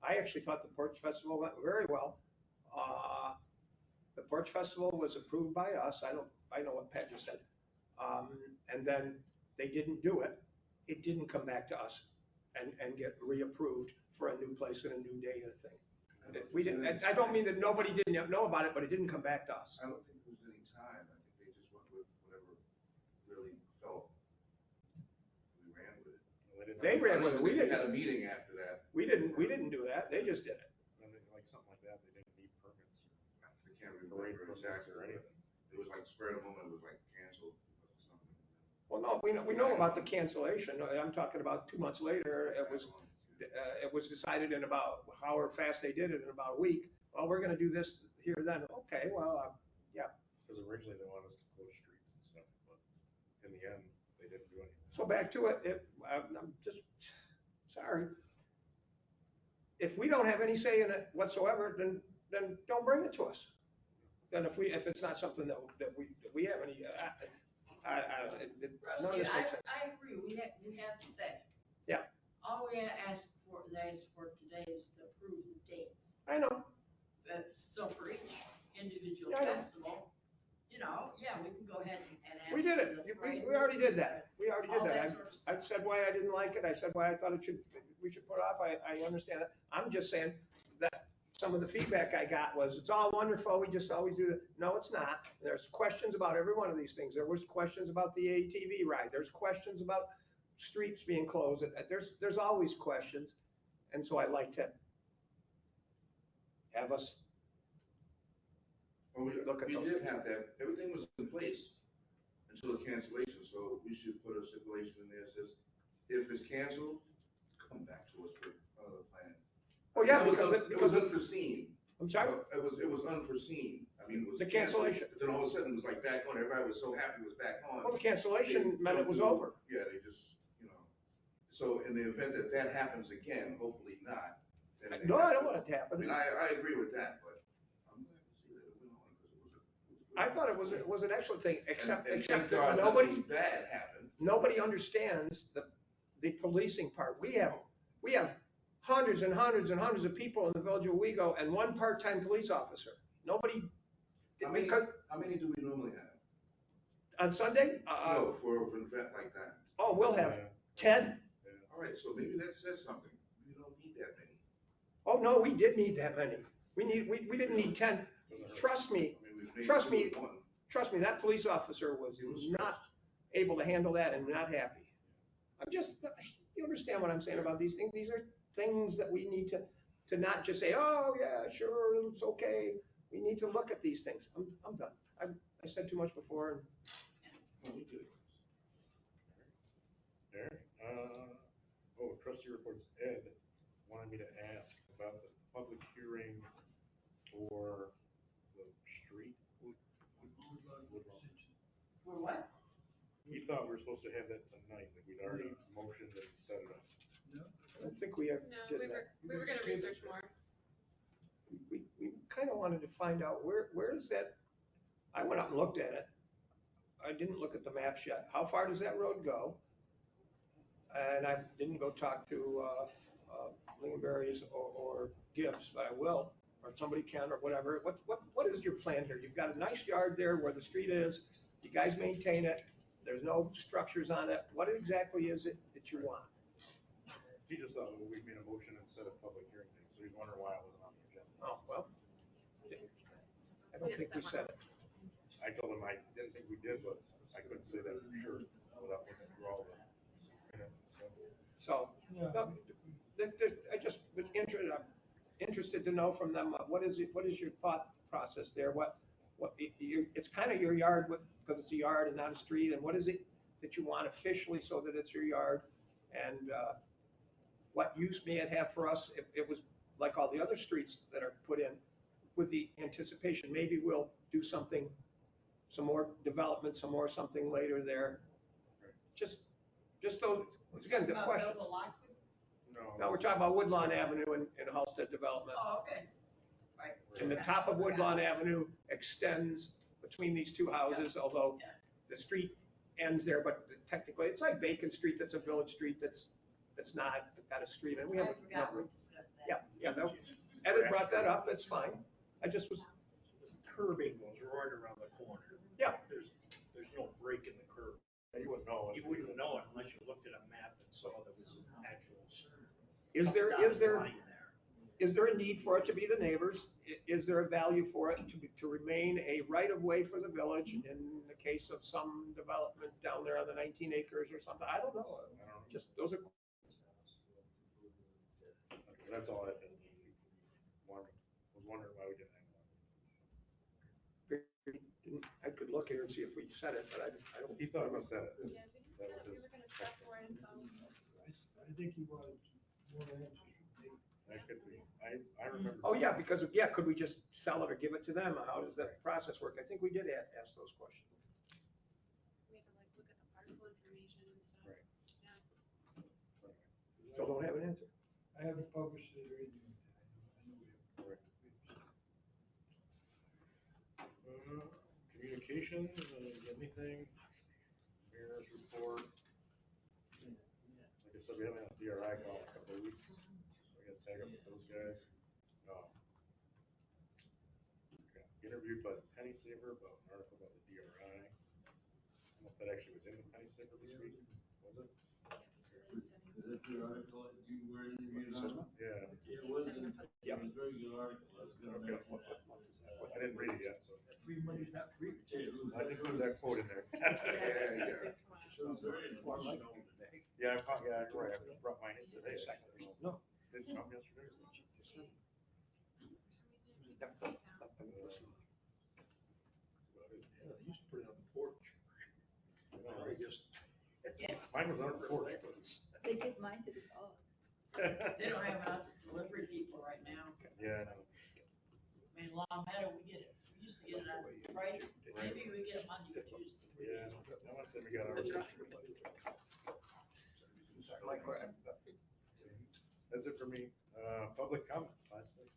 I actually thought the Porch Festival went very well. The Porch Festival was approved by us, I know what Pat just said. And then they didn't do it, it didn't come back to us and get reapproved for a new place and a new day and a thing. We didn't, I don't mean that nobody didn't know about it, but it didn't come back to us. I don't think there was any time. I think they just went with whatever really felt. We ran with it. They ran with it. We didn't. Had a meeting after that. We didn't do that. They just did it. And then, like something like that, they didn't need permits. I can't remember exactly or anything. It was like spur of the moment. It was like canceled because of something. Well, no, we know about the cancellation. I'm talking about 2 months later. It was decided in about however fast they did it in about a week. Well, we're going to do this here then. Okay, well, yeah. Because originally they wanted us to close streets and stuff, but in the end, they didn't do anything. So back to it. I'm just sorry. If we don't have any say in it whatsoever, then don't bring it to us. Then if it's not something that we have any, none of this makes sense. I agree, we have to say. Yeah. All we ask for today is to approve the dates. I know. So for each individual Yeah, I know. festival, we can go ahead and ask. We did it. We already did that. We already did All that. that sort of I said why I didn't like it. I said why I thought we should put it off. I understand that. I'm just saying that some of the feedback I got was, it's all wonderful, we just always do that. No, it's not. There's questions about every one of these things. There was questions about the ATV ride. There's questions about streets being closed. There's always questions. And so I like to have us look at those. We did have that. Everything was in place until the cancellation. So we should put a stipulation in there that says, if it's canceled, come back to us with another plan. Oh, yeah, It was unforeseen. I'm sorry? It was unforeseen. I mean, it was The cancellation. But then all of a sudden it was like back on. Everybody was so happy it was back on. Well, the cancellation meant it was over. Yeah, they just, so in the event that happens again, hopefully not. No, I don't want it to happen. I mean, I agree with that, but I'm glad to see that it went on because it was good. I thought it was an excellent thing, except thank that God nobody nothing bad happened. Nobody understands the policing part. We have hundreds and hundreds and hundreds of people in the village of Owego and one part-time police officer. Nobody. How many do we normally have? On Sunday? No, for an event like that. Oh, we'll have 10. All right, so maybe that says something. We don't need that many. Oh, no, we did need that many. We didn't need 10. Trust me, that police officer was not able to handle that and not happy. You understand what I'm saying about these things? These are things that we need to not just say, oh, yeah, sure, it's okay. We need to look at these things. I'm done. I said too much before. Trustee reports. Ed wanted me to ask about the public hearing for the street. For what? He thought we were supposed to have that tonight, that we'd already motioned and set it up. I don't think we ever No, did we that. were gonna research more. We kind of wanted to find out where is that? I went up and looked at it. I didn't look at the maps yet. How far does that road go? And I didn't go talk to Lingonberry's or Gibbs, but I will, or somebody can, or whatever. What is your plan here? You've got a nice yard there where the street is. You guys maintain it. There's no structures on it. What exactly is it that you want? He just thought we made a motion instead of public hearing date, so he's wondering why it wasn't on the agenda. Oh, well, I don't think we said it. I told him I didn't think we did, but I couldn't say that for sure without looking through all the minutes and stuff. So, no, I just was interested to know from them, what is your thought process there? It's kind of your yard because it's a yard and not a street, and what is it that you want officially so that it's your yard? And what use may it have for us? It was like all the other streets that are put in with the anticipation, maybe we'll do something, some more development, something later there. Just those, once again, the questions. No, we're talking about Woodlawn Avenue and Halsted Development. Oh, okay. Right. And the top of Woodlawn Avenue extends between these two houses, although the street ends there, but technically, it's like Bacon Street, that's a village street, that's not got a street, and we have. I forgot we discussed that. Yeah, no, Ed had brought that up, that's fine. I just was, Curbing goes right around the corner. Yeah. There's no break in the curb. You wouldn't know. You wouldn't know it unless you looked at a map and saw there was an actual. Is there line there. is there a need for it to be the neighbors? Is there a value for it to remain a right of way for the village in the case of some development down there on the 19 acres or something? I don't know. Just, those are. That's all I was wondering why we didn't have one. I could look here and see if we said it, but I don't. He thought we said it. Yeah, we didn't say we were gonna start more info. I think you wanted more answers from Dave. That could be. I remember. Oh, yeah, because, could we just sell it or give it to them? How does that process work? I think we did ask those questions. We had to like look at the parcel information and stuff. Right. Yeah. Still don't have an answer. I haven't published it or anything. I know we have. Communications, anything? Mayor's report. Like I said, we haven't had a DRI call in a couple of weeks. So we got to tag up with those guys. Got interviewed by the Penny Saver about an article about the DRI. I don't know if that actually was in the Penny Saver this week. Was it? Is that the article that you were interviewed on? Yeah. It was a very good article. I was gonna Okay. mention that. I didn't read it yet, so Free money's not free. I just put that quote in there. Yeah, you're right. I brought mine in today. No. Didn't come yesterday. They used to put it on the porch. I just. Mine was on the porch, but it's. They give mine to the dog. They don't have enough delivery people right now. Yeah, I know. I mean, Long Meadow, we used to get it on Friday, maybe we get it Monday or Tuesday. Yeah, I want to say we got ours yesterday. That's it for me. Public comment, last thing.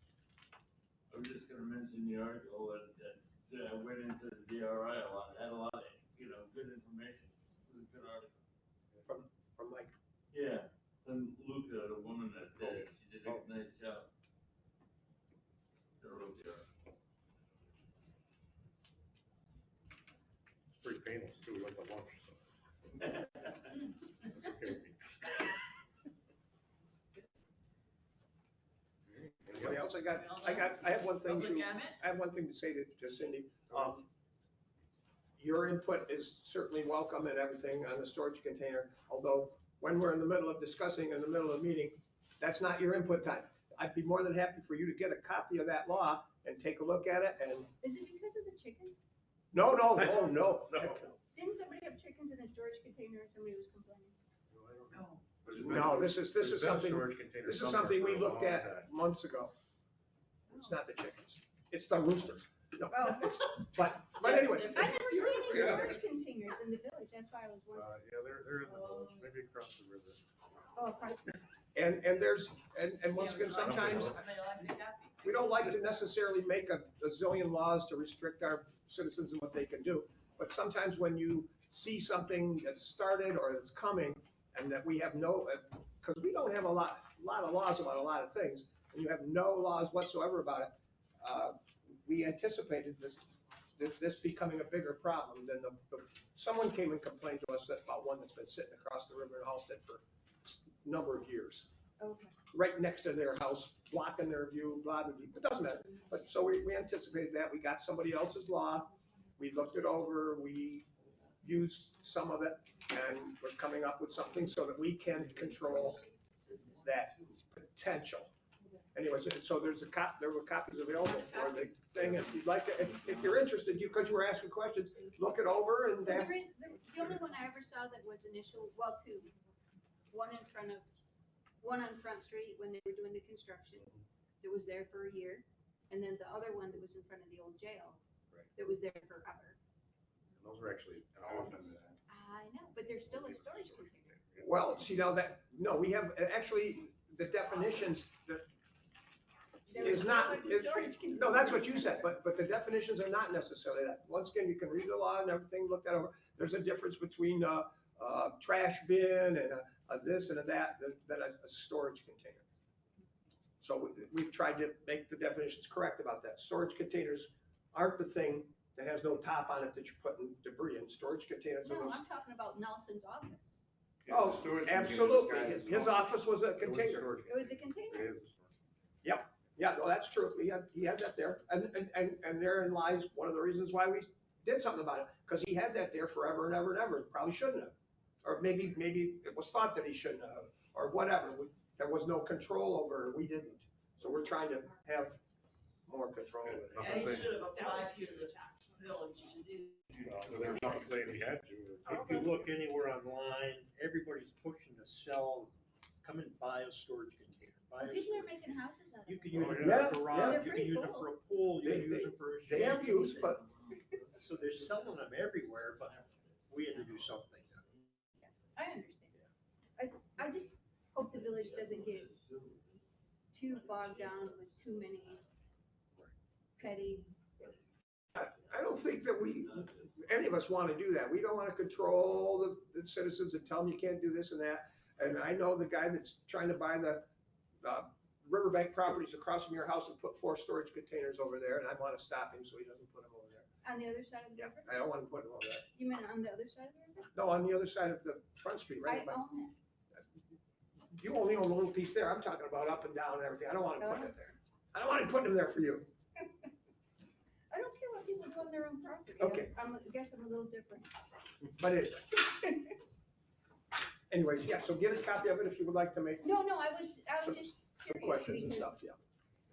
I was just gonna mention the article that went into the DRI a lot, had a lot of, good information. It was a good article. From Mike. Yeah, and Luca, the woman that did it, she did a nice job. That wrote the article. It's pretty painless too. We went to lunch, so. That's okay with me. Anybody else? I have one thing Public comment? I have one thing to say to Cindy. Your input is certainly welcome and everything on the storage container, although when we're in the middle of discussing in the middle of a meeting, that's not your input time. I'd be more than happy for you to get a copy of that law and take a look at it and. Is it because of the chickens? No. Didn't somebody have chickens in a storage container and somebody was complaining? No, this is something we looked at months ago. It's not the chickens, it's the roosters. No, but anyway. I never seen any storage containers in the village, that's why I was wondering. Yeah, there is a village, maybe across the river. Oh, across. and there's, and once again, sometimes, we don't like to necessarily make a zillion laws to restrict our citizens and what they can do. But sometimes when you see something that's started or that's coming and that we have no, because we don't have a lot of laws about a lot of things, and you have no laws whatsoever about it, we anticipated this becoming a bigger problem than someone came and complained to us about one that's been sitting across the river in Halsted for a number of years. Okay. Right next to their house, blocking their view, blah, blah, blah. It doesn't matter. But so we anticipated that. We got somebody else's law. We looked it over. We used some of it and we're coming up with something so that we can control that potential. Anyways, so there were copies available for the thing. If you'd like to, if you're interested, because you were asking questions, look it over and. The only one I ever saw that was initial, well, two. One on Front Street when they were doing the construction. That was there for a year. And then the other one that was in front of the old jail. Right. That was there forever. And those are actually an office. I know, but there's still a storage container. Well, see now no, we have, actually, the definitions, is not, no, that's what you said, but the definitions are not necessarily that. Once again, you can read the law and everything, look that over. There's a difference between trash bin and a this and a that than a storage container. So we've tried to make the definitions correct about that. Storage containers aren't the thing that has no top on it that you're putting debris in. Storage containers are No, those. I'm talking about Nelson's office. Oh, absolutely. His office was a container. It was a container. It is. Yep. Yeah, no, that's true. He had that there. And therein lies one of the reasons why we did something about it. Because he had that there forever and ever and ever. Probably shouldn't have. Or maybe it was thought that he shouldn't have. Or whatever. There was no control over it. We didn't. So we're trying to have more control over it. And it should have applied to the village to do. There's nothing saying he had to. If you look anywhere online, everybody's pushing to sell, come and buy a storage container. Buy a People are storage- making houses out of You it. can use it Yeah, for a yeah. garage, you can use it for a pool, you can use it for a shed. They have use, but So they're selling them everywhere, but we had to do something. I understand. I just hope the village doesn't get too bogged down with too many petty. I don't think that any of us want to do that. We don't want to control the citizens and tell them you can't do this and that. And I know the guy that's trying to buy the riverbank properties across from your house and put 4 storage containers over there, and I want to stop him so he doesn't put them over there. On the other side of the Yeah, river? I don't want to put them over there. You mean on the other side of the river? No, on the other side of the Front Street, right? I own it. You only own a little piece there. I'm talking about up and down and everything. I don't want to put it there. I don't want him putting them there for you. I don't care what people do on their own property. Okay. I guess I'm a little different. But anyways, yeah, so get a copy of it if you would like to make No, I was just some curious questions and because stuff, yeah.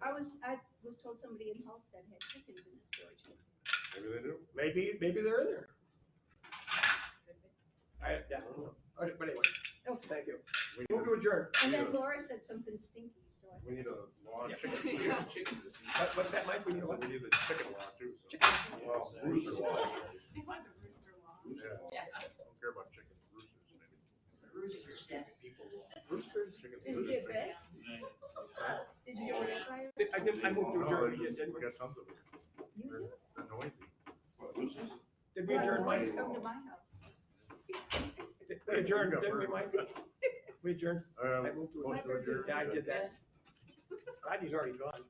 I was told somebody in Halsted had chickens in the storage container. Maybe they do. Maybe they're in there. Yeah, I don't know. All right, but anyway, Okay. thank you. We Move to adjourn. And then Laura said something stinky, so I. need a law. Yeah. Chicken. What's that, Mike? We need So what? we need the chicken law too. So. Well, Rooster rooster law. law. They want the rooster law. Yeah. I don't care about chickens, roosters maybe. It's a rooster, yes. Roosters? Chickens, Did you roosters, get bit? Did you get bit by I moved to No, adjourn. we Didn't we got tons of them. You did? They're noisy. What, roosters? Did we adjourn, Well, Mike? boys come to my house. We adjourned, didn't we, Mike? We adjourned. I moved to Motion to adjourn. Yeah, I did that. Rodney's already gone.